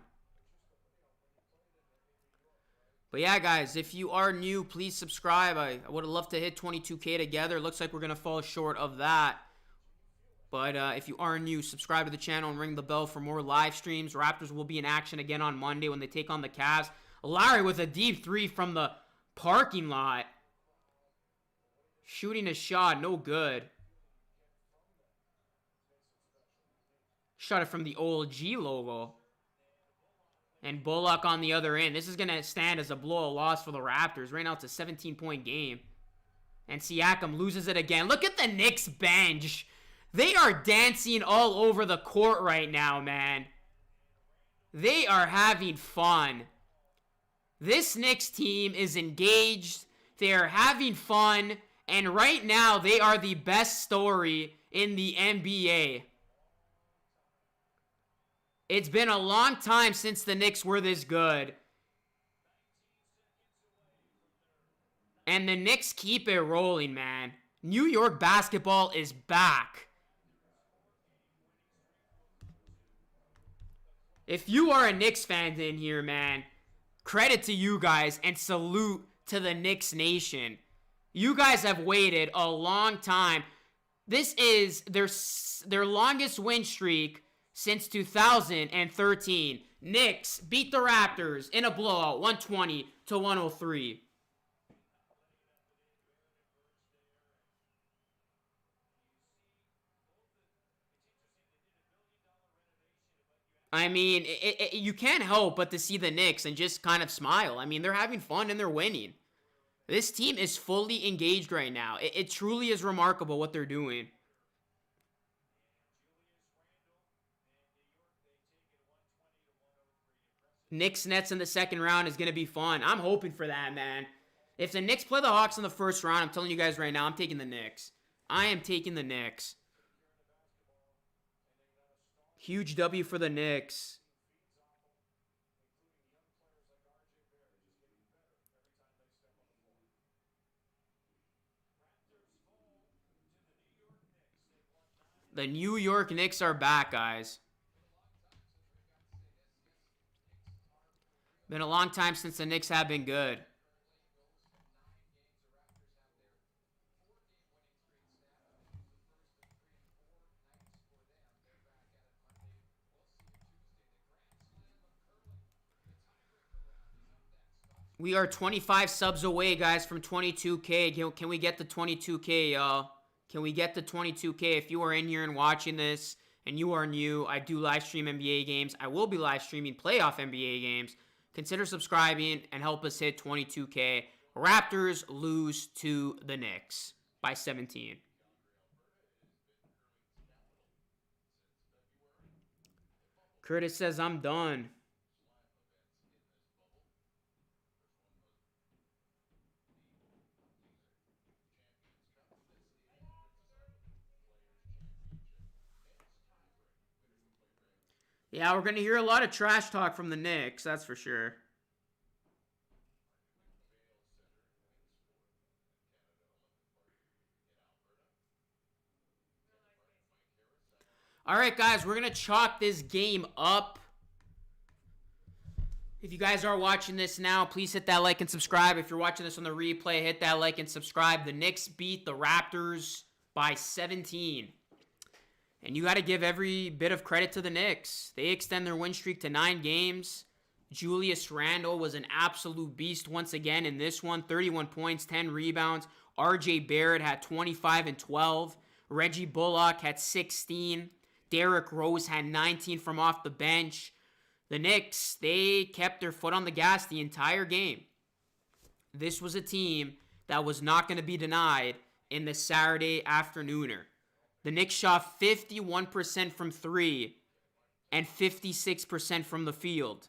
But yeah, guys, if you are new, please subscribe. I would have loved to hit 22K together. Looks like we're going to fall short of that. But if you are new, subscribe to the channel and ring the bell for more live streams. Raptors will be in action again on Monday when they take on the Cavs. Lowry with a deep 3 from the parking lot. Shooting a shot, no good. Shot it from the old G logo. And Bullock on the other end. This is going to stand as a blowout loss for the Raptors. Right now it's a 17-point game. And Siakam loses it again. Look at the Knicks bench. They are dancing all over the court right now, man. They are having fun. This Knicks team is engaged. They are having fun. And right now, they are the best story in the NBA. It's been a long time since the Knicks were this good. And the Knicks keep it rolling, man. New York basketball is back. If you are a Knicks fan in here, man, credit to you guys and salute to the Knicks Nation. You guys have waited a long time. This is their longest win streak since 2013. Knicks beat the Raptors in a blowout, 120-103. I mean, you can't help but to see the Knicks and just kind of smile. I mean, they're having fun and they're winning. This team is fully engaged right now. It truly is remarkable what they're doing. Knicks Nets in the second round is going to be fun. I'm hoping for that, man. If the Knicks play the Hawks in the first round, I'm telling you guys right now, I'm taking the Knicks. I am taking the Knicks. Huge W for the Knicks. The New York Knicks are back, guys. Been a long time since the Knicks have been good. We are 25 subs away, guys, from 22K. Can we get the 22K, y'all? Can we get the 22K? If you are in here and watching this and you are new, I do live stream NBA games. I will be live streaming playoff NBA games. Consider subscribing and help us hit 22K. Raptors lose to the Knicks by 17. Curtis says, I'm done. Yeah, we're going to hear a lot of trash talk from the Knicks, that's for sure. All right, guys, we're going to chalk this game up. If you guys are watching this now, please hit that like and subscribe. If you're watching this on the replay, hit that like and subscribe. The Knicks beat the Raptors by 17. And you got to give every bit of credit to the Knicks. They extend their win streak to 9 games. Julius Randle was an absolute beast once again in this one. 31 points, 10 rebounds. RJ Barrett had 25 and 12. Reggie Bullock had 16. Derrick Rose had 19 from off the bench. The Knicks, they kept their foot on the gas the entire game. This was a team that was not going to be denied in the Saturday afternooner. The Knicks shot 51% from 3 and 56% from the field.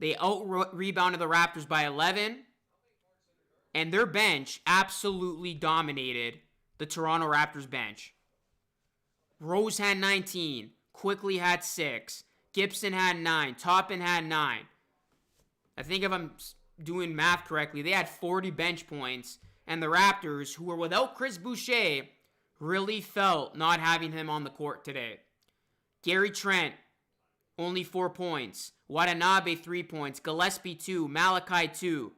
They out-rebounded the Raptors by 11, and their bench absolutely dominated the Toronto Raptors bench. Rose had 19, Quickly had 6, Gibson had 9, Toppin had 9. I think if I'm doing math correctly, they had 40 bench points, and the Raptors, who were without Chris Boucher, really felt not having him on the court today. Gary Trent, only 4 points. Watanabe, 3 points. Gillespie, 2. Malachi, 2.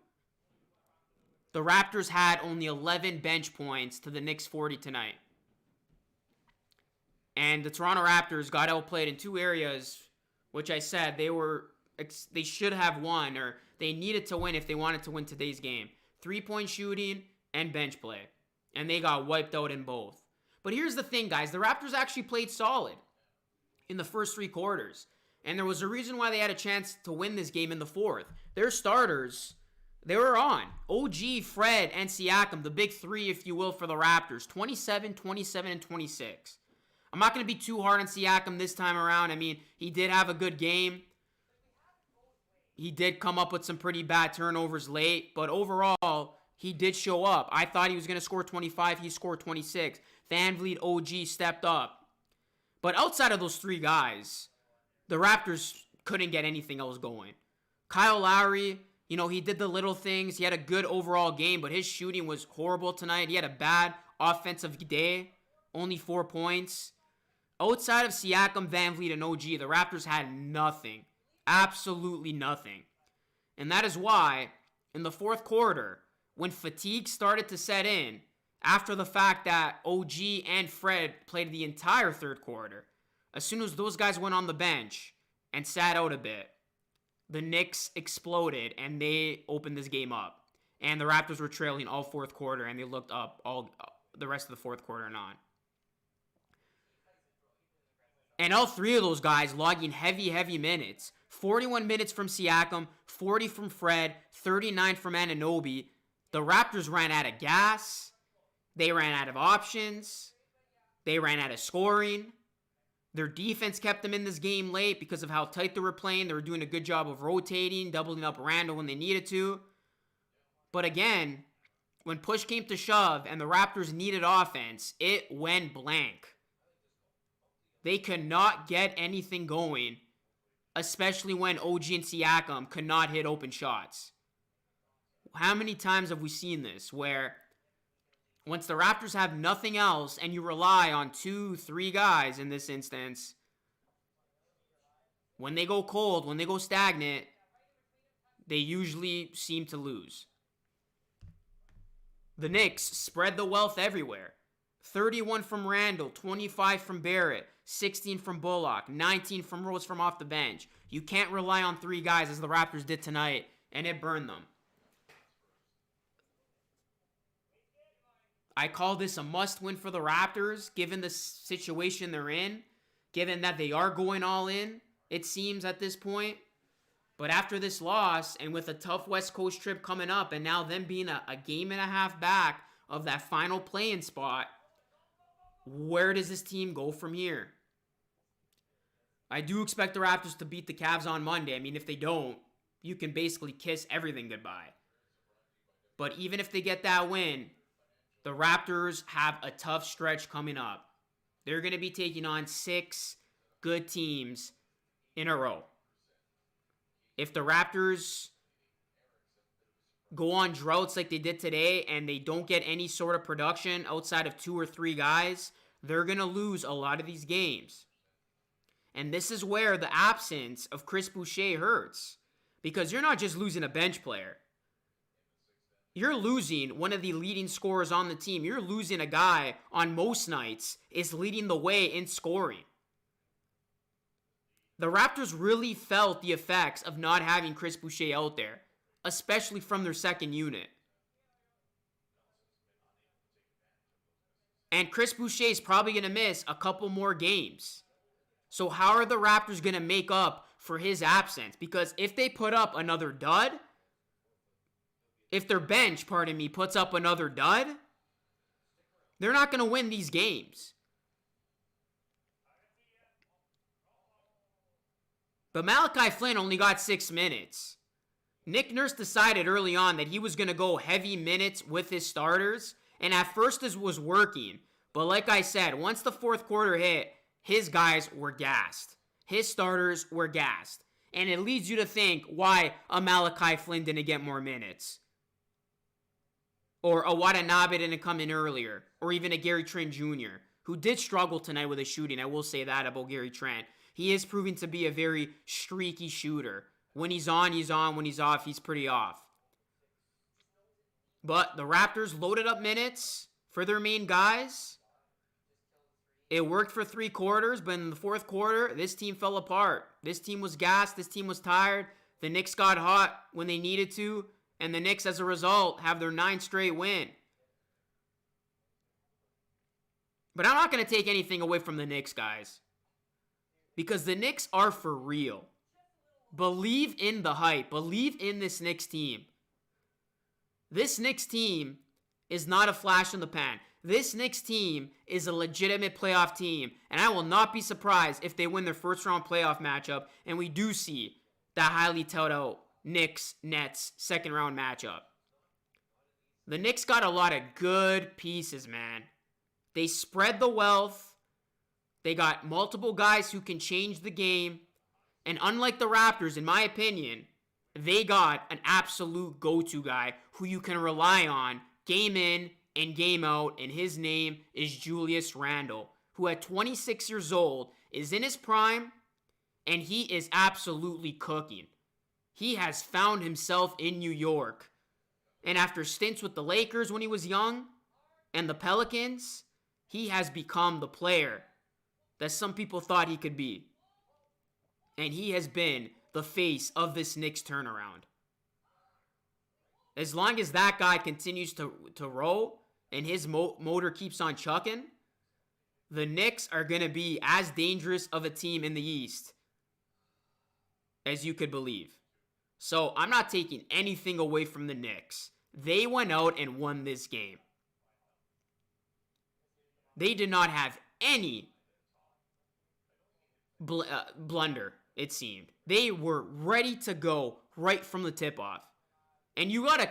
The Raptors had only 11 bench points to the Knicks 40 tonight. And the Toronto Raptors got outplayed in 2 areas, which I said they should have won, or they needed to win if they wanted to win today's game. 3-point shooting and bench play. And they got wiped out in both. But here's the thing, guys. The Raptors actually played solid. in the first 3 quarters. And there was a reason why they had a chance to win this game in the fourth. Their starters, they were on. OG, Fred, and Siakam, the big 3, if you will, for the Raptors. 27, 27, and 26. I'm not going to be too hard on Siakam this time around. I mean, he did have a good game. He did come up with some pretty bad turnovers late. But overall, he did show up. I thought he was going to score 25. He scored 26. VanVleet, OG stepped up. But outside of those 3 guys, the Raptors couldn't get anything else going. Kyle Lowry, he did the little things. He had a good overall game, but his shooting was horrible tonight. He had a bad offensive day. Only 4 points. Outside of Siakam, VanVleet, and OG, the Raptors had nothing. Absolutely nothing. And that is why, in the fourth quarter, when fatigue started to set in, after the fact that OG and Fred played the entire third quarter, as soon as those guys went on the bench and sat out a bit, the Knicks exploded and they opened this game up. And the Raptors were trailing all fourth quarter and they looked up all the rest of the fourth quarter and on. And all 3 of those guys logging heavy minutes. 41 minutes from Siakam, 40 from Fred, 39 from Anunoby. The Raptors ran out of gas. They ran out of options. They ran out of scoring. Their defense kept them in this game late because of how tight they were playing. They were doing a good job of rotating, doubling up Randall when they needed to. But again, when push came to shove and the Raptors needed offense, it went blank. They could not get anything going, especially when OG and Siakam could not hit open shots. How many times have we seen this where once the Raptors have nothing else and you rely on 2, 3 guys in this instance, when they go cold, when they go stagnant, they usually seem to lose. The Knicks spread the wealth everywhere. 31 from Randall, 25 from Barrett, 16 from Bullock, 19 from Rose from off the bench. You can't rely on 3 guys as the Raptors did tonight, and it burned them. I call this a must-win for the Raptors, given the situation they're in, given that they are going all in, it seems, at this point. But after this loss, and with a tough West Coast trip coming up, and now them being a game and a half back of that final play-in spot, where does this team go from here? I do expect the Raptors to beat the Cavs on Monday. I mean, if they don't, you can basically kiss everything goodbye. But even if they get that win, the Raptors have a tough stretch coming up. They're going to be taking on 6 good teams in a row. If the Raptors go on droughts like they did today and they don't get any sort of production outside of 2 or 3 guys, they're going to lose a lot of these games. And this is where the absence of Chris Boucher hurts. Because you're not just losing a bench player. You're losing one of the leading scorers on the team. You're losing a guy on most nights is leading the way in scoring. The Raptors really felt the effects of not having Chris Boucher out there, especially from their second unit. And Chris Boucher is probably going to miss a couple more games. So how are the Raptors going to make up for his absence? Because if they put up another dud, if their bench, puts up another dud, they're not going to win these games. But Malachi Flynn only got 6 minutes. Nick Nurse decided early on that he was going to go heavy minutes with his starters, and at first this was working. But like I said, once the fourth quarter hit, his guys were gassed. His starters were gassed. And it leads you to think why a Malachi Flynn didn't get more minutes. Or a Watanabe didn't come in earlier. Or even a Gary Trent Jr., who did struggle tonight with his shooting. I will say that about Gary Trent. He is proving to be a very streaky shooter. When he's on, he's on. When he's off, he's pretty off. But the Raptors loaded up minutes for their main guys. It worked for 3 quarters, but in the fourth quarter, this team fell apart. This team was gassed. This team was tired. The Knicks got hot when they needed to, and the Knicks, as a result, have their 9th straight win. But I'm not going to take anything away from the Knicks, guys. because the Knicks are for real. Believe in the hype. Believe in this Knicks team. This Knicks team is not a flash in the pan. This Knicks team is a legitimate playoff team, and I will not be surprised if they win their first round playoff matchup and we do see that highly touted Knicks-Nets second round matchup. The Knicks got a lot of good pieces, man. They spread the wealth. They got multiple guys who can change the game. And unlike the Raptors, in my opinion, they got an absolute go-to guy who you can rely on game in and game out, and his name is Julius Randle, who at 26 years old is in his prime, and he is absolutely cooking. He has found himself in New York. And after stints with the Lakers when he was young and the Pelicans, he has become the player that some people thought he could be. And he has been the face of this Knicks turnaround. As long as that guy continues to roll and his motor keeps on chucking, the Knicks are going to be as dangerous of a team in the East as you could believe. So I'm not taking anything away from the Knicks. They went out and won this game. They did not have any blunder, it seemed. They were ready to go right from the tip-off. And you gotta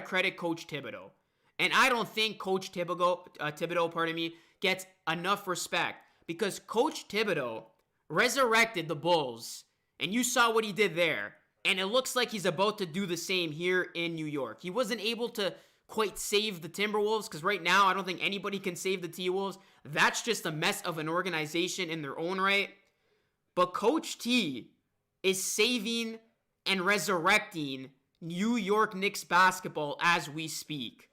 credit Coach Thibodeau. And I don't think Coach Thibodeau, gets enough respect, because Coach Thibodeau resurrected the Bulls, and you saw what he did there. And it looks like he's about to do the same here in New York. He wasn't able to quite save the Timberwolves, because right now I don't think anybody can save the T-Wolves. That's just a mess of an organization in their own right. But Coach T is saving and resurrecting New York Knicks basketball as we speak.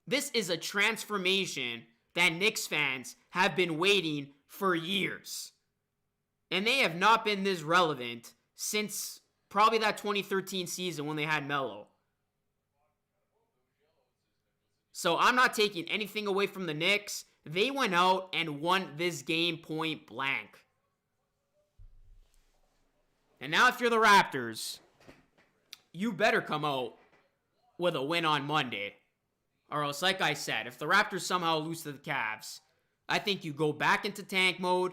This is a transformation that Knicks fans have been waiting for years. And they have not been this relevant since probably that 2013 season when they had Melo. So I'm not taking anything away from the Knicks. They went out and won this game point blank. And now if you're the Raptors, you better come out with a win on Monday. Or else, like I said, if the Raptors somehow lose to the Cavs, I think you go back into tank mode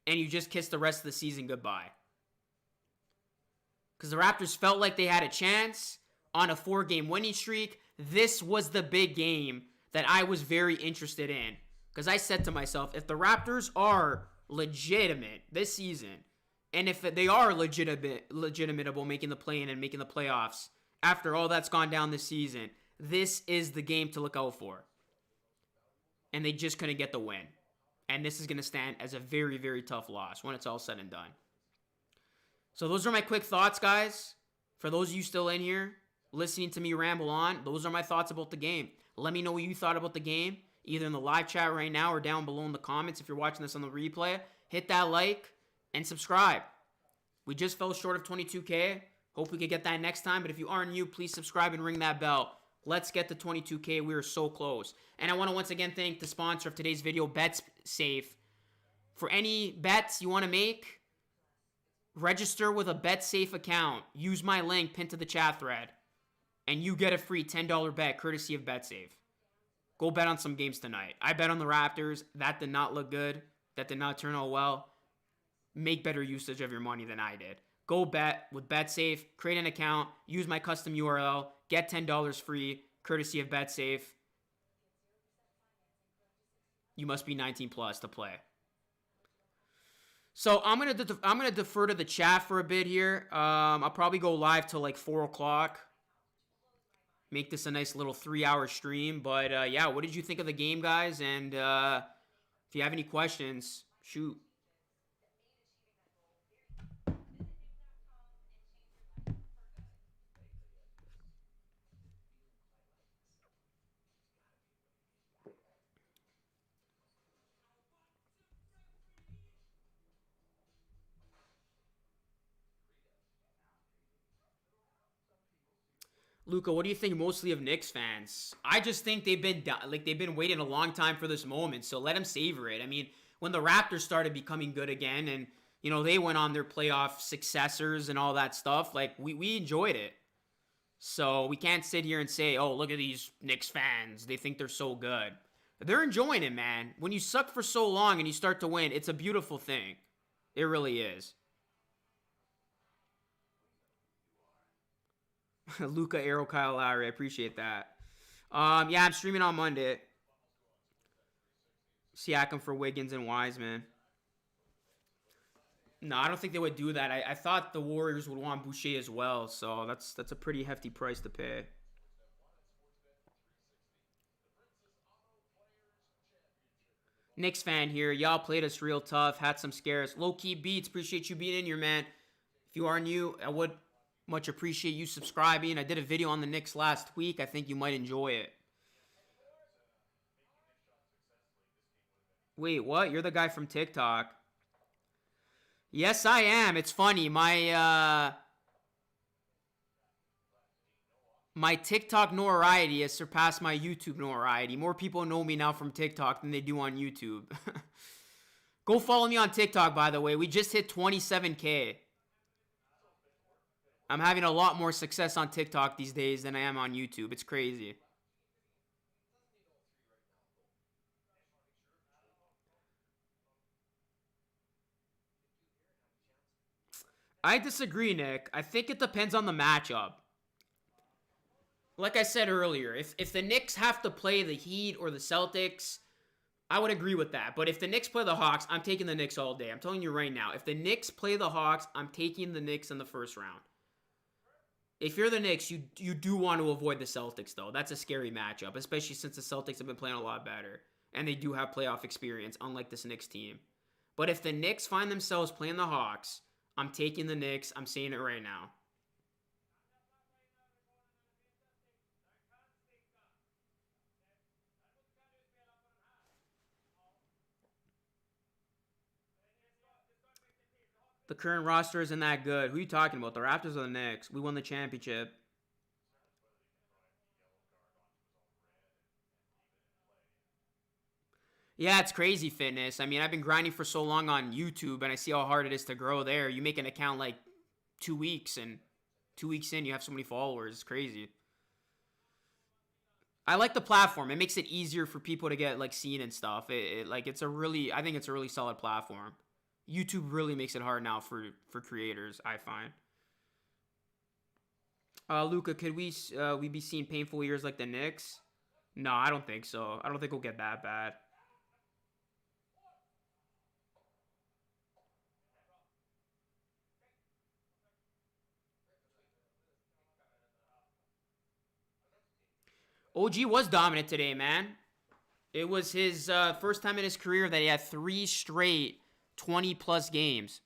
and you just kiss the rest of the season goodbye. Because the Raptors felt like they had a chance on a 4-game winning streak. This was the big game that I was very interested in. Because I said to myself, if the Raptors are legitimate this season, and if they are legitimate about making the play-in and making the playoffs, after all that's gone down this season, this is the game to look out for. And they just couldn't get the win. And this is going to stand as a very, very tough loss when it's all said and done. So those are my quick thoughts, guys. For those of you still in here, listening to me ramble on, those are my thoughts about the game. Let me know what you thought about the game, either in the live chat right now or down below in the comments if you're watching this on the replay. Hit that like and subscribe. We just fell short of 22K. Hope we could get that next time. But if you are new, please subscribe and ring that bell. Let's get to 22K. We are so close. And I want to once again thank the sponsor of today's video, BETSAFE. For any bets you want to make, register with a BETSAFE account. Use my link pinned to the chat thread. And you get a free $10 bet courtesy of BETSAFE. Go bet on some games tonight. I bet on the Raptors. That did not look good. That did not turn out well. Make better usage of your money than I did. Go bet with BETSAFE. Create an account. Use my custom URL. Get $10 free, courtesy of BETSAFE. You must be 19 plus to play. So I'm gonna defer to the chat for a bit here. I'll probably go live till like 4 o'clock. Make this a nice little 3-hour stream. But yeah, what did you think of the game, guys? And if you have any questions, shoot. Luca, what do you think mostly of Knicks fans? I just think they've been waiting a long time for this moment, so let them savor it. I mean, when the Raptors started becoming good again and, you know, they went on their playoff successors and all that stuff, like, we enjoyed it. So we can't sit here and say, oh, look at these Knicks fans. They think they're so good. They're enjoying it, man. When you suck for so long and you start to win, it's a beautiful thing. It really is. Luka, Arrow, Kyle Lowry. I appreciate that. Yeah, I'm streaming on Monday. Siakam for Wiggins and Wiseman. No, I don't think they would do that. I thought the Warriors would want Boucher as well, so that's a pretty hefty price to pay. Knicks fan here. Y'all played us real tough. Had some scares. Low-key beats. Appreciate you being in here, man. If you are new, I would much appreciate you subscribing. I did a video on the Knicks last week. I think you might enjoy it. Wait, what? You're the guy from TikTok. Yes, I am. It's funny. My TikTok notoriety has surpassed my YouTube notoriety. More people know me now from TikTok than they do on YouTube. Go follow me on TikTok, by the way. We just hit 27K. I'm having a lot more success on TikTok these days than I am on YouTube. It's crazy. I disagree, Nick. I think it depends on the matchup. Like I said earlier, if the Knicks have to play the Heat or the Celtics, I would agree with that. But if the Knicks play the Hawks, I'm taking the Knicks all day. I'm telling you right now. If the Knicks play the Hawks, I'm taking the Knicks in the first round. If you're the Knicks, you do want to avoid the Celtics, though. That's a scary matchup, especially since the Celtics have been playing a lot better. And they do have playoff experience, unlike this Knicks team. But if the Knicks find themselves playing the Hawks, I'm taking the Knicks. I'm saying it right now. The current roster isn't that good. Who are you talking about? The Raptors or the Knicks? We won the championship. Yeah, it's crazy, Fitness. I mean, I've been grinding for so long on YouTube, and I see how hard it is to grow there. You make an account like 2 weeks, and 2 weeks in, you have so many followers. It's crazy. I like the platform. It makes it easier for people to get like seen and stuff. I think it's a really solid platform. YouTube really makes it hard now for creators, I find. Luka, could we be seeing painful years like the Knicks? No, I don't think so. I don't think we'll get that bad. OG was dominant today, man. It was his first time in his career that he had 3 straight 20-plus games.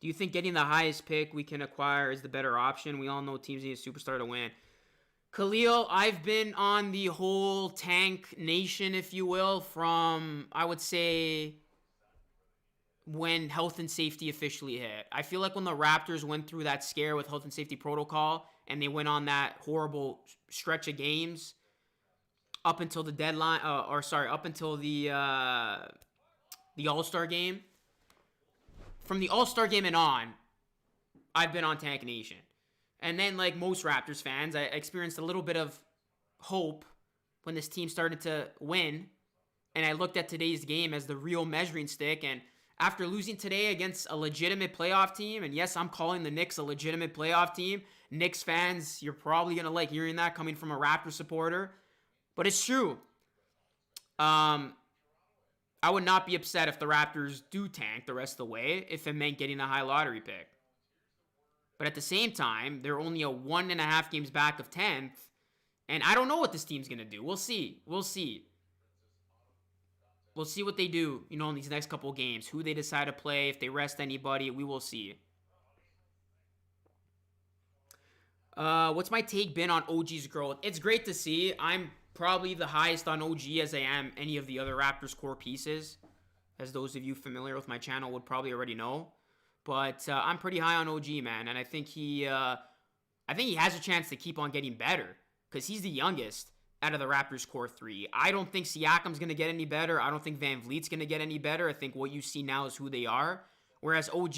Do you think getting the highest pick we can acquire is the better option? We all know teams need a superstar to win. Khalil, I've been on the whole tank nation, if you will, from, I would say, when health and safety officially hit. I feel like when the Raptors went through that scare with health and safety protocol and they went on that horrible stretch of games up until the deadline, up until the All-Star game. From the All-Star game and on, I've been on Tank Nation. And then, like most Raptors fans, I experienced a little bit of hope when this team started to win. And I looked at today's game as the real measuring stick. And after losing today against a legitimate playoff team, and yes, I'm calling the Knicks a legitimate playoff team. Knicks fans, you're probably going to like hearing that coming from a Raptor supporter. But it's true. I would not be upset if the Raptors do tank the rest of the way if it meant getting a high lottery pick. But at the same time, they're only a 1.5 games back of 10th. And I don't know what this team's going to do. We'll see. We'll see what they do, in these next couple of games. Who they decide to play, if they rest anybody, we will see. What's my take been on OG's growth? It's great to see. I'm probably the highest on OG as I am any of the other Raptors core pieces, as those of you familiar with my channel would probably already know. But I'm pretty high on OG, man, and I think he has a chance to keep on getting better because he's the youngest out of the Raptors core three. I don't think Siakam's going to get any better. I don't think Van Vliet's going to get any better. I think what you see now is who they are. Whereas OG,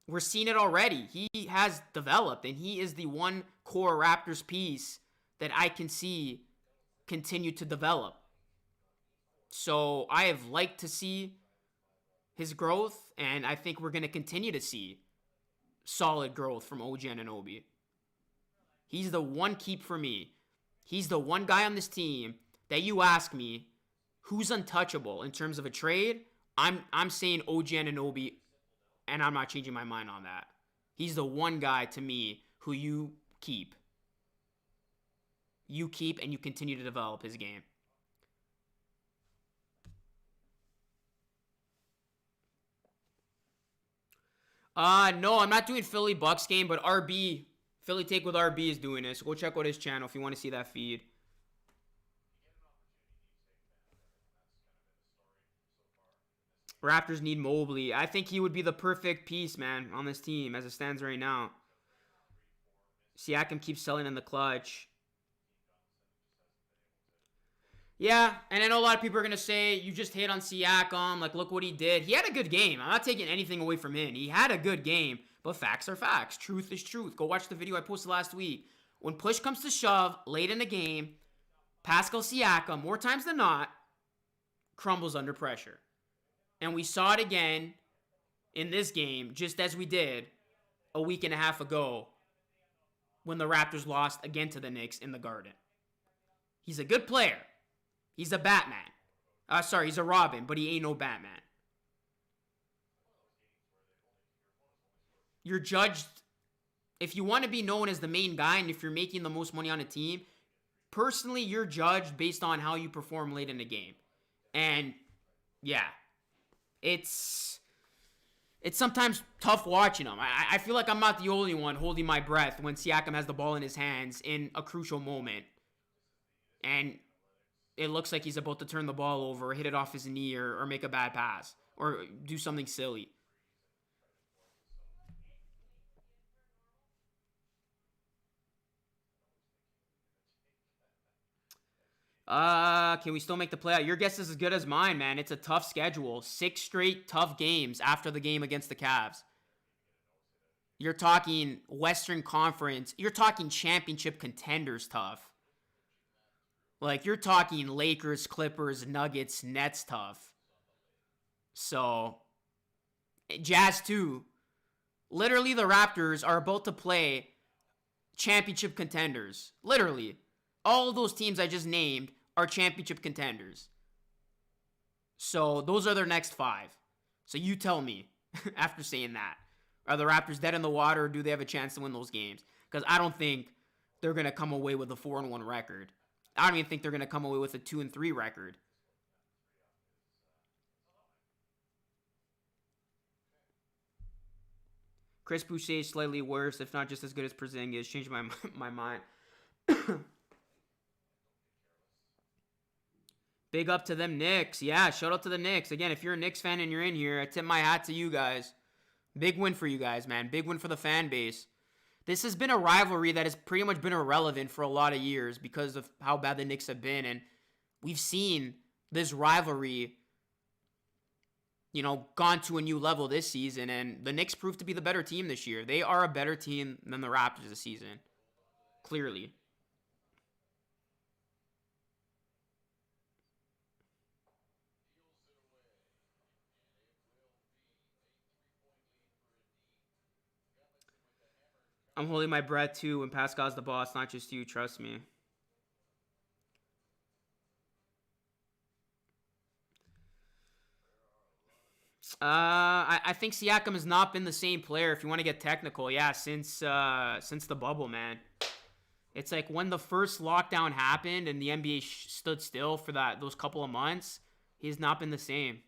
we're seeing it already. He has developed, and he is the one core Raptors piece that I can see continue to develop. So I have liked to see his growth, and I think we're going to continue to see solid growth from OG Anunoby. He's the one keep for me. He's the one guy on this team that you ask me who's untouchable in terms of a trade. I'm saying OG Anunoby, and I'm not changing my mind on that. He's the one guy to me who you keep. You keep and you continue to develop his game. No, I'm not doing Philly Bucks game, but RB, Philly Take with RB is doing this. So go check out his channel if you want to see that feed. Raptors need Mobley. I think he would be the perfect piece, man, on this team as it stands right now. Siakam keeps selling in the clutch. Yeah, and I know a lot of people are going to say, you just hate on Siakam, like, look what he did. He had a good game. I'm not taking anything away from him. He had a good game, but facts are facts. Truth is truth. Go watch the video I posted last week. When push comes to shove, late in the game, Pascal Siakam, more times than not, crumbles under pressure. And we saw it again in this game, just as we did a week and a half ago when the Raptors lost again to the Knicks in the Garden. He's a good player. He's a Batman. He's a Robin, but he ain't no Batman. You're judged, if you want to be known as the main guy and if you're making the most money on a team, personally, you're judged based on how you perform late in the game. And, yeah, it's sometimes tough watching him. I feel like I'm not the only one holding my breath when Siakam has the ball in his hands in a crucial moment. And it looks like he's about to turn the ball over, or hit it off his knee, or make a bad pass, or do something silly. Can we still make the playout? Your guess is as good as mine, man. It's a tough schedule. 6 straight tough games after the game against the Cavs. You're talking Western Conference. You're talking championship contenders tough. Like, you're talking Lakers, Clippers, Nuggets, Nets tough. So, Jazz too. Literally, the Raptors are about to play championship contenders. Literally. All of those teams I just named are championship contenders. So, those are their next 5. So, you tell me, after saying that. Are the Raptors dead in the water, or do they have a chance to win those games? Because I don't think they're going to come away with a 4-1 record. I don't even think they're going to come away with a 2-3 record. Chris Boucher is slightly worse, if not just as good as Porzingis. Changed my mind. Big up to them Knicks. Yeah, shout out to the Knicks. Again, if you're a Knicks fan and you're in here, I tip my hat to you guys. Big win for you guys, man. Big win for the fan base. This has been a rivalry that has pretty much been irrelevant for a lot of years because of how bad the Knicks have been. And we've seen this rivalry, gone to a new level this season. And the Knicks proved to be the better team this year. They are a better team than the Raptors this season. Clearly. I'm holding my breath too when Pascal's the boss, not just you, trust me. I think Siakam has not been the same player, if you want to get technical. Yeah, since the bubble, man. It's like when the first lockdown happened and the NBA stood still for those couple of months, he's not been the same.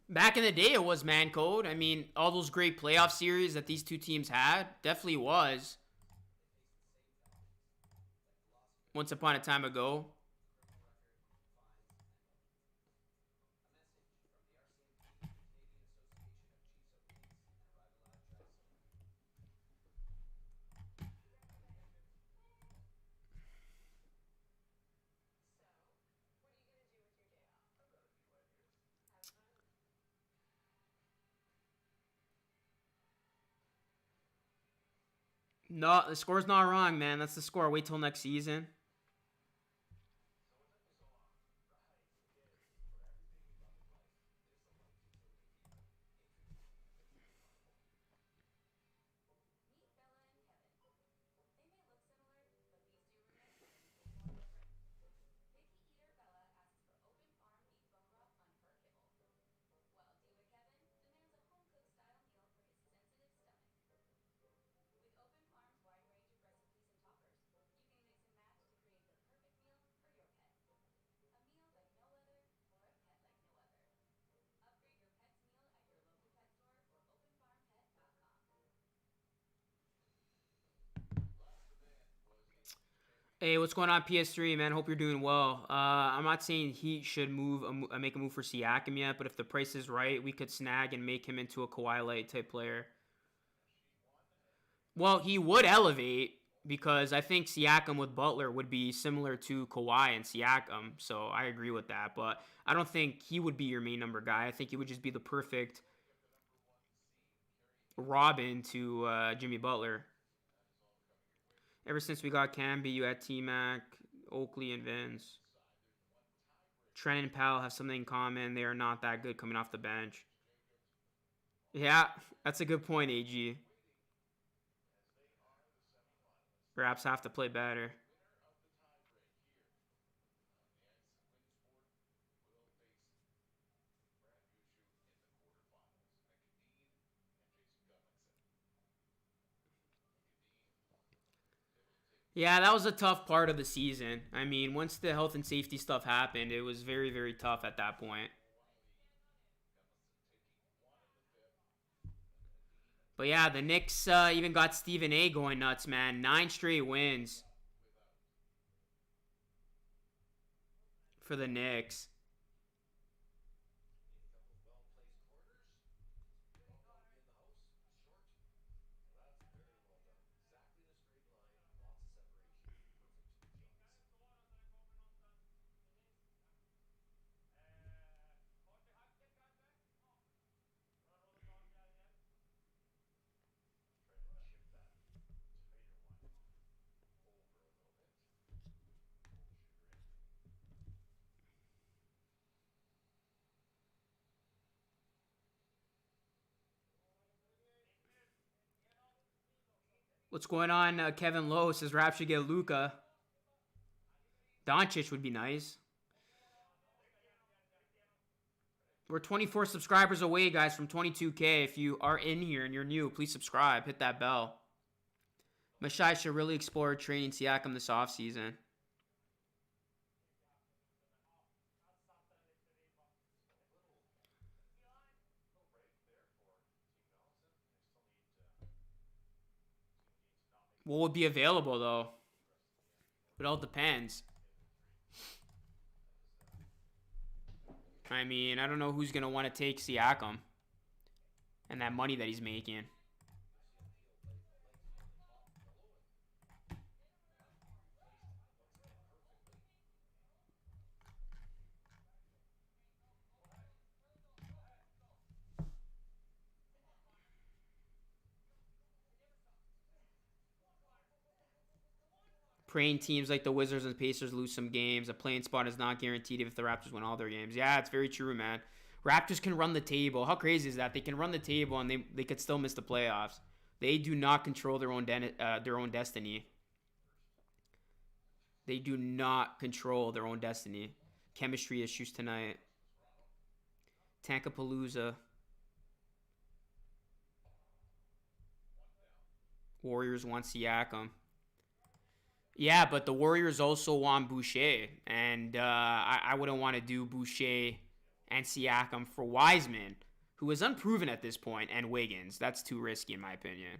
Back in the day, it was man code. I mean, all those great playoff series that these two teams had definitely was. Once upon a time ago. No, the score's not wrong, man. That's the score. Wait till next season. Hey, what's going on, PS3, man? Hope you're doing well. I'm not saying he should make a move for Siakam yet, but if the price is right, we could snag and make him into a Kawhi Light type player. Well, he would elevate because I think Siakam with Butler would be similar to Kawhi and Siakam, so I agree with that. But I don't think he would be your main number guy. I think he would just be the perfect Robin to Jimmy Butler. Ever since we got Camby, you had T-Mac, Oakley, and Vince. Trent and Powell have something in common. They are not that good coming off the bench. Yeah, that's a good point, AG. Raps have to play better. Yeah, that was a tough part of the season. I mean, once the health and safety stuff happened, it was very, very tough at that point. But yeah, the Knicks even got Stephen A going nuts, man. 9 straight wins for the Knicks. What's going on? Kevin Lowe says Raps should get Luka. Doncic would be nice. We're 24 subscribers away, guys, from 22K. If you are in here and you're new, please subscribe. Hit that bell. Mashai should really explore training Siakam this offseason. What would be available, though? It all depends. I mean, I don't know who's going to want to take Siakam and that money that he's making. Praying teams like the Wizards and Pacers lose some games. A playing spot is not guaranteed if the Raptors win all their games. Yeah, it's very true, man. Raptors can run the table. How crazy is that? They can run the table and they could still miss the playoffs. They do not control their own destiny. They do not control their own destiny. Chemistry issues tonight. Tankapalooza. Warriors want Siakam. Yeah, but the Warriors also want Boucher. And I wouldn't want to do Boucher and Siakam for Wiseman, who is unproven at this point, and Wiggins. That's too risky in my opinion.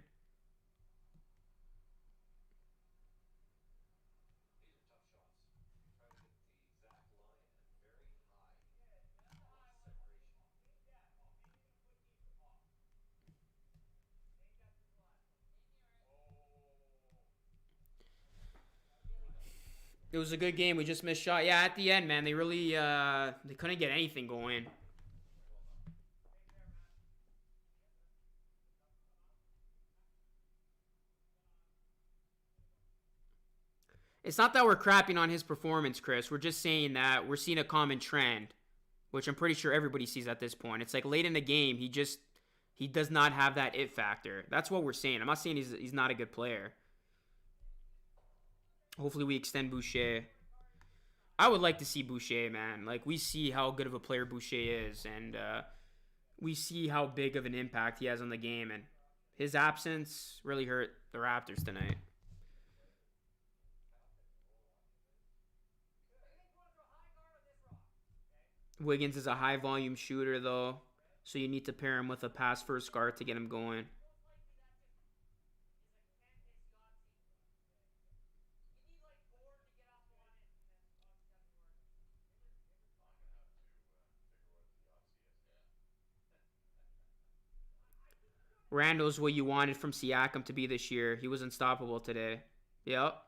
It was a good game. We just missed shot. Yeah, at the end, man, they really they couldn't get anything going. It's not that we're crapping on his performance, Chris. We're just saying that we're seeing a common trend, which I'm pretty sure everybody sees at this point. It's like late in the game, he does not have that it factor. That's what we're saying. I'm not saying he's not a good player. Hopefully we extend Boucher. I would like to see Boucher, man. Like, we see how good of a player Boucher is, and we see how big of an impact he has on the game, and his absence really hurt the Raptors tonight. Wiggins is a high-volume shooter, though, so you need to pair him with a pass-first guard to get him going. Randall's what you wanted from Siakam to be this year. He was unstoppable today. Yep.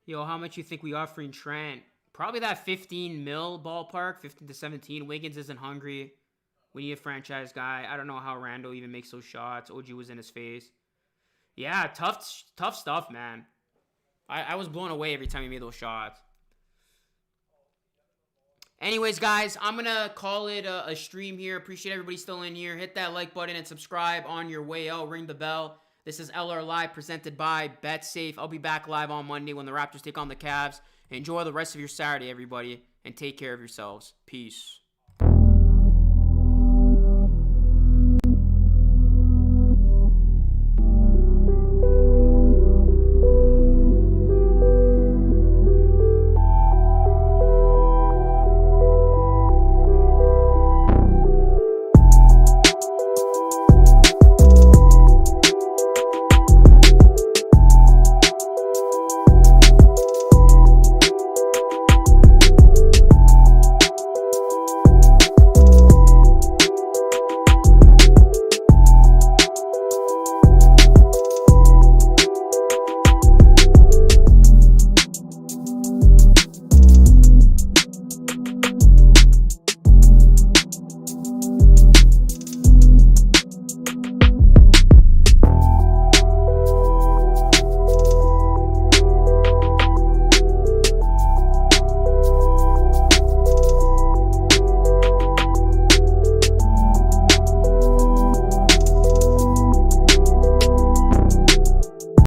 Yo, how much you think we offering Trent? Probably that 15 mil ballpark, 15 to 17. Wiggins isn't hungry. We need a franchise guy. I don't know how Randall even makes those shots. OG was in his face. Yeah, tough stuff, man. I was blown away every time he made those shots. Anyways, guys, I'm going to call it a stream here. Appreciate everybody still in here. Hit that like button and subscribe on your way out. Ring the bell. This is LR Live presented by BetSafe. I'll be back live on Monday when the Raptors take on the Cavs. Enjoy the rest of your Saturday, everybody, and take care of yourselves. Peace.